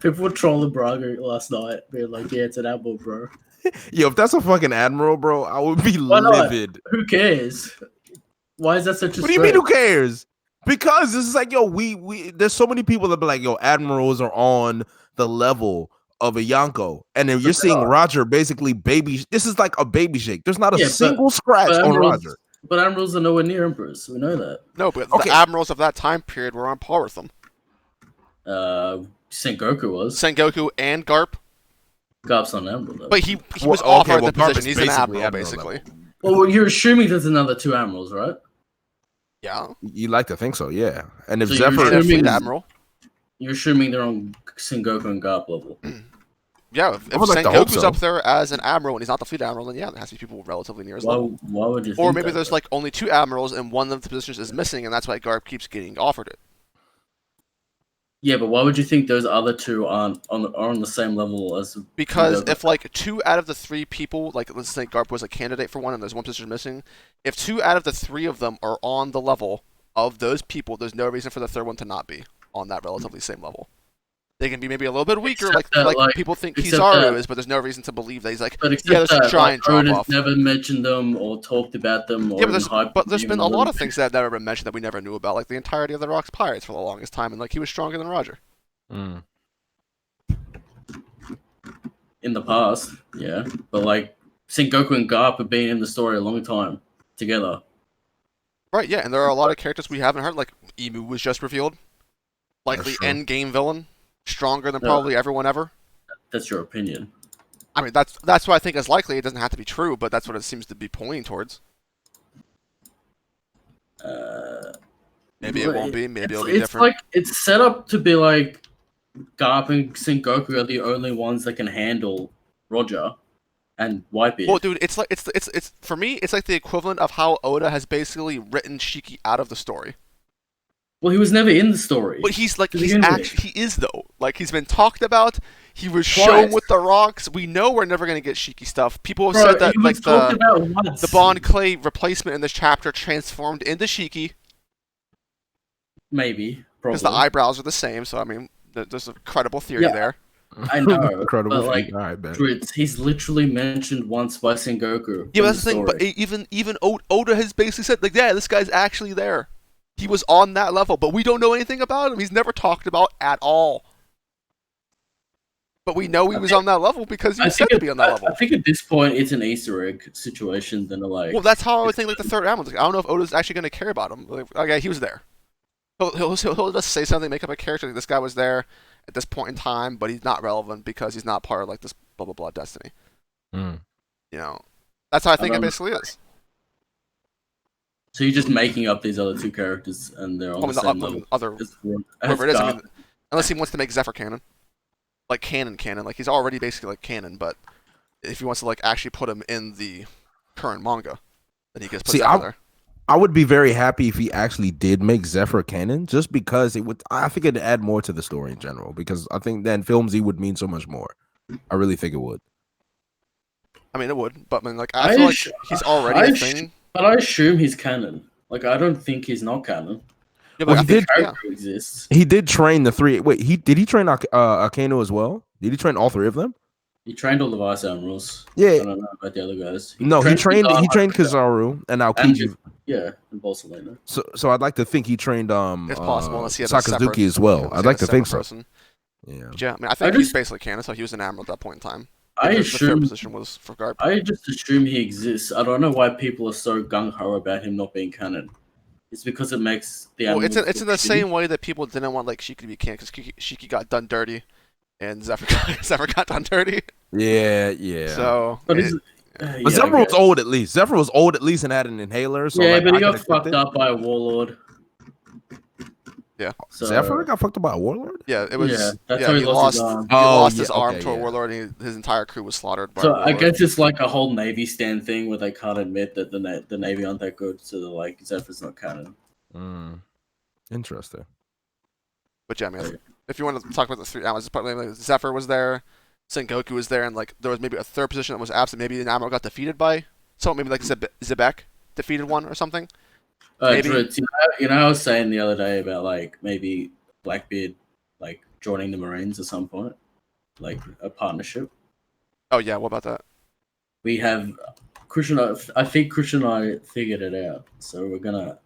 People were trolling Braga last night, being like, "Yeah, it's an admiral, bro." Yo, if that's a fucking admiral, bro, I would be livid. Who cares? Why is that such a? What do you mean? Who cares? Because this is like, yo, we there's so many people that be like, yo, admirals are on the level of a Yonko, and then you're seeing Roger basically baby. This is like a baby shake. There's not a single scratch on Roger. But admirals are nowhere near emperors. We know that. No, but the admirals of that time period were on par with them. Sengoku was. Sengoku and Garp. Garp's not an admiral, though. But he was offered the position. He's an admiral, basically. Well, you're assuming there's another two admirals, right? Yeah. You like to think so, yeah. And if so Zephyr is an admiral, you're assuming they're on Sengoku and Garp level. Yeah, if Sengoku's up there as an admiral and he's not the fleet admiral, then yeah, there has to be people relatively near his level. Why would you? Or maybe there's like only two admirals and one of the positions is missing, and that's why Garp keeps getting offered it. Yeah, but why would you think those other two are on the same level as? Because if like 2 out of the 3 people, like let's say Garp was a candidate for one and there's one position missing, if 2 out of the 3 of them are on the level of those people, there's no reason for the third one to not be on that relatively same level. They can be maybe a little bit weaker, like people think Kizaru is, but there's no reason to believe that he's like, there's a giant drop off. Never mentioned them or talked about them. Or but there's been a lot of things that have never been mentioned that we never knew about, like the entirety of the Rock's Pirates for the longest time, and like he was stronger than Roger. Mm. In the past, yeah, but like Sengoku and Garp have been in the story a long time together. Right, yeah, and there are a lot of characters we haven't heard, like Emu was just revealed, like the end game villain. Stronger than probably everyone ever. That's your opinion. I mean, that's what I think is likely. It doesn't have to be true, but that's what it seems to be pointing towards. Maybe it won't be. Maybe it'll be different. It's set up to be like Garp and Sengoku are the only ones that can handle Roger, and Whitebeard. Well, dude, it's like it's for me, it's like the equivalent of how Oda has basically written Shiki out of the story. Well, he was never in the story. But he's begin with. actually he is though. Like he's been talked about. He was Twice. shown with the rocks. We know we're never gonna get Shiki stuff. People have Bro, said that he was like talked about once. the Bond Clay replacement in this chapter transformed into Shiki Maybe, because probably. the eyebrows are the same. So I mean, there's a credible theory Yeah. there. I know, Incredible. but like, All right, man. he's literally mentioned once by Sengoku. Yeah, in but that's the thing. But even Oda has basically said like, yeah, this guy's actually there. He was on that level, but we don't know anything about him. He's never talked about at all. But we know he was on that level because he was said to be on that level. I think at this point it's an Easter egg situation than a like. Well, that's how I would think like the third album. Like, I don't know if Oda's actually going to care about him. Like, okay, he was there. He'll just say something, make up a character. Like, this guy was there at this point in time, but he's not relevant because he's not part of like this blah blah blah destiny. Mm. You know, that's how I think it basically is. So you're just making up these other two characters, and they're on the same level. Other whoever it is, I mean, unless he wants to make Zephyr canon, like canon, like he's already basically like canon. But if he wants to like actually put him in the current manga, then he gets put Zephyr there. I would be very happy if he actually did make Zephyr canon, just because it would. I think it'd add more to the story in general. Because I think then films he would mean so much more. I really think it would. I mean, it would, but I mean, like I feel like he's already a thing. But I assume he's canon. Like I don't think he's not canon. Yeah, but he exists. He did train the three. Wait, did he train Akainu as well? Did he train all three of them? He trained all the Vice Admirals. Yeah. I don't know about the other guys. He trained Kizaru and Aokiji. Yeah, and Bolsolino. So I'd like to think he trained it's possible unless he had Sakazuki as well. I'd like to think so. Yeah. I mean, I think he's basically canon, so he was an admiral at that point in time. The third position was for Garp. I just assume he exists. I don't know why people are so gung ho about him not being canon. It's because it makes the it's in the same way that people didn't want like Shiki to be canon because Shiki got done dirty, and Zephyr got done dirty. Yeah. So, but Zephyr was old at least. Zephyr was old at least and had an inhaler. So yeah, but he got fucked up by a warlord. Yeah. So, Zephyr got fucked up by a warlord? Yeah, it was. Yeah, that's how he lost his arm to a warlord, and his entire crew was slaughtered by a warlord. I guess it's like a whole Navy stand thing where they can't admit that the Navy aren't that good, so they're like, Zephyr's not canon. Interesting. But yeah, I mean, if you want to talk about the three admirals, like Zephyr was there, Sengoku was there, and like there was maybe a third position that was absent. Maybe an admiral got defeated by someone, maybe like Zebek defeated one or something. Maybe. You know, I was saying the other day about like maybe Blackbeard like joining the Marines at some point, like a partnership. Oh yeah, what about that? We have I think Christian and I figured it out, so we're gonna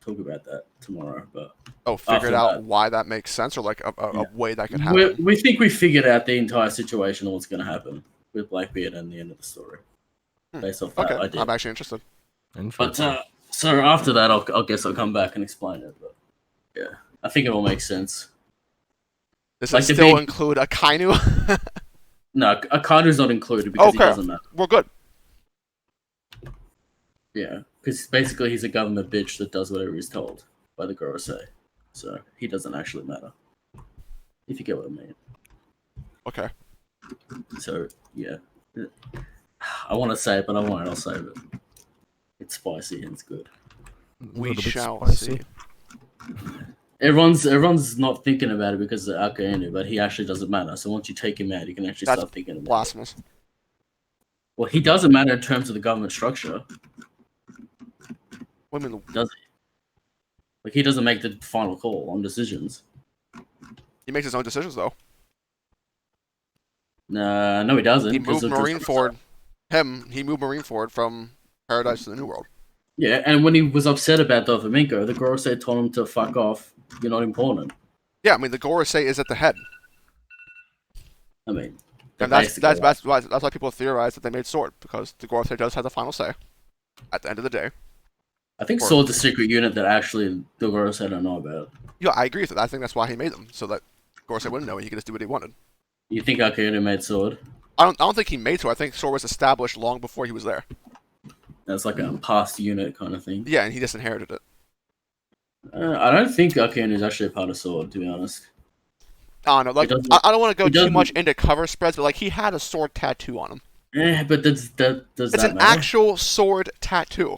talk about that tomorrow. But figured out why that makes sense, or like a way that could happen. We think we figured out the entire situation and what's gonna happen with Blackbeard and the end of the story based off that idea. I'm actually interested. But so after that, I guess I'll come back and explain it. But yeah, I think it all makes sense. Does it still include Akainu? No, Akainu's not included because he doesn't matter. We're good. Yeah, because basically he's a government bitch that does whatever he's told by the Gorosei. So he doesn't actually matter. If you get what I mean. Okay. So, yeah. I want to say it, but I won't. I'll save it. It's spicy and it's good. We shall see. Everyone's not thinking about it because of Akainu, but he actually doesn't matter. So once you take him out, you can actually start thinking about blasphemous. it. Well, he doesn't matter in terms of the government structure. What do you mean? Does he? Like, he doesn't make the final call on decisions. He makes his own decisions, though. No, he doesn't. He moved Marine forward. He moved Marine forward from Paradise to the New World. Yeah, and when he was upset about Doflamingo, the Gorosei told him to fuck off. You're not important. Yeah, I mean, the Gorosei is at the head. I mean... And that's why people theorize that they made Sword, because the Gorosei does have the final say at the end of the day. I think Sword's a secret unit that actually the Gorosei don't know about. Yeah, I agree with that. I think that's why he made them, so that Gorosei wouldn't know and he could just do what he wanted. You think Akainu made Sword? I don't think he made Sword. I think Sword was established long before he was there. That's like a past unit kind of thing. Yeah, and he just inherited it. I don't think Akainu is actually a part of Sword, to be honest. I don't know. Like, I don't want to go too much into cover spreads, but like he had a sword tattoo on him. But does that It's an matter? actual sword tattoo.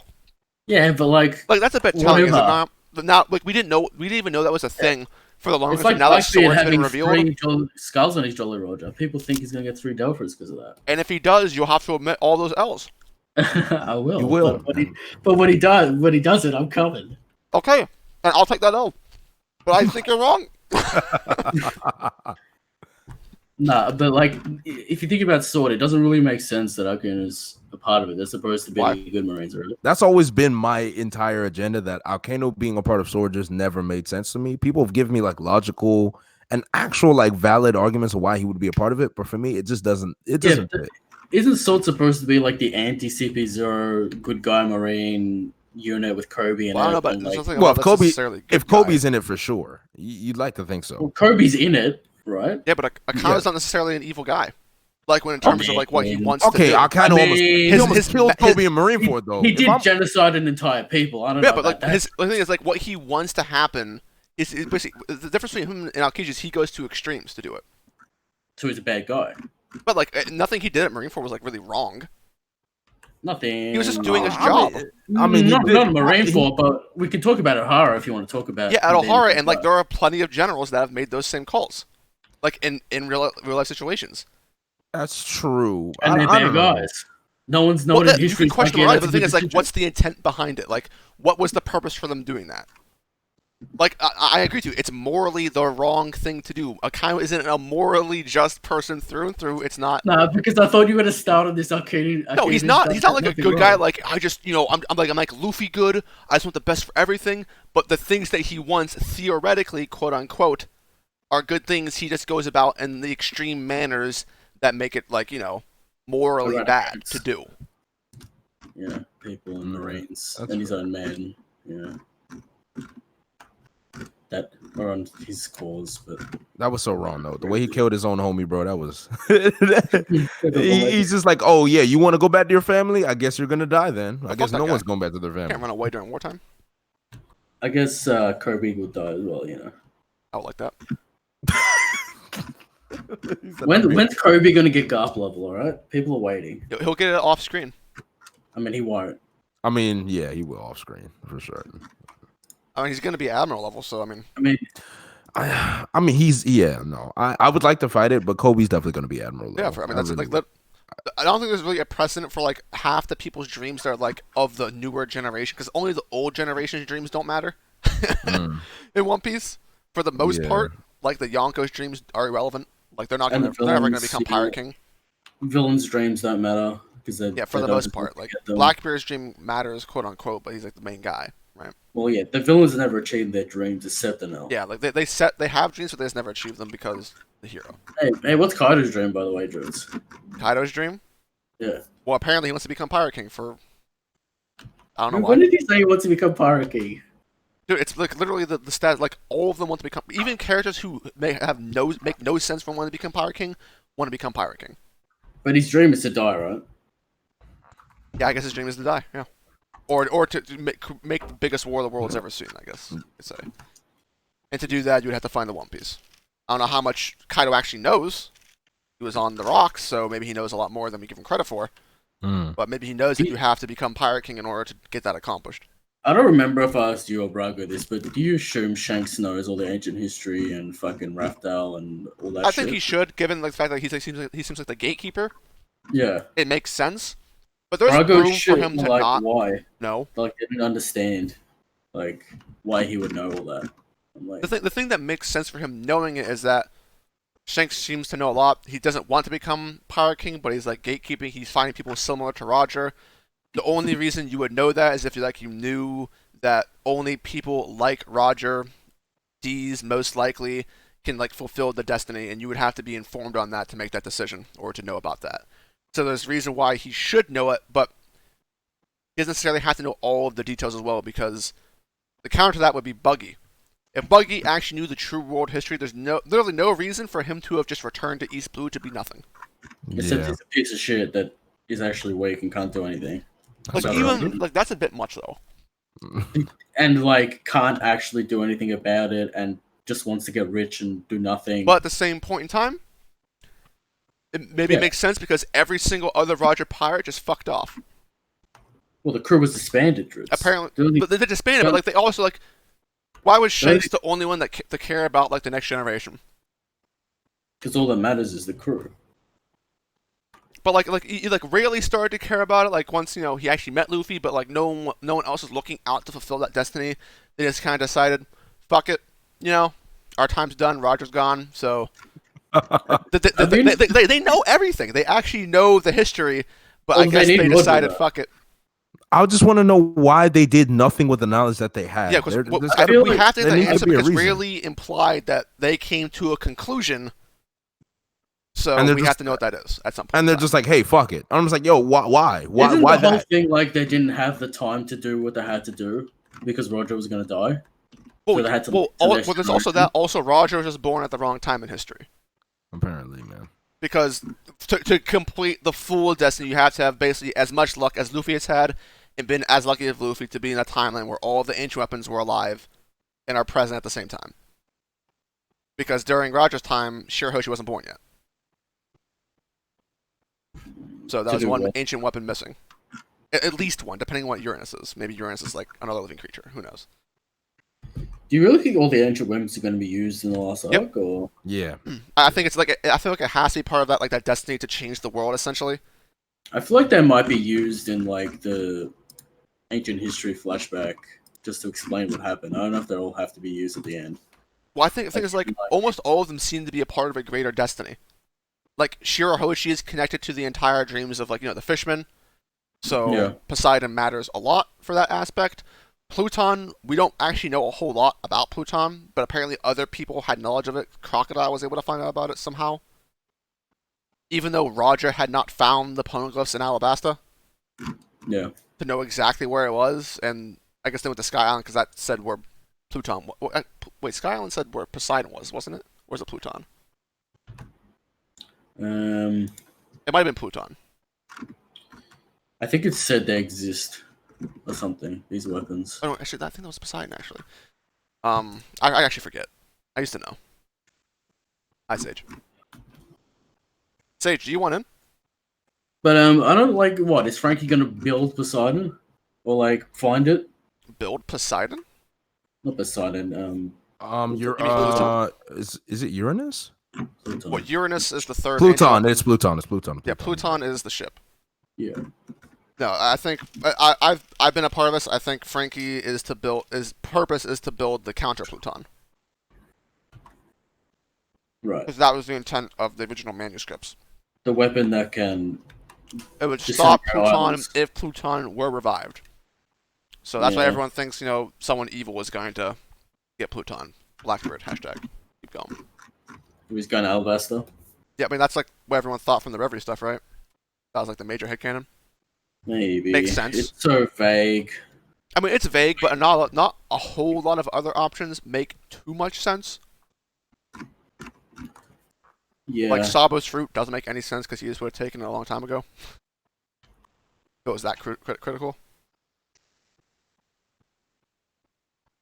Yeah, but like that's a bit telling, is it whatever. not? But now, like we didn't even know that was a thing for the longest. It's like Now that Blackbeard sword's been having revealed, 3 skulls on his Jolly Roger. People think he's gonna get 3 Delphers because of that. and if he does, you'll have to admit all those L's. I will. You will. But when he does it, I'm coming. Okay, and I'll take that L. But I think you're wrong. Nah, but like, if you think about Sword, it doesn't really make sense that Arcane is a part of it. They're supposed to be Why? good Marines, right? That's always been my entire agenda. That Alcano being a part of Sword just never made sense to me. People have given me like logical and actual like valid arguments of why he would be a part of it, but for me, it just doesn't. It doesn't. Fit. Isn't Sword supposed to be like the anti CP0 good guy Marine unit with Kobe and Well, I don't know, but and, there's like, nothing Well, about if that's Kobe, necessarily good if guy. Kobe's in it for sure, you'd like to think so. well, Kobe's in it, right? Yeah, but Akano's not necessarily an evil guy. Like when in terms of like what he wants Okay, to do. Akano I mean, almost killed Kobe and Marine for it though. He If did I'm- genocide an entire people. I don't know. Yeah, but like about that. the thing is like what he wants to happen is basically the difference between him and Aokiji is he goes to extremes to do it. So he's a bad guy. But like nothing he did at Marine Corps was like really wrong. Nothing. He was just doing his job. I mean, not he did- a Marine Corps, but we can talk about O'Hara if you want to talk about. Yeah, at him being O'Hara, a and bad like guy. there are plenty of generals that have made those same calls, like in real life situations. That's true. and they're I bad don't know. guys. No one's Well, known in you history. can question like, but the thing is like, what's the intent behind it? Like, what was the purpose for them doing that? Like, I agree with you. It's morally the wrong thing to do. Akano isn't a morally just person through and through. It's not. Nah, because I thought you were gonna start on this Arcadian. No, he's not. He's not like a good guy. Like I just, I'm like Luffy good. I just want the best for everything. But the things that he wants, theoretically, quote unquote, are good things. He just goes about in the extreme manners that make it like morally Right. bad to do. Yeah, people and Marines That's and his own men. Yeah, that are on his cause, but That was so wrong though. The way he killed his own homie, bro. That was. He's just like, oh yeah, you want to go back to your family? I guess you're gonna die then. I fuck guess that no guy. one's going back to their Can't family. run away during wartime. I guess Kobe would die as well. I would like that. When's Kobe gonna get Garp level? All right, people are waiting. He'll get it off screen. I mean, he won't. I mean, yeah, he will off screen for sure. I mean, he's gonna be admiral level, so I mean, I mean, he's I would like to fight it, but Kobe's definitely going to be admiral. yeah. Though. That's really- like. I don't think there's really a precedent for like half the people's dreams that are like of the newer generation, because only the old generation's dreams don't matter in One Piece. For the most Yeah. part, like the Yonko's dreams are irrelevant. Like they're And the never gonna villains, become you know, Pirate King. Villains' dreams don't matter because they. Yeah, for they the don't most just part, look like at them. Blackbeard's dream matters, quote unquote, but he's like the main guy, right? Well, yeah, the villains never achieved their dreams except the Nell. Yeah, like they have dreams, but they just never achieve them because the hero. Hey, what's Kaido's dream, by the way, Drews? Kaido's dream? Yeah. Well, apparently he wants to become Pirate King for. I don't know When why. did he say he wants to become Pirate King? Dude, it's like literally the stat. Like all of them want to become. Even characters who make no sense from wanting to become Pirate King want to become Pirate King. But his dream is to die, right? Yeah, I guess his dream is to die. Yeah, or to make the biggest war the world's ever seen. I guess you could say. And to do that, you would have to find the One Piece. I don't know how much Kaido actually knows. He was on the rocks, so maybe he knows a lot more than we give him credit for. But maybe he knows that you have to become Pirate King in order to get that accomplished. I don't remember if I asked you or Braga this, but do you assume Shanks knows all the ancient history and fucking Raftal and all that I shit? think he should, given the fact that he seems like the gatekeeper. Yeah. It makes sense. But there's Braga room for shit, him to like, not why? know. Like, they didn't understand, like, why he would know all that. I'm like, The thing that makes sense for him knowing it is that Shanks seems to know a lot. He doesn't want to become Pirate King, but he's like gatekeeping. He's finding people similar to Roger. The only reason you would know that is if you knew that only people like Roger, D's most likely, can like fulfill the destiny, and you would have to be informed on that to make that decision or to know about that. So there's a reason why he should know it, but he doesn't necessarily have to know all of the details as well, because the counter to that would be Buggy. If Buggy actually knew the true world history, there's literally no reason for him to have just returned to East Blue to be nothing. except he's a piece of shit that is actually weak and can't do anything. Like So- even like that's a bit much though. And, like, can't actually do anything about it and just wants to get rich and do nothing. But at the same point in time, It makes sense because every single other Roger pirate just fucked off. Well, the crew was disbanded, Dritz. Apparently, but they disbanded. But like they also like, why was Shanks the only one that to care about like the next generation? Because all that matters is the crew. But like he like rarely started to care about it. Like once he actually met Luffy, but like no one else was looking out to fulfill that destiny. They just kind of decided, fuck it, our time's done. Roger's gone, so they know everything. They actually know the history, but I guess they decided, fuck it. I just want to know why they did nothing with the knowledge that they had. Yeah, because we have to answer because really implied that they came to a conclusion. So we have to know what that is at some point. And they're just like, "Hey, fuck it." I'm just like, "Yo, why? Isn't the whole thing like they didn't have the time to do what they had to do because Roger was going to die? Well, so they had to. There's also that. Also, Roger was just born at the wrong time in history. Apparently, man. Because to complete the full destiny, you have to have basically as much luck as Luffy has had, and been as lucky as Luffy to be in a timeline where all the ancient weapons were alive and are present at the same time. Because during Roger's time, Shirahoshi wasn't born yet. So that was one ancient weapon missing. At least one, depending on what Uranus is. Maybe Uranus is like another living creature. Who knows? Do you really think all the ancient weapons are going to be used in the last arc? Or? Yeah. I think it's like I feel like it has to be part of that, like that destiny to change the world, essentially. I feel like they might be used in like the ancient history flashback just to explain what happened. I don't know if they all have to be used at the end. Well, I think it's like almost all of them seem to be a part of a greater destiny. Like Shirahoshi is connected to the entire dreams of the fishermen, so Poseidon matters a lot for that aspect. Pluton, we don't actually know a whole lot about Pluton, but apparently other people had knowledge of it. Crocodile was able to find out about it somehow, even though Roger had not found the poneglyphs in Alabasta. Yeah, to know exactly where it was, and I guess they went to Sky Island because that said where Pluton. Wait, Sky Island said where Poseidon was, wasn't it? Where's it Pluton? It might have been Pluton. I think it said they exist or something. These weapons. Oh no, actually, I think that was Poseidon. Actually, I actually forget. I used to know. Hi, Sage. Sage, do you want in? But I don't like what is Frankie gonna build Poseidon or like find it? Build Poseidon? Not Poseidon. Is it Uranus? Pluton. Well, Uranus is the third. Pluton. It's Pluton. Yeah, Pluton is the ship. Yeah. No, I think I've been a part of this. I think Frankie his purpose is to build the counter Pluton. Right. Because that was the intent of the original manuscripts. The weapon that can. It would stop Pluton if Pluton were revived. So that's why everyone thinks someone evil is going to get Pluton. Blackbird hashtag. Keep going. He's going to Alabasta. Yeah, I mean that's like what everyone thought from the Reverie stuff, right? That was like the major headcanon. Maybe makes sense. It's so vague. I mean, it's vague, but not a whole lot of other options make too much sense. Yeah. Like Sabo's fruit doesn't make any sense because he just would have taken it a long time ago. It was that critical.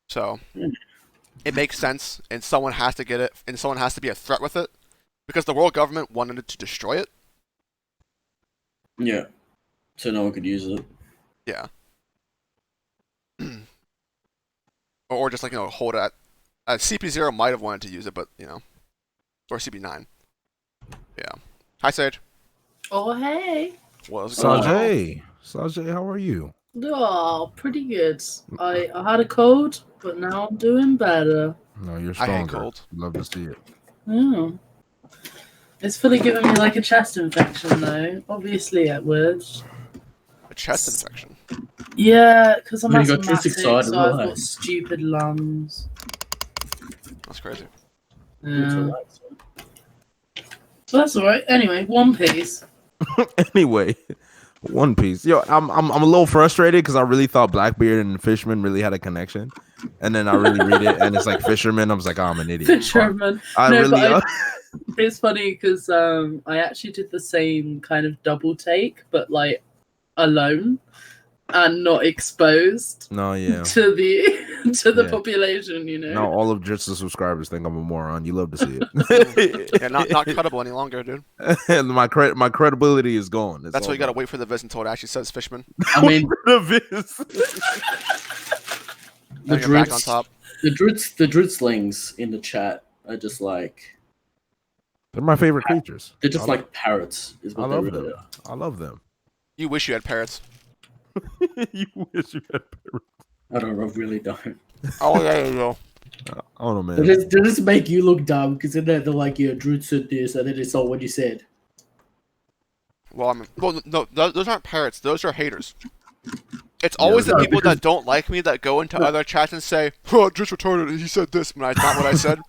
So it makes sense, and someone has to get it, and someone has to be a threat with it, because the world government wanted it to destroy it. Yeah. So no one could use it. Yeah. or just like hold it. CP0 might have wanted to use it, but or CP9. Yeah. Hi, Sage. Oh, hey. What's going on? Sajay, how are you? Oh, pretty good. I had a cold, but now I'm doing better. No, you're stronger. I hate cold. Love to see it. Yeah. It's fully giving me like a chest infection, though. Obviously, Edward. A chest infection? Yeah, because I'm asthmatic, so I've got stupid lungs. That's crazy. Yeah. So that's alright. Anyway, One Piece. Anyway, One Piece. Yo, I'm a little frustrated because I really thought Blackbeard and Fisherman really had a connection, and then I really read it and it's like Fisherman. I was like, oh, I'm an idiot. Fisherman. It's funny because I actually did the same kind of double take, but like alone and not exposed. No, yeah. To the to the Yeah. population, you know. Now all of Drit's subscribers think I'm a moron. You love to see it. Yeah, not credible any longer, dude. And my credibility is gone. That's why you gotta wait for the viz until it actually says Fishman. I mean, the viz. the And you're back on Druids, top. the Druidslings in the chat are just like They're my favorite creatures. they're just I like parrots. Is I what they love really them. are. I love them. You wish you had parrots. You wish you had parrots. I really don't. Oh yeah, you go. I don't know, They man. just make you look dumb because they're like, yeah, Druid said this, and then it's all what you said. Well, I mean, no, those aren't parrots. Those are haters. It's always the people that don't like me that go into other chats and say, "Oh, just retarded. He said this," when it's not what I said.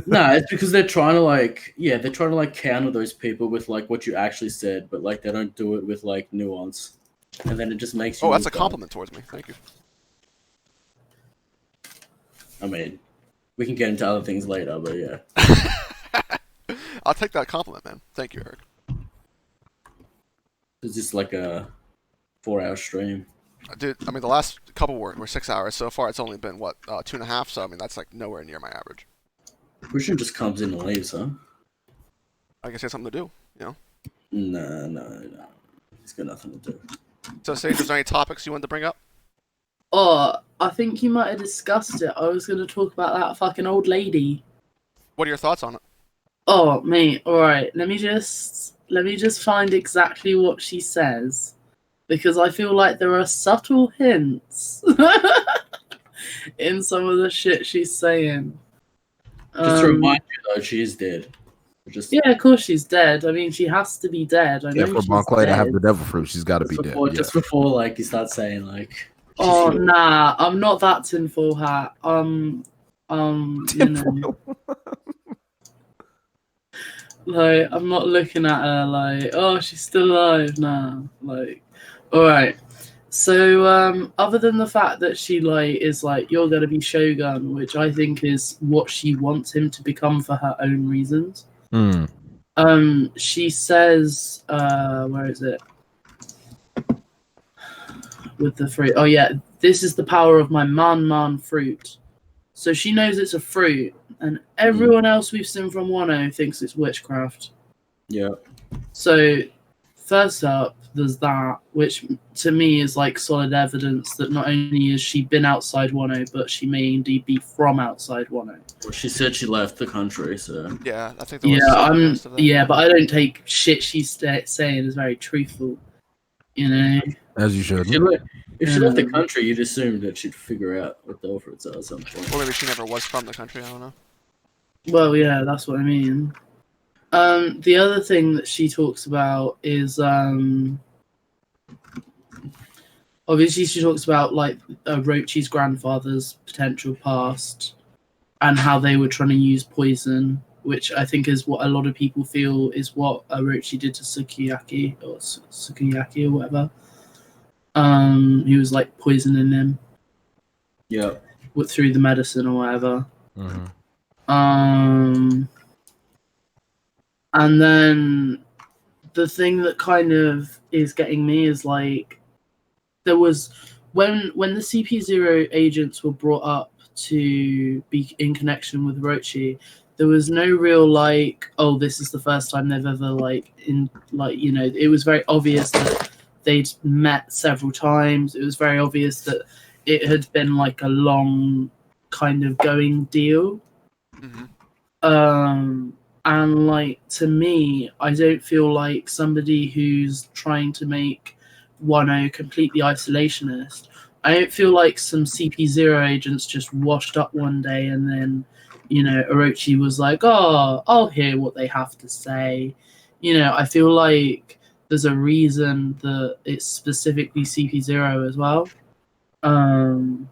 No, it's because they're trying to counter those people with like what you actually said, but like they don't do it with like nuance, and then it just makes you. Oh, that's a look dumb. compliment towards me. Thank you. I mean, we can get into other things later, but yeah, I'll take that compliment, man. Thank you, Eric. it's just like a 4-hour stream. Dude, I mean, the last couple were 6 hours. So far, it's only been, 2.5? So, I mean, that's, like, nowhere near my average. Christian just comes in and leaves, huh? I guess he has something to do, you know? No. He's got nothing to do. So, Sage, is there any topics you wanted to bring up? Oh, I think you might have discussed it. I was going to talk about that fucking old lady. What are your thoughts on it? Oh, mate. All right. Let me just find exactly what she says, because I feel like there are subtle hints in some of the shit she's saying. Just to remind you, though, she is dead. Yeah, of course she's dead. I mean, she has to be dead. I know for she's Monclay to have dead. the devil fruit, she's got to be dead. Just before, like, you start saying, like... Oh, nah. I'm not that tinfoil hat. You know... Like, I'm not looking at her like, oh, she's still alive now. Like, alright. So, other than the fact that she, like, is like, you're gonna be Shogun, which I think is what she wants him to become for her own reasons. She says, where is it? With the fruit. Oh, yeah. This is the power of my man fruit. So she knows it's a fruit, and everyone else we've seen from Wano thinks it's witchcraft. Yeah. So, first up, there's that, which to me is like solid evidence that not only has she been outside Wano, but she may indeed be from outside Wano. Well, she said she left the country, so... Yeah, I think there was but I don't take shit she's saying as very truthful. You know? As you should. If she left the country, you'd assume that she'd figure out what the Alfreds are at some point. Or maybe she never was from the country, I don't know. Well, yeah, that's what I mean. The other thing that she talks about is, obviously she talks about, like, Orochi's grandfather's potential past and how they were trying to use poison, which I think is what a lot of people feel is what Orochi did to Sukiyaki or whatever. He was like poisoning him. Yeah. Through the medicine or whatever. Mm-hmm. And then the thing that kind of is getting me is like there was when the CP0 agents were brought up to be in connection with Orochi, there was no real like, oh, this is the first time they've ever it was very obvious that they'd met several times. It was very obvious that it had been like a long kind of going deal. Mm-hmm. And like to me, I don't feel like somebody who's trying to make Wano completely isolationist. I don't feel like some CP0 agents just washed up one day and then, Orochi was like, oh, I'll hear what they have to say. I feel like there's a reason that it's specifically CP0 as well. And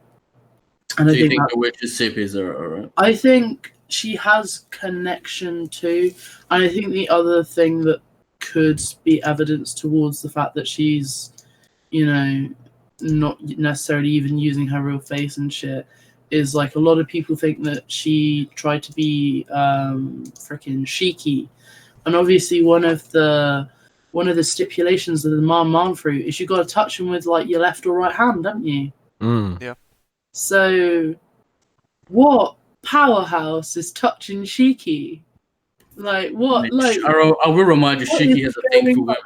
so you think the witch is CP0, right? I think she has connection to, and I think the other thing that could be evidence towards the fact that she's, not necessarily even using her real face and shit, is like a lot of people think that she tried to be freaking Shiki, and obviously one of the stipulations of the man fruit is you got to touch him with like your left or right hand, don't you? Mm. Yeah. So what powerhouse is touching Shiki? Like what? Like I will remind you, what Shiki is has a thing for going women.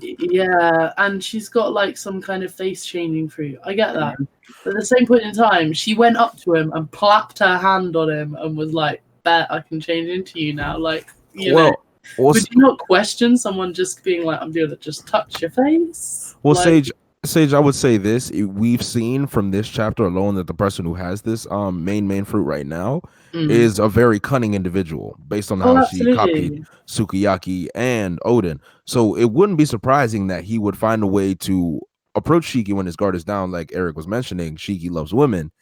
Yeah, and she's got like some kind of face changing fruit. I get that. But at the same point in time, she went up to him and clapped her hand on him and was like, "Bet I can change into you now." Like, you know, would you not question someone just being like, "I'm doing it, just touch your face"? Well, like, Sage, I would say this: we've seen from this chapter alone that the person who has this main fruit right now is a very cunning individual, based on how she copied Sukiyaki and Odin. So it wouldn't be surprising that he would find a way to approach Shiki when his guard is down, like Eric was mentioning. Shiki loves women.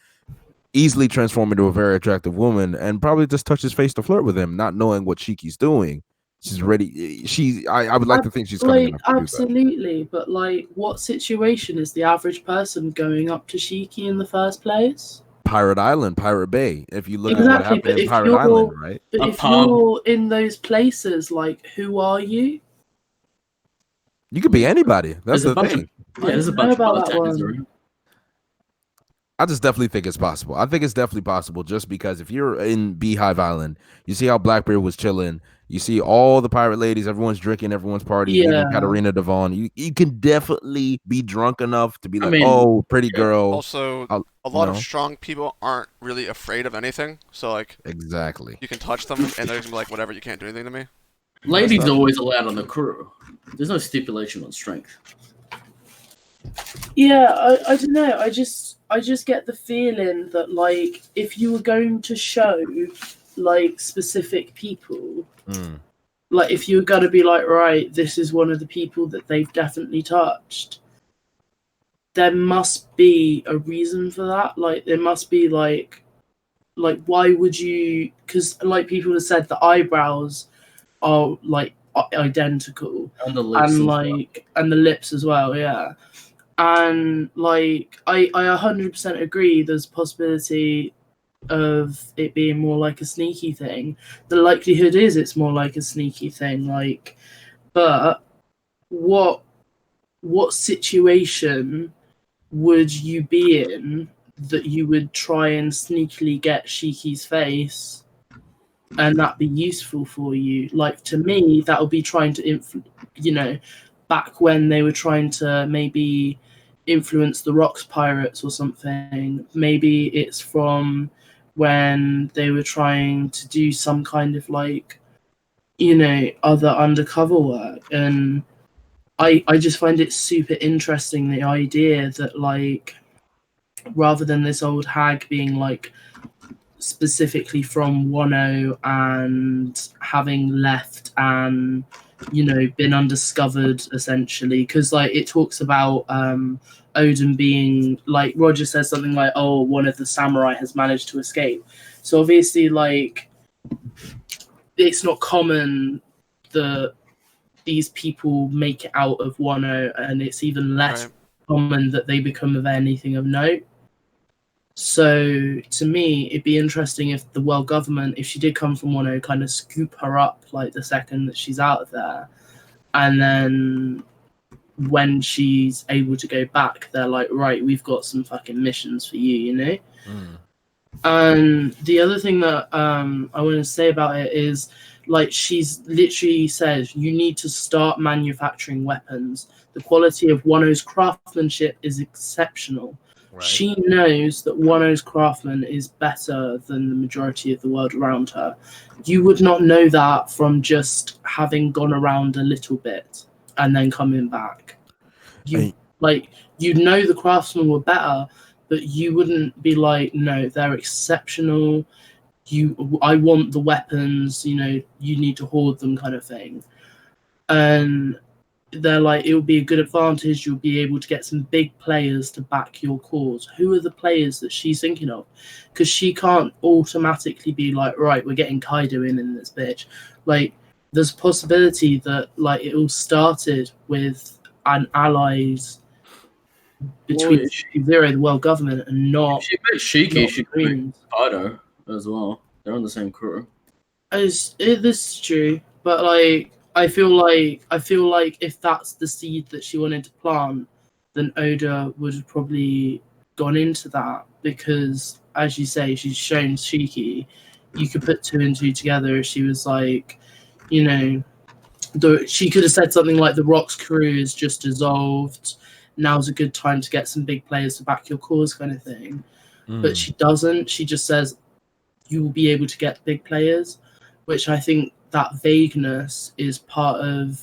Easily transform into a very attractive woman and probably just touch his face to flirt with him, not knowing what Shiki's doing. She's ready. I would like to think she's coming enough to absolutely, but like, what situation is the average person going up to Shiki in the first place? Pirate Island, Pirate Bay. If you look at what happened in Pirate Island, right? But if you're in those places, like, who are you? You could be anybody. That's the thing. There's a bunch of bartenders around. I just definitely think it's possible. I think it's definitely possible just because if you're in Beehive Island, you see how Blackbeard was chilling. You see all the pirate ladies, everyone's drinking, everyone's partying, even Katarina Devon. You can definitely be drunk enough to be like, oh, pretty girl. Also, a lot of strong people aren't really afraid of anything. So, like, exactly, you can touch them and they're going to be like, whatever, you can't do anything to me. Ladies are always allowed on the crew. There's no stipulation on strength. Yeah, I don't know. I just get the feeling that, like, if you were going to show like specific people, like if you were gonna be like, right, this is one of the people that they've definitely touched, there must be a reason for that. Like, there must be like why would you? Because like people have said, the eyebrows are like identical, and the lips and the lips as well. Yeah. And like I 100% agree there's a possibility of it being more like a sneaky thing. The likelihood is it's more like a sneaky thing, like, but what situation would you be in that you would try and sneakily get Shiki's face and that be useful for you? Like, to me, that would be trying to back when they were trying to maybe influence the Rocks pirates or something. Maybe it's from when they were trying to do some kind of like, other undercover work. And I just find it super interesting, the idea that, like, rather than this old hag being like specifically from Wano and having left and been undiscovered essentially, because like it talks about Odin being, like, Roger says something like, oh, one of the samurai has managed to escape. So obviously, like, it's not common that these people make it out of Wano, and it's even less common that they become of anything of note. So to me, it'd be interesting if the world government, if she did come from Wano, kind of scoop her up like the second that she's out of there, and then when she's able to go back, they're like, right, we've got some fucking missions for you, And the other thing that I want to say about it is, like, she's literally said, you need to start manufacturing weapons. The quality of Wano's craftsmanship is exceptional. Right. She knows that Wano's craftsman is better than the majority of the world around her. You would not know that from just having gone around a little bit and then coming back. You'd know the craftsmen were better, but you wouldn't be like, no, they're exceptional. I want the weapons, you need to hoard them, kind of thing. And they're like, it will be a good advantage. You'll be able to get some big players to back your cause. Who are the players that she's thinking of? Because she can't automatically be like, right, we're getting Kaido in this bitch. Like, there's a possibility that, like, it all started with an allies between Zero, the world government, and not. She met Shiki, she met Kaido as well. They're on the same crew. This is true, but like, I feel like if that's the seed that she wanted to plant, then Oda would have probably gone into that, because as you say, she's shown Shiki, you could put 2 and 2 together. She was like, you know, she could have said something like, the Rock's crew is just dissolved. Now's a good time to get some big players to back your cause, kind of thing. But she doesn't. She just says, you will be able to get big players, which I think that vagueness is part of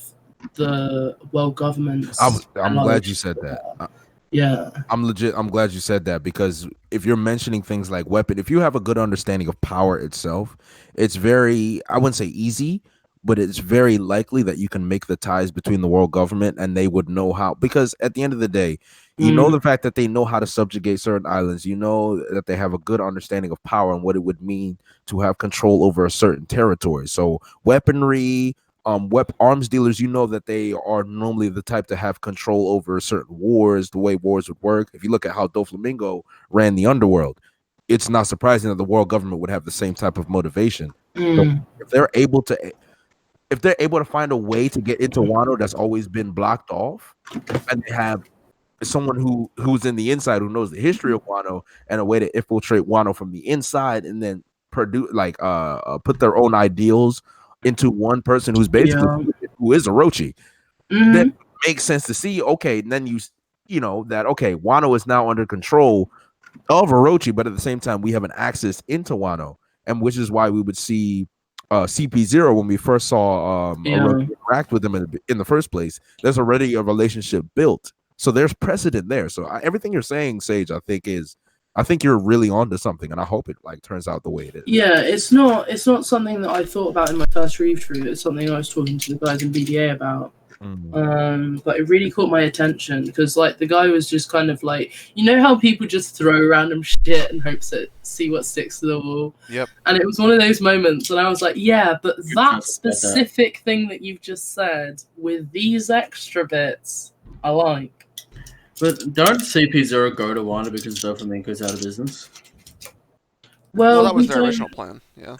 the world government's. I'm glad you said that. Yeah. I'm glad you said that, because if you're mentioning things like weapon, if you have a good understanding of power itself, it's very, I wouldn't say easy, but it's very likely that you can make the ties between the world government and they would know how, because at the end of the day, you know, the fact that they know how to subjugate certain islands, you know that they have a good understanding of power and what it would mean to have control over a certain territory. So weaponry, arms dealers, you know that they are normally the type to have control over certain wars, the way wars would work. If you look at how Doflamingo ran the underworld, it's not surprising that the world government would have the same type of motivation. So if they're able to find a way to get into Wano that's always been blocked off, and they have someone who's in the inside who knows the history of Wano and a way to infiltrate Wano from the inside, and then put their own ideals into one person who's basically who is Orochi, then it makes sense to see. Okay, and then you know that Wano is now under control of Orochi, but at the same time we have an access into Wano, and which is why we would see CP0 when we first saw Orochi interact with him in the first place. There's already a relationship built. So there's precedent there. So everything you're saying, Sage, I think you're really onto something, and I hope it turns out the way it is. Yeah, it's not something that I thought about in my first read through. It's something I was talking to the guys in BDA about. But it really caught my attention because, like, the guy was just kind of like, you know how people just throw random shit and hopes that see what sticks to the wall. Yep. And it was one of those moments, and I was like, yeah, but that specific thing that you've just said with these extra bits, I like. But don't CP0 go to Wano because Doflamingo's out of business? Well, that was their original plan. Yeah.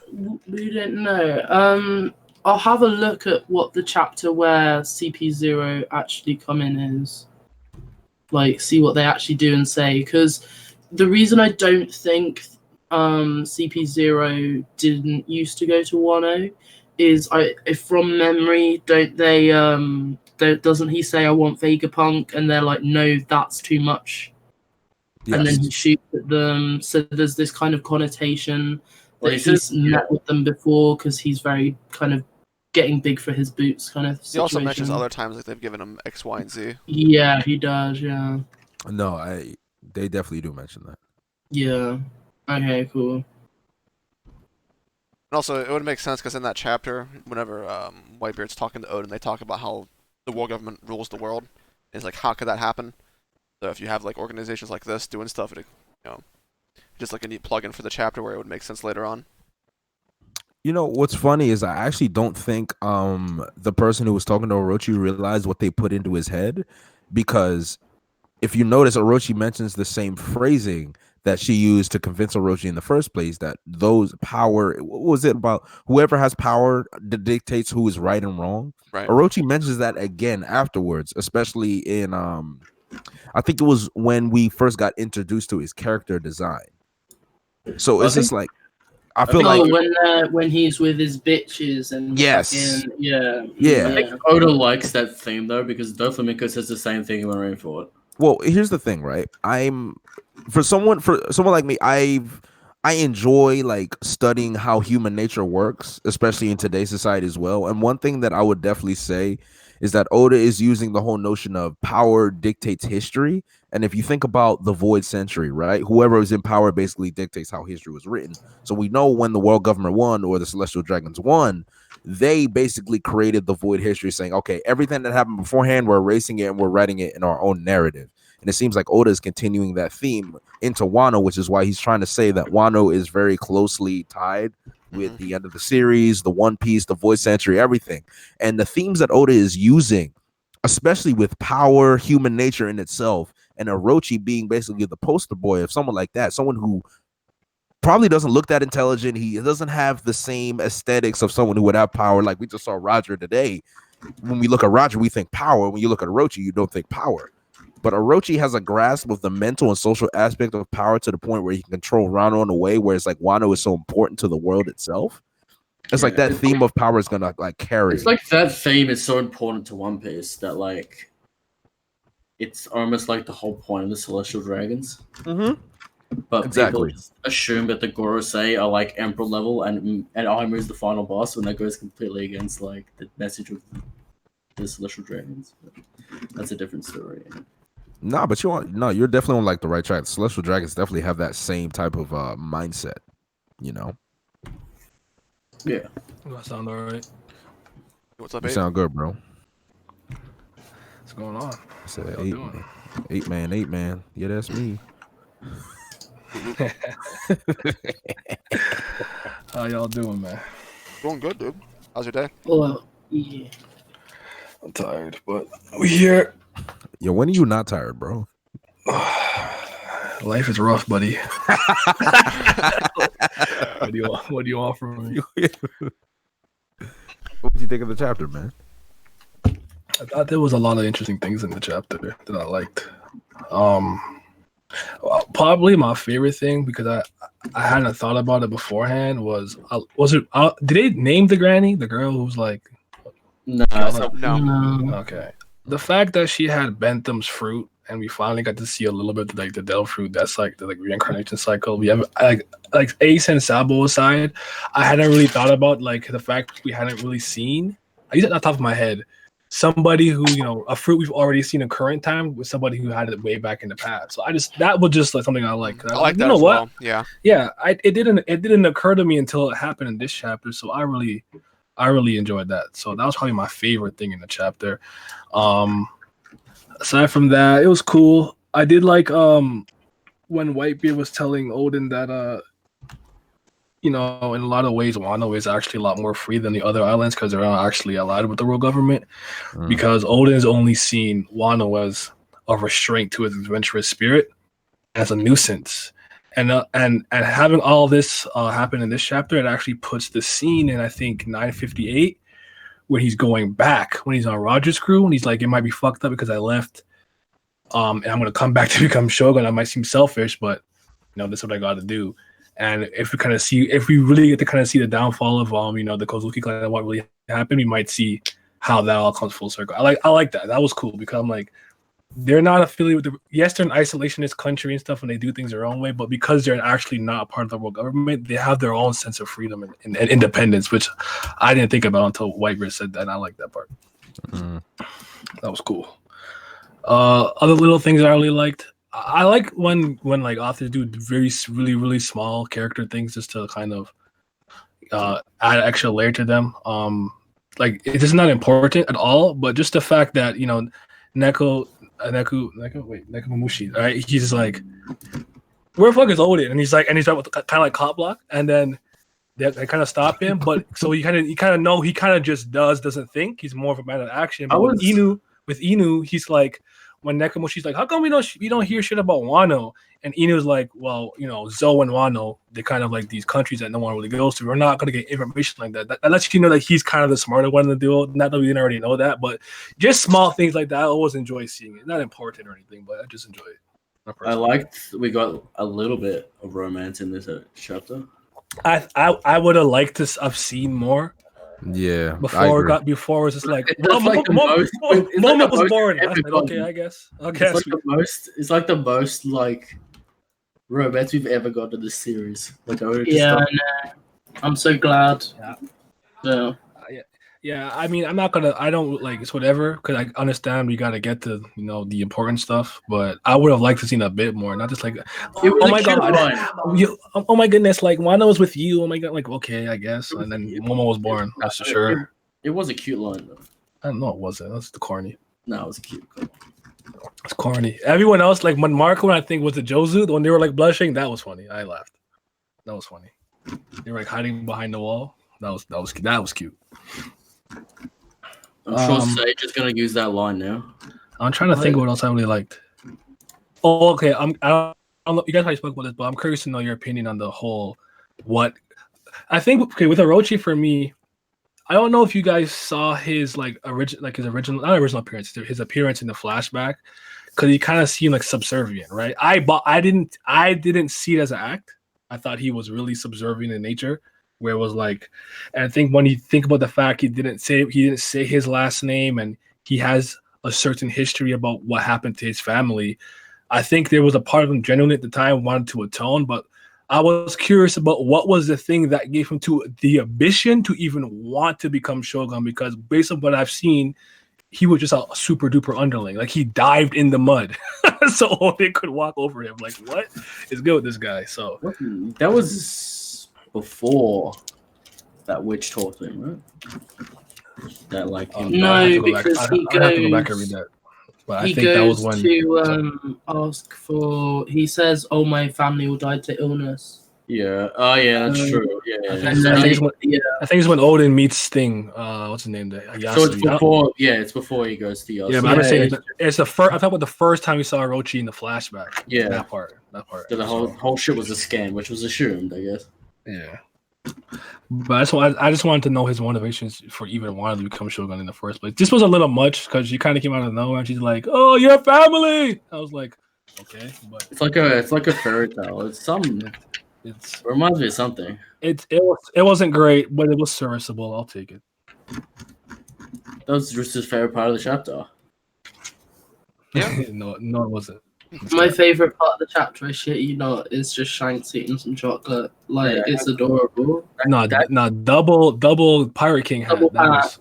We don't know. I'll have a look at what the chapter where CP0 actually come in is. Like, see what they actually do and say. Because the reason I don't think CP0 didn't used to go to Wano is, if from memory, don't they... doesn't he say, I want Vegapunk? And they're like, no, that's too much. Yes. And then he shoots at them. So there's this kind of connotation that he's met with them before because he's very kind of getting big for his boots kind of situation. He also mentions other times like they've given him X, Y, and Z. Yeah, he does, yeah. No, they definitely do mention that. Yeah. Okay, cool. And also, it would make sense because in that chapter, whenever Whitebeard's talking to Odin, they talk about how the world government rules the world. It's like, how could that happen? So if you have like organizations like this doing stuff, it, just like a neat plug-in for the chapter where it would make sense later on. You know what's funny is I actually don't think the person who was talking to Orochi realized what they put into his head, because if you notice, Orochi mentions the same phrasing that she used to convince Orochi in the first place, that those power, what was it about? Whoever has power dictates who is right and wrong. Right. Orochi mentions that again afterwards, especially in I think it was when we first got introduced to his character design. So it's just like, I feel like when he's with his bitches and yes, yeah. I think Oda likes that theme though, because Doflamingo says the same thing in Marineford. Well, here's the thing, right? For someone like me, I enjoy like studying how human nature works, especially in today's society as well. And one thing that I would definitely say is that Oda is using the whole notion of power dictates history. And if you think about the Void Century, right? Whoever is in power basically dictates how history was written. So we know when the world government won or the Celestial Dragons won, they basically created the Void history, saying, okay, everything that happened beforehand, we're erasing it and we're writing it in our own narrative. And it seems like Oda is continuing that theme into Wano, which is why he's trying to say that Wano is very closely tied with the end of the series, the One Piece, the Void Century, everything. And the themes that Oda is using, especially with power, human nature in itself, and Orochi being basically the poster boy of someone like that, someone who probably doesn't look that intelligent. He doesn't have the same aesthetics of someone who would have power. Like we just saw Roger today. When we look at Roger, we think power. When you look at Orochi, you don't think power. but Orochi has a grasp of the mental and social aspect of power to the point where he can control Wano in a way where it's like Wano is so important to the world itself. It's like that theme of power is gonna like carry. It's like that theme is so important to One Piece that like it's almost like the whole point of the Celestial Dragons. Mm-hmm. But Exactly. people just assume that the Gorosei are like Emperor level and Aimu is the final boss, when that goes completely against like the message of the Celestial Dragons. But that's a different story. Nah, but you're definitely on like the right track. The Celestial Dragons definitely have that same type of mindset, you know. Yeah. That sound all right. What's up, You Abe? sound good, bro. What's going on? I said How y'all doing? eight man. Yeah, that's me. How y'all doing, man? Going good, dude. How's your day? Well, yeah. I'm tired, but we here. Yo, when are you not tired, bro? Life is rough, buddy. What do you want from me? What did you think of the chapter, man? I thought there was a lot of interesting things in the chapter that I liked. Probably my favorite thing, because I hadn't thought about it beforehand, was did they name the granny, the girl who's like No, No. okay, the fact that she had Bentham's fruit, and we finally got to see a little bit of like the Del fruit. That's like the reincarnation cycle. We have like Ace and Sabo aside, I hadn't really thought about like the fact we hadn't really seen. I used it on top of my head. Somebody who, a fruit we've already seen in current time with somebody who had it way back in the past. So that was just like something I like. I like that as well. Yeah. Yeah, it didn't occur to me until it happened in this chapter. So I really enjoyed that. So that was probably my favorite thing in the chapter. Aside from that, it was cool. I did like when Whitebeard was telling Odin that in a lot of ways, Wano is actually a lot more free than the other islands because they're not actually allied with the world government. Because Odin has only seen Wano as a restraint to his adventurous spirit, as a nuisance. And having all this happen in this chapter, it actually puts the scene in, I think, 958, where he's going back when he's on Roger's crew, and he's like, it might be fucked up because I left, and I'm gonna come back to become Shogun. I might seem selfish, but this is what I got to do. And if we really get to kind of see the downfall of the Kozuki clan and what really happened, we might see how that all comes full circle. I like that. That was cool because I'm like, they're not affiliated with yes, they're an isolationist country and stuff, and they do things their own way, but because they're actually not a part of the world government, they have their own sense of freedom and independence, which I didn't think about until Whitebeard said that, and I like that part. That was cool. Other little things I really liked. I like when like authors do really, really small character things just to kind of add an extra layer to them. Like it is not important at all, but just the fact that Necc Mamushi, right? He's just like, where the fuck is Odin? And he's like kind of like cop block, and then they kind of stop him. But so he kind of know he kind of just doesn't think. He's more of a man of action. But with Inu, he's like, when Necc Mamushi's like, how come we don't hear shit about Wano? And Inu's like, well, Zoe and Wano, they're kind of like these countries that no one really goes to. We're not going to get information like that. That lets you know that he's kind of the smarter one in the duo. Not that we didn't already know that, but just small things like that. I always enjoy seeing it. Not important or anything, but I just enjoy it. I liked we got a little bit of romance in this chapter. I would have liked to have seen more. Yeah. Before it was just like moment was boring. I was like, okay, I guess. It's like the most like romance we've ever got in this series. Like I'm so glad. Yeah. I mean, I don't like it's whatever because I understand we gotta get to the important stuff, but I would have liked to seen a bit more, not just like oh my god, oh my goodness, like Wano was with you, oh my god, like okay, I guess, and then Momo was born. That's for sure. It was a cute line though. I don't know, it wasn't. That's the corny. No, it was a cute. It's corny. Everyone else, like when Marco, I think was the Jozu when they were like blushing, that was funny. I laughed. That was funny. They were like hiding behind the wall. That was cute. I'm sure Sage is gonna use that line now. I'm trying to think what else I really liked. Oh, okay. I don't know. You guys probably spoke about this, but I'm curious to know your opinion on the whole. What I think. Okay, with Orochi for me, I don't know if you guys saw his his original not original appearance, his appearance in the flashback, because he kind of seemed like subservient, right? I didn't see it as an act. I thought he was really subservient in nature, where it was like, and I think when you think about the fact he didn't say his last name and he has a certain history about what happened to his family, I think there was a part of him genuinely at the time wanted to atone, but I was curious about what was the thing that gave him to the ambition to even want to become Shogun, because based on what I've seen, he was just a super duper underling. Like he dived in the mud so they could walk over him. Like, what is good with this guy? So that was before that witch taught him, right? That like him. No, because he goes. I have to go back and read that. But I He think that was goes when to ask for. He says, "Oh, my family will die to illness." Yeah. Oh, yeah, that's true. Yeah. I think it's when Odin meets Sting. What's his name? Yasui. So it's before. Yeah, it's before he goes to Yasui. Yeah, but I'm saying it's the first. I thought about the first time we saw Orochi in the flashback. Yeah, that part. So the whole shit was a scam, which was assumed, I guess. Yeah. But I just wanted to know his motivations for even wanting to become Shogun in the first place. This was a little much because she kind of came out of nowhere and she's like, "Oh, your family." I was like, okay, but it's like a fairy tale. It reminds me of something. It wasn't great, but it was serviceable. I'll take it. That was Drew's favorite part of the chapter. Yeah. no, it wasn't. My favorite part of the chapter, is just Shanks eating some chocolate. Like, it's adorable. No, double Pirate King hat. Double hat,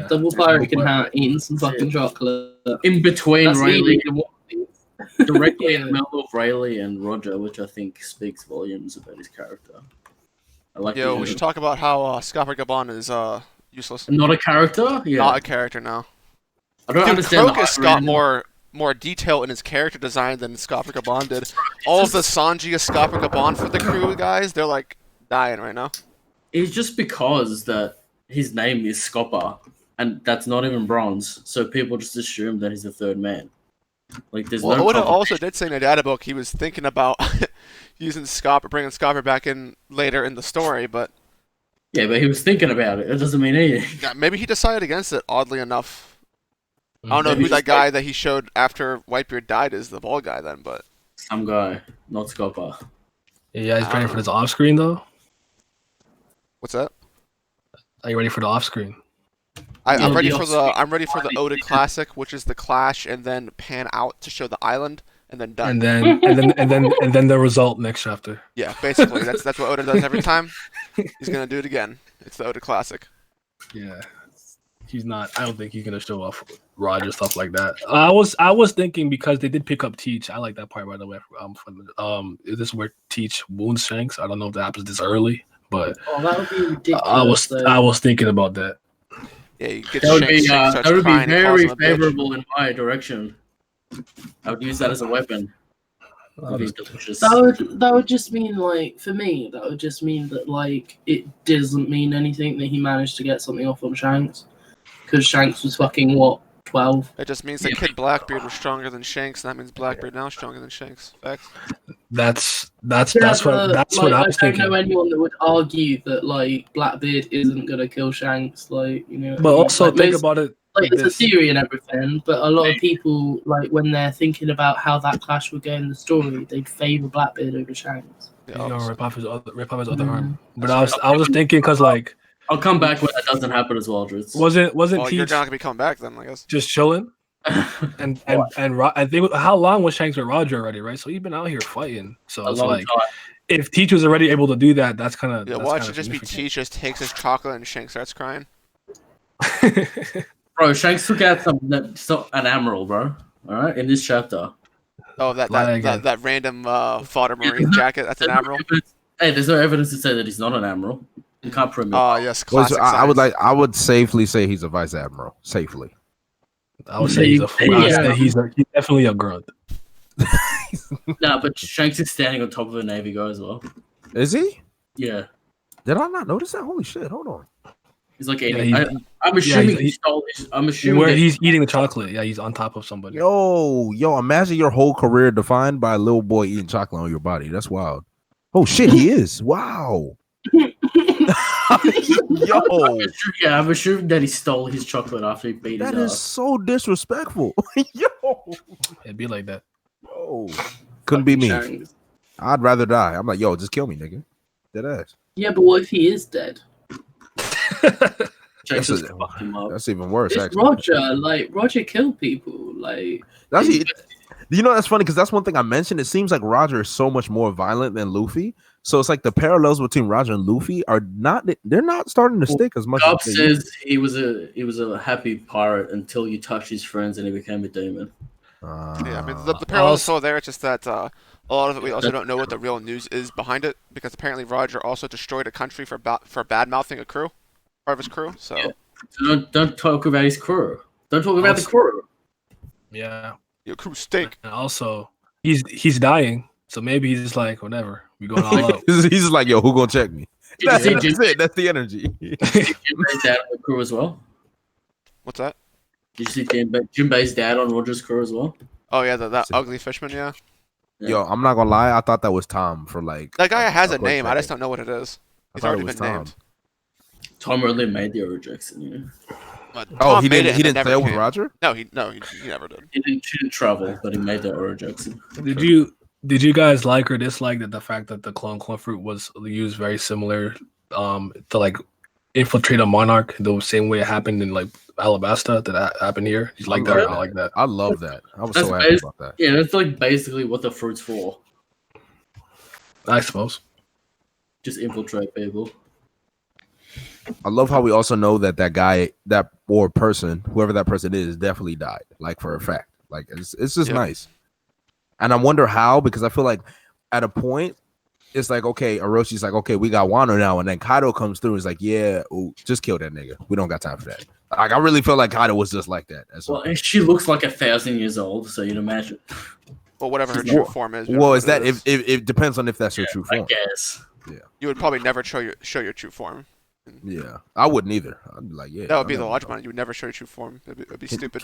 double Pirate King hat, eating some fucking chocolate. In between directly in the middle of Rayleigh and Roger, which I think speaks volumes about his character. We should talk about how Scopper Gabon is useless. Not a character? Yeah. Not a character, no. I don't understand. Crocus got more detail in his character design than Scopper Gabon did. All of the Sanji Scopper Gabon for the crew guys, they're like dying right now. It's just because that his name is Scopper, and that's not even bronze, so people just assume that he's the third man. Like, there's no. Oda also did say in the data book he was thinking about using Scopper, bringing Scopper back in later in the story, but yeah, but he was thinking about it. It doesn't mean anything. Yeah, maybe he decided against it. Oddly enough. I don't know who that guy that he showed after Whitebeard died is, the bald guy then, but some guy, not Scopper. Yeah, he's ready for this off screen though. What's that? Are you ready for the off screen? I'm ready for the Oda Classic, which is the clash and then pan out to show the island and then done. And then the result next chapter. Yeah, basically that's what Oda does every time. He's gonna do it again. It's the Oda Classic. Yeah. He's not. I don't think he's gonna show off Roger stuff like that. I was thinking because they did pick up Teach. I like that part, by the way. Is this where Teach wounds Shanks? I don't know if that happens this early, but that would be ridiculous. I was thinking about that. Yeah, you get that would be very favorable in my direction. I would use that as a weapon. That would just mean, like, for me, that would just mean that, like, it doesn't mean anything that he managed to get something off on Shanks. Because Shanks was fucking, 12? It just means that Kid Blackbeard was stronger than Shanks, and that means Blackbeard now is stronger than Shanks. Facts. That's what I was thinking. I don't know anyone that would argue that, like, Blackbeard isn't gonna kill Shanks, like, But also think about it. Like, there's a theory and everything, but a lot of people, like, when they're thinking about how that clash would go in the story, they'd favour Blackbeard over Shanks. Yeah, rip off his other arm. But I was thinking because, like, I'll come back when that doesn't happen as well, Drew. Wasn't Teach you're not gonna be coming back then, I guess. Just chilling? and I think how long was Shanks with Roger already, right? So he's been out here fighting. So it's like if Teach was already able to do that, that's kind of watch it just be Teach just takes his chocolate and Shanks starts crying. Bro, Shanks took out an emerald, bro. All right, in this chapter. Oh, that random fodder marine jacket. That's an emerald. Hey, there's no evidence to say that he's not an emerald. You can't prove it. Oh yes, classic. I would safely say he's a vice admiral. Safely. I would say he's definitely a grunt. Nah, but Shanks is standing on top of a Navy guy as well. Is he? Yeah. Did I not notice that? Holy shit! Hold on. He's like eating. I'm assuming he stole. I'm assuming where he's eating the chocolate. Yeah, he's on top of somebody. Yo! Imagine your whole career defined by a little boy eating chocolate on your body. That's wild. Oh shit! He is. Wow. Yo, I'm assuming that he stole his chocolate after he beat that his is ass. so disrespectful. Yo, It'd be like that. couldn't be me. Shanks. I'd rather die. I'm like, yo, just kill me, nigga. Dead ass. Yeah, but what if he is dead? Jack just a- fucked him up. That's even worse. It's Actually, Roger. Like Roger killed people. Like that's you know that's funny because that's one thing I mentioned. It seems like Roger is so much more violent than Luffy. So it's like the parallels between Roger and Luffy are not. They're not starting to stick as much. Garp as they used says he was a happy pirate until you touched his friends and he became a demon. to. Yeah, I mean the parallel is still there. It's just that a lot of it we also That- don't know what the real news is behind it because apparently Roger also destroyed a country for bad mouthing a crew, part of his crew. So Yeah. So don't talk about his crew. Don't talk about the Also- crew. Yeah. your crew stink. And also, he's dying, so maybe he's just like, whatever, we going all out. He's just like, yo, who gonna check me? Did you That's, see that's it. That's the energy. Jinbei's dad on the crew as well? What's that? Did you see Jinbei's dad on Roger's crew as well? Oh yeah, that ugly fishman. Yeah, Yo, I'm not gonna lie. I thought that was Tom for like. that guy has a quick name. I just second. don't know what it is. I He's thought it already was been Tom. named. Tom really made the Jackson, you know. Oh, Tom he made didn't. it He and then didn't never say it with came. Roger. No, he never did. He didn't travel, but he made the Jackson. Did you guys like or dislike that the fact that the clone fruit was used very similar to like infiltrate a monarch the same way it happened in like Alabasta that happened here? You like that or not like that? I love that. I was That's so happy based- about that. Yeah, that's like basically what the fruit's for. I suppose. Just infiltrate people. I love how we also know that guy, that or person, whoever that person is, definitely died. Like for a fact. Like it's just Yep. nice. And I wonder how, because I feel like at a point it's like, okay, Oroshi's like, okay, we got Wano now, and then Kaido comes through and is like, yeah, ooh, just kill that nigga. We don't got time for that. Like I really feel like Kaido was just like that. Well, and she looks like 1,000 years old, so you'd imagine. Well, whatever her Well- true form is. we don't well, know is what that it is. if it depends on if that's her true I form. guess. You would probably never show your true form. Yeah, I wouldn't either. I'd be like, yeah, That would be I the never logic know. on it. You would never show your true form. It'd be stupid.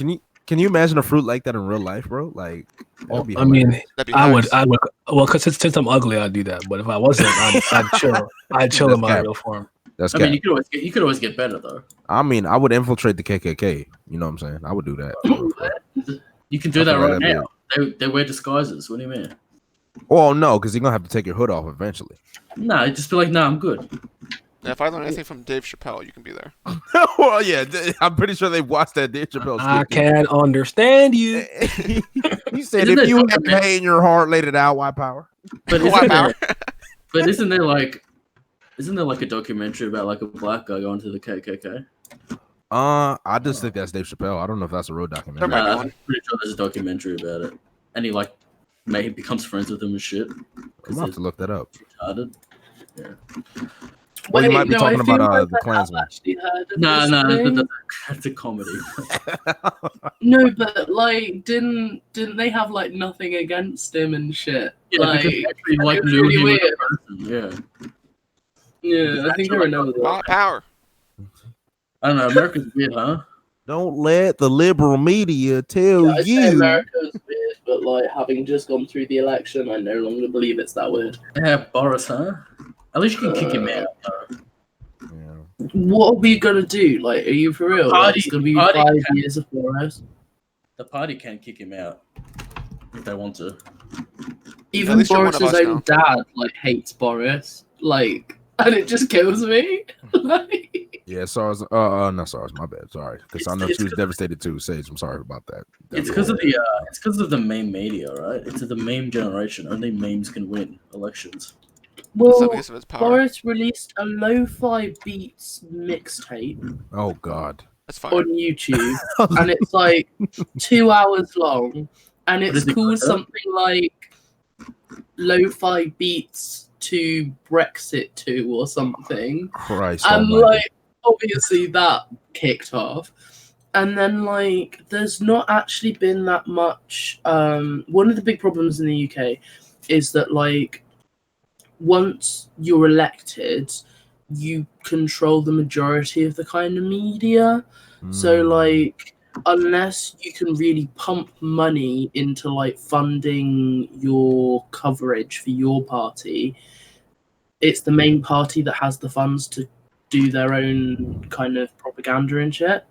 Can you imagine a fruit like that in real life, bro? Like, that'd be I mean, hilarious. That'd be I nice. would. Well, because since I'm ugly, I'd do that. But if I wasn't, I'd chill. I'd chill in That's my cap. real form. That's I mean, cap. you could always get better though. I mean, I would infiltrate the KKK. You know what I'm saying? I would do that. You can do I that forgot right that now. They wear disguises. What do you mean? Oh no, because you're gonna have to take your hood off eventually. Nah, just be like, nah, I'm good. Yeah, if I learn anything from Dave Chappelle, you can be there. Well, yeah, I'm pretty sure they've watched that Dave Chappelle I skit. can understand you. He said, Isn't if it you have document- pain in your heart, let it out. White power. But White isn't power. but isn't there like a documentary about like a black guy going to the KKK? I just think that's Dave Chappelle. I don't know if that's a real documentary. There might be I'm one. pretty sure there's a documentary about it, and he becomes friends with them and shit. I'm gonna have to look that up. Retarded. Well, you might be I talking feel about like the I have Klansman. actually heard of Nah, this thing. that's a comedy. No, but like, didn't they have like nothing against him and shit? Yeah, like, because they actually like it was knew really him as weird. a person. Yeah, Yeah, I think I remember that. White power. I don't know. America's weird, huh? Don't let the liberal media tell I'd say you. America's weird, but like having just gone through the election, I no longer believe it's that weird. Yeah, Boris, huh? At least you can kick him out. Yeah. What are we gonna do? Like, are you for real? Like, Party- it's gonna be party 5 can- years before us. The party can kick him out if they want to. Even least you're one of Boris's us own now. dad like hates Boris. Like, and it just kills me. Like, Yeah, SARS. Not SARS. My bad. Sorry, because I know It's she was 'cause- devastated too. Sage, I'm sorry about that. It's because of the meme media, right? It's the meme generation. Only memes can win elections. So well, because of its power. Boris released a lo-fi beats mixtape Oh God. That's fine. on YouTube, and it's like 2 hours long, and What it's is it called called? something like lo-fi beats to Brexit 2 or something. Christ. And almighty. like, obviously that kicked off. And then like, there's not actually been that much. One of the big problems in the UK is that like, once you're elected, you control the majority of the kind of media. So Mm. like, unless you can really pump money into like funding your coverage for your party, it's the main party that has the funds to do their own kind of propaganda and shit.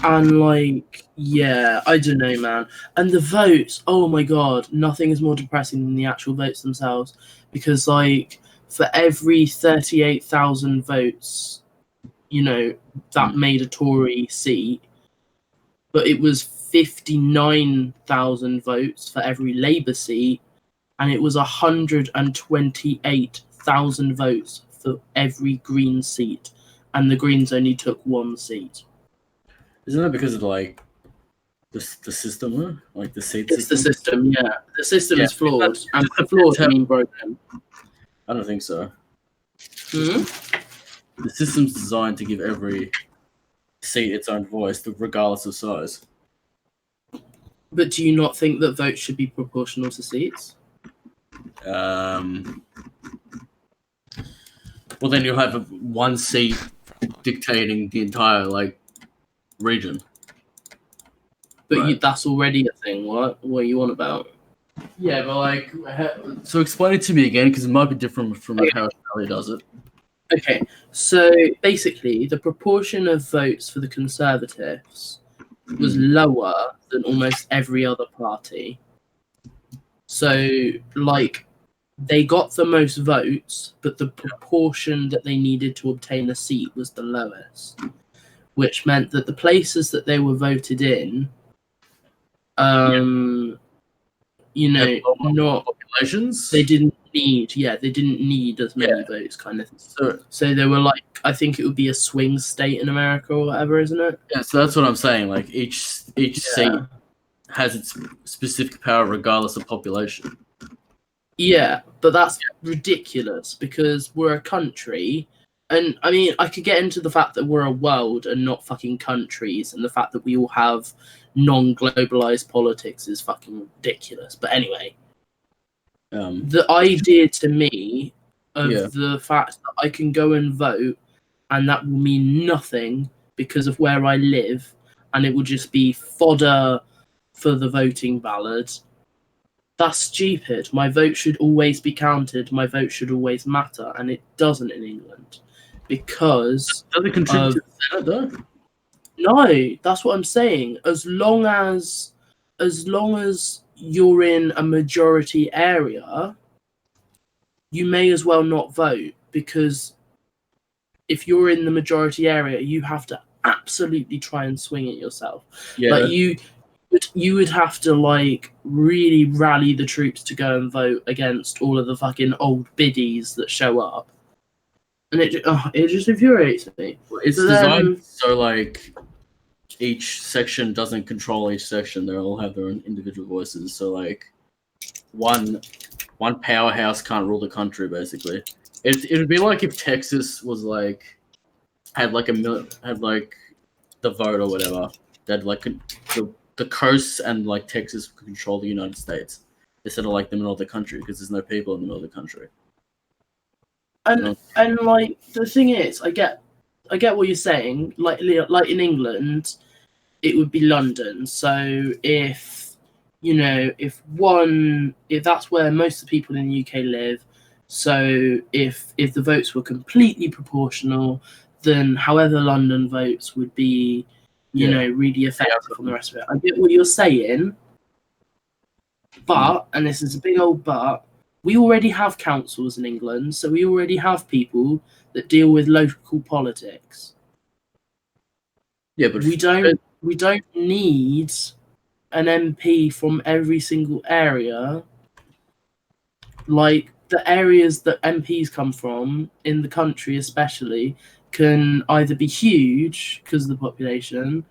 And like, yeah, I don't know, man. And the votes, oh my god, nothing is more depressing than the actual votes themselves. Because like, for every 38,000 votes, you know, that made a Tory seat, but it was 59,000 votes for every Labour seat, and it was 128,000 votes for every Green seat, and the Greens only took one seat. Isn't that because of like the system, huh? Like the seat It's system? the system, yeah. The system Yeah, is flawed, that's- and flawed I mean broken. I don't think so. Hmm? The system's designed to give every seat its own voice, regardless of size. But do you not think that votes should be proportional to seats? Well, then you'll have one seat dictating the entire like region. But Right. that's already a thing. What are you on about? Yeah, but like, so explain it to me again, because it might be different from how Australia does it. Okay, so basically, the proportion of votes for the Conservatives was lower than almost every other party. So, like, they got the most votes, but the proportion that they needed to obtain a seat was the lowest, which meant that the places that they were voted in, you know, not Populations. they didn't need as many votes, kind of thing. So they were like, I think it would be a swing state in America or whatever, isn't it? Yeah, so that's what I'm saying. Like each seat has its specific power regardless of population. Yeah, but that's ridiculous because we're a country, and I mean, I could get into the fact that we're a world and not fucking countries, and the fact that we all have non-globalized politics is fucking ridiculous. But anyway. The idea to me of the fact that I can go and vote and that will mean nothing because of where I live and it will just be fodder for the voting ballot, that's stupid. My vote should always be counted. My vote should always matter, and it doesn't in England because does it contribute to the Senate though? No, that's what I'm saying. As long as you're in a majority area, you may as well not vote because if you're in the majority area, you have to absolutely try and swing it yourself. Yeah. Like you would have to like really rally the troops to go and vote against all of the fucking old biddies that show up, and it just infuriates me. It's designed so like each section doesn't control each section. They all have their own individual voices. So like one powerhouse can't rule the country. Basically, it'd be like if Texas was like had like the vote or whatever. That like the coasts and like Texas could control the United States instead of like the middle of the country because there's no people in the middle of the country. And like the thing is, I get what you're saying. Like in England, it would be London. So if that's where most of the people in the UK live, so if the votes were completely proportional, then however London votes would be, really effective on the rest of it. I get what you're saying, but, and this is a big old but, we already have councils in England, so we already have people that deal with local politics. Yeah, but we don't need an MP from every single area. Like the areas that MPs come from in the country, especially, can either be huge because of the population,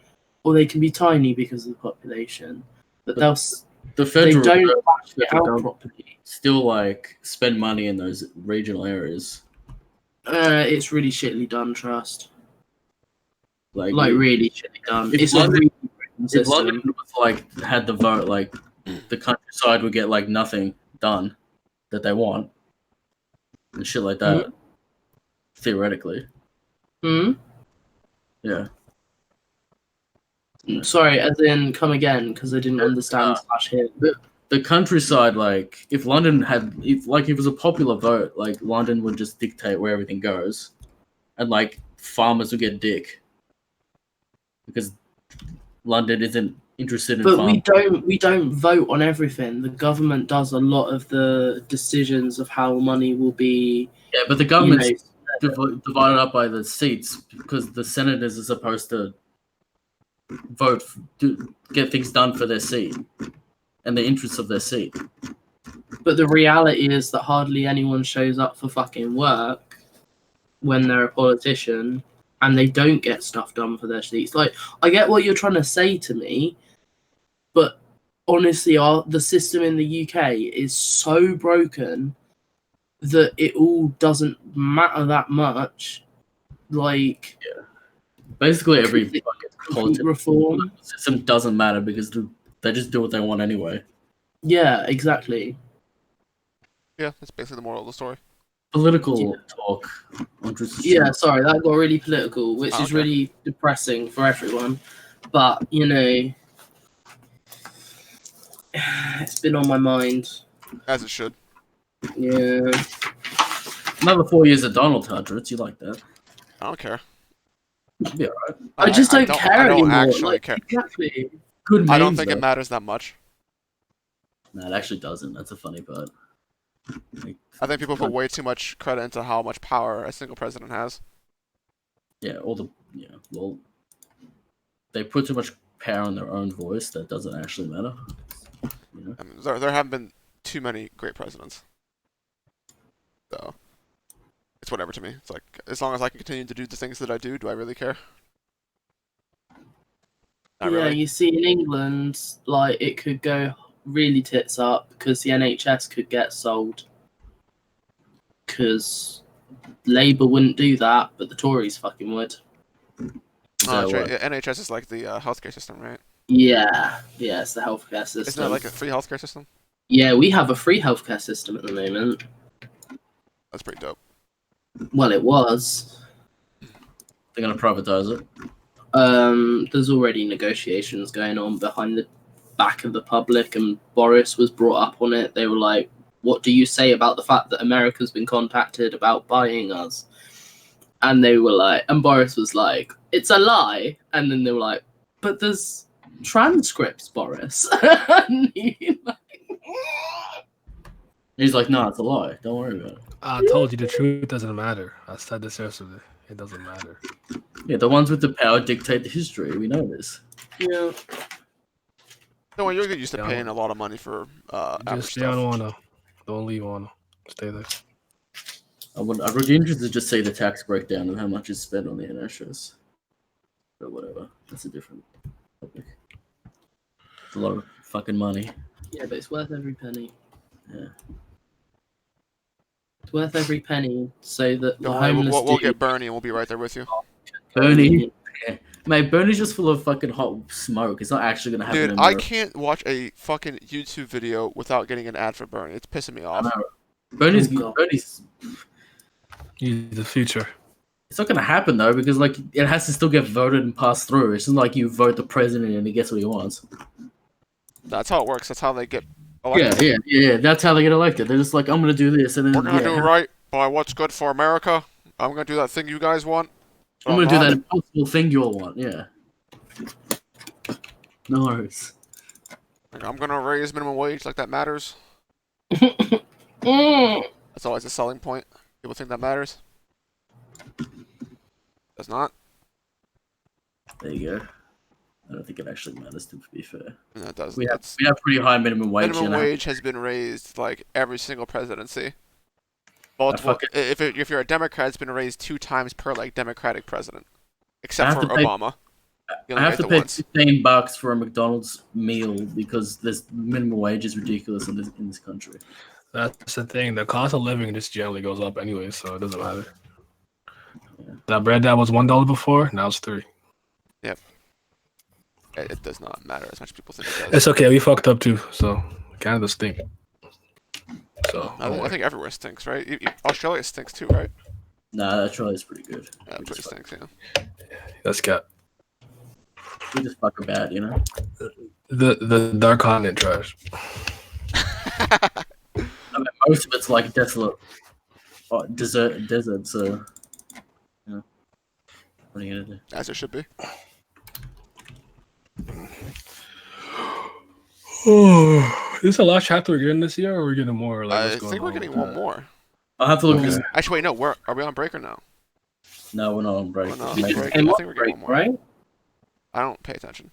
or they can be tiny because of the population. But the federal they don't bash it out properly. Still, like spend money in those regional areas. It's really shittily done. Trust. Like really shittily done. If London was like had the vote, like the countryside would get like nothing done that they want and shit like that. Mm-hmm. Theoretically. Hmm. Yeah. Sorry, as in come again because I didn't understand the countryside, if it was a popular vote, like London would just dictate where everything goes. and like farmers will get dick because London isn't interested in. But farm. we don't vote on everything. The government does a lot of the decisions of how money will be. Yeah, but the government's divided up by the seats because the senators are supposed to vote to get things done for their seat and the interests of their seat. But the reality is that hardly anyone shows up for fucking work when they're a politician, and they don't get stuff done for their seats. Like, I get what you're trying to say to me, but honestly, the system in the UK is so broken that it all doesn't matter that much. Like, basically every fucking reform system doesn't matter because they just do what they want anyway. Yeah, exactly. Yeah, that's basically the moral of the story. Political talk. Yeah, sorry, that got really political, which is really depressing for everyone. But, you know, it's been on my mind. As it should. Yeah. Another 4 years of Donald Tudrits, you like that? I don't care. Yeah, right. I just don't care anymore. I don't actually like, care. Exactly. Good memes, I don't think though. it matters that much. No, it actually doesn't. That's a funny part. Like, I think people put way too much credit into how much power a single president has. Yeah, well, they put too much power in their own voice that doesn't actually matter. You know? I mean, there haven't been too many great presidents. So, it's whatever to me. It's like, as long as I can continue to do the things that I do I really care? Not yeah, really. You see in England, like, it could go really tits up because the NHS could get sold. Because Labour wouldn't do that, but the Tories fucking would. That's right. Yeah, NHS is like the healthcare system, right? Yeah, it's the healthcare system. Isn't that like a free healthcare system? Yeah, we have a free healthcare system at the moment. That's pretty dope. Well, it was. They're gonna privatize it. There's already negotiations going on behind the back of the public, and Boris was brought up on it. They were like, what do you say about the fact that America's been contacted about buying us? And they were like, and Boris was like, it's a lie. And then they were like, but there's transcripts, Boris. And he's like, no, it's a lie. Don't worry about it. I told you the truth doesn't matter. I said this yesterday. It doesn't matter. Yeah, the ones with the power dictate the history. We know this. Yeah. No, you're get used to paying a lot of money for just stay on Wano. Don't leave Wano. Stay there. I would be interested to just see the tax breakdown of how much is spent on the NHS. But whatever. That's a different topic. It's a lot of fucking money. Yeah, but it's worth every penny. Yeah. It's worth every penny so that the Don't worry, homeless we'll get Bernie and we'll be right there with you. Bernie. Yeah. Mate, Bernie's just full of fucking hot smoke. It's not actually gonna happen. Dude, I can't watch a fucking YouTube video without getting an ad for Bernie. It's pissing me off. Bernie's He's the future. It's not gonna happen though because like it has to still get voted and passed through. It's not like you vote the president and he gets what he wants. That's how it works. That's how they get elected. Yeah. That's how they get elected. They're just like, I'm gonna do this, and then We're gonna do right by what's good for America. I'm gonna do that thing you guys want. I'm gonna do that impossible thing you all want. Yeah. No worries. Like, I'm gonna raise minimum wage. Like that matters. Mm. That's always a selling point. People think that matters. Does not. There you go. I don't think it actually matters, to be fair. No, it does. We have pretty high minimum wage. Minimum wage has been raised like every single presidency. Multiple. If you're a Democrat, it's been raised 2 times per like Democratic president, except for Obama. I have to pay $15 for a McDonald's meal because this minimum wage is ridiculous in this country. That's the thing. The cost of living just generally goes up anyway, so it doesn't matter. Yeah. That bread that was $1 before, now it's $3. Yep. It does not matter as much as people think it does. It's okay. We fucked up too, so Canada stink. So I think everywhere stinks, right? Australia stinks too, right? Nah, Australia's pretty good. Yeah, pretty stinks, yeah. That's got. We just fuck bad, you know. The dark continent trash. I mean, most of it's like desolate, desert. So, yeah. What are you gonna do? As it should be. Is this the last chapter we're getting this year, or are we getting more? Like, what's I going think we're on getting with one that? more. I'll have to look. Okay. Actually, wait, no. Are we on break or no? No, we're not on break. We're not. Maybe- Break. And I what think we're break, getting one more. right? I don't pay attention.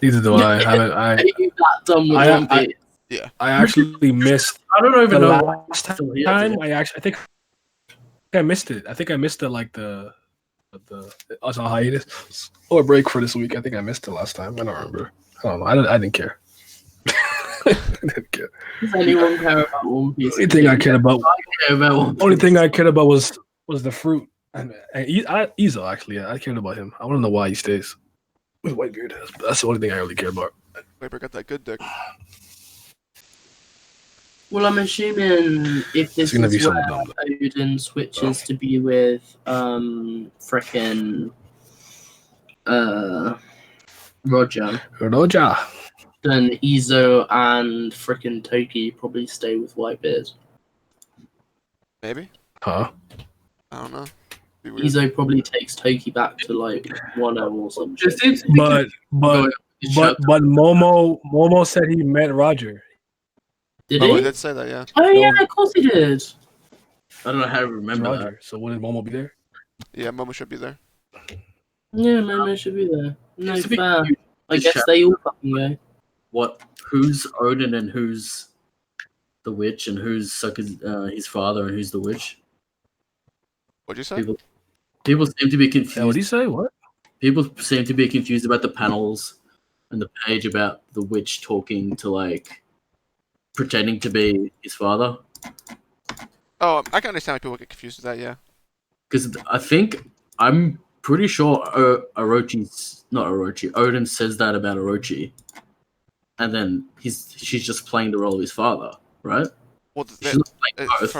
Neither do I. Are you that done with One Piece? I actually missed I don't the even know. last time. I think I missed it. I think I missed the I was on hiatus or break for this week. I think I missed it last time. I don't remember. I don't know. I didn't care. I didn't care. Does anyone care about One Piece? Only thing I cared about. I care about One Piece. Only thing I cared about was the fruit and Izo. Actually, I cared about him. I want to know why he stays with Whitebeard. That's the only thing I really care about. Viper got that good dick. Well, I'm assuming if this gonna be is where something dumb. Odin switches to be with frickin' Roger, then Izo and frickin' Toki probably stay with Whitebeard. Maybe. Huh? I don't know. Be weird. Izo probably takes Toki back to like 1-0 or something. It seems But Momo said he met Roger. Did Oh, he? he did say that, yeah. Oh yeah, of course he did. I don't know how to remember Roger. that. So wouldn't Momo be there? Yeah, Momo should be there. Yeah, Momo should be there. No It's a bit fair. confusing. I guess they all fucking go. Who's Odin and who's the witch and who's his father and who's the witch? What'd you say? People seem to be confused. Yeah, what did he say? What? People seem to be confused about the panels and the page about the witch talking to like pretending to be his father. Oh, I can understand why people get confused with that, yeah. Because I'm pretty sure Odin says that about Orochi, and then she's just playing the role of his father, right? Well, She's not playing both.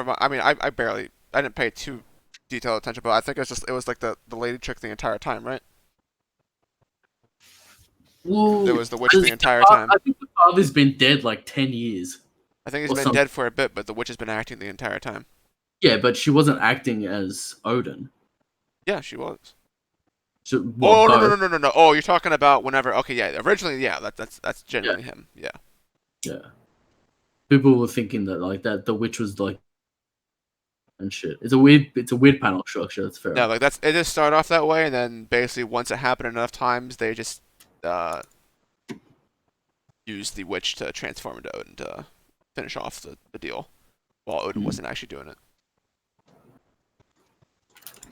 I didn't pay too detailed attention, but I think it was like the lady trick the entire time, right? Well, There was the witch the entire time. I think the father's been dead like 10 years. I think or he's been something. dead for a bit, but the witch has been acting the entire time. Yeah, but she wasn't acting as Odin. Yeah, she was. So, Oh, both. no. Oh, you're talking about whenever. Okay, yeah. Originally, yeah, that's generally him. Yeah. Yeah. People were thinking that like that the witch was like and shit. It's a weird panel structure. That's fair. No, like it just started off that way, and then basically once it happened enough times, they just used the witch to transform into Odin to finish off the deal, while Odin wasn't actually doing it.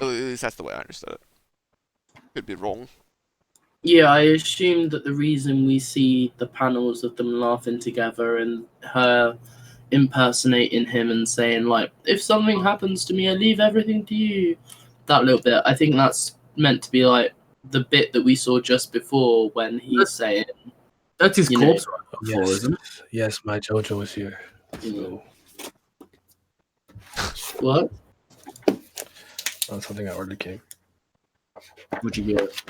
At least that's the way I understood it. Could be wrong. yeah, I assume that the reason we see the panels of them laughing together and her impersonating him and saying like, "If something happens to me, I leave everything to you," that little bit, I think that's meant to be like the bit that we saw just before when he's saying, That's his you corpse right before, Yes, isn't it? yes, my JoJo is here. you know, what? That's something I already came. Would you get?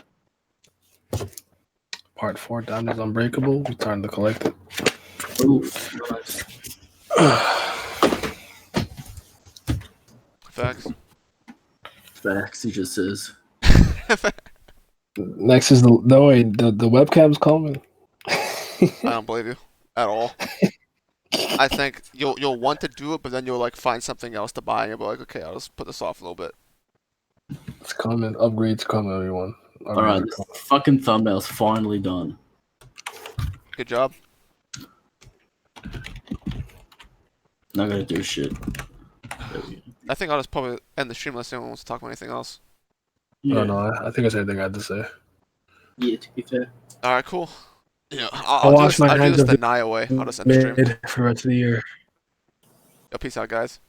Part 4, Diamonds Unbreakable. We time to collect it. Oof, nice. Facts. Facts, he just says. Next is the webcam's coming. I don't believe you at all. I think you'll want to do it, but then you'll like find something else to buy, and you'll be like, okay, I'll just put this off a little bit. It's coming. Upgrades coming, everyone. All right, this fucking thumbnail's finally done. Good job. Not gonna do shit. I think I'll just probably end the stream unless anyone wants to talk about anything else. I don't know. I think that's everything I had to say. Yeah, to be fair. All right, cool. Yeah, I'll do wash this, my I'll do hands this of the it. Naya way. I'll just end the stream. Mid for the rest of the year. Yo, peace out, guys.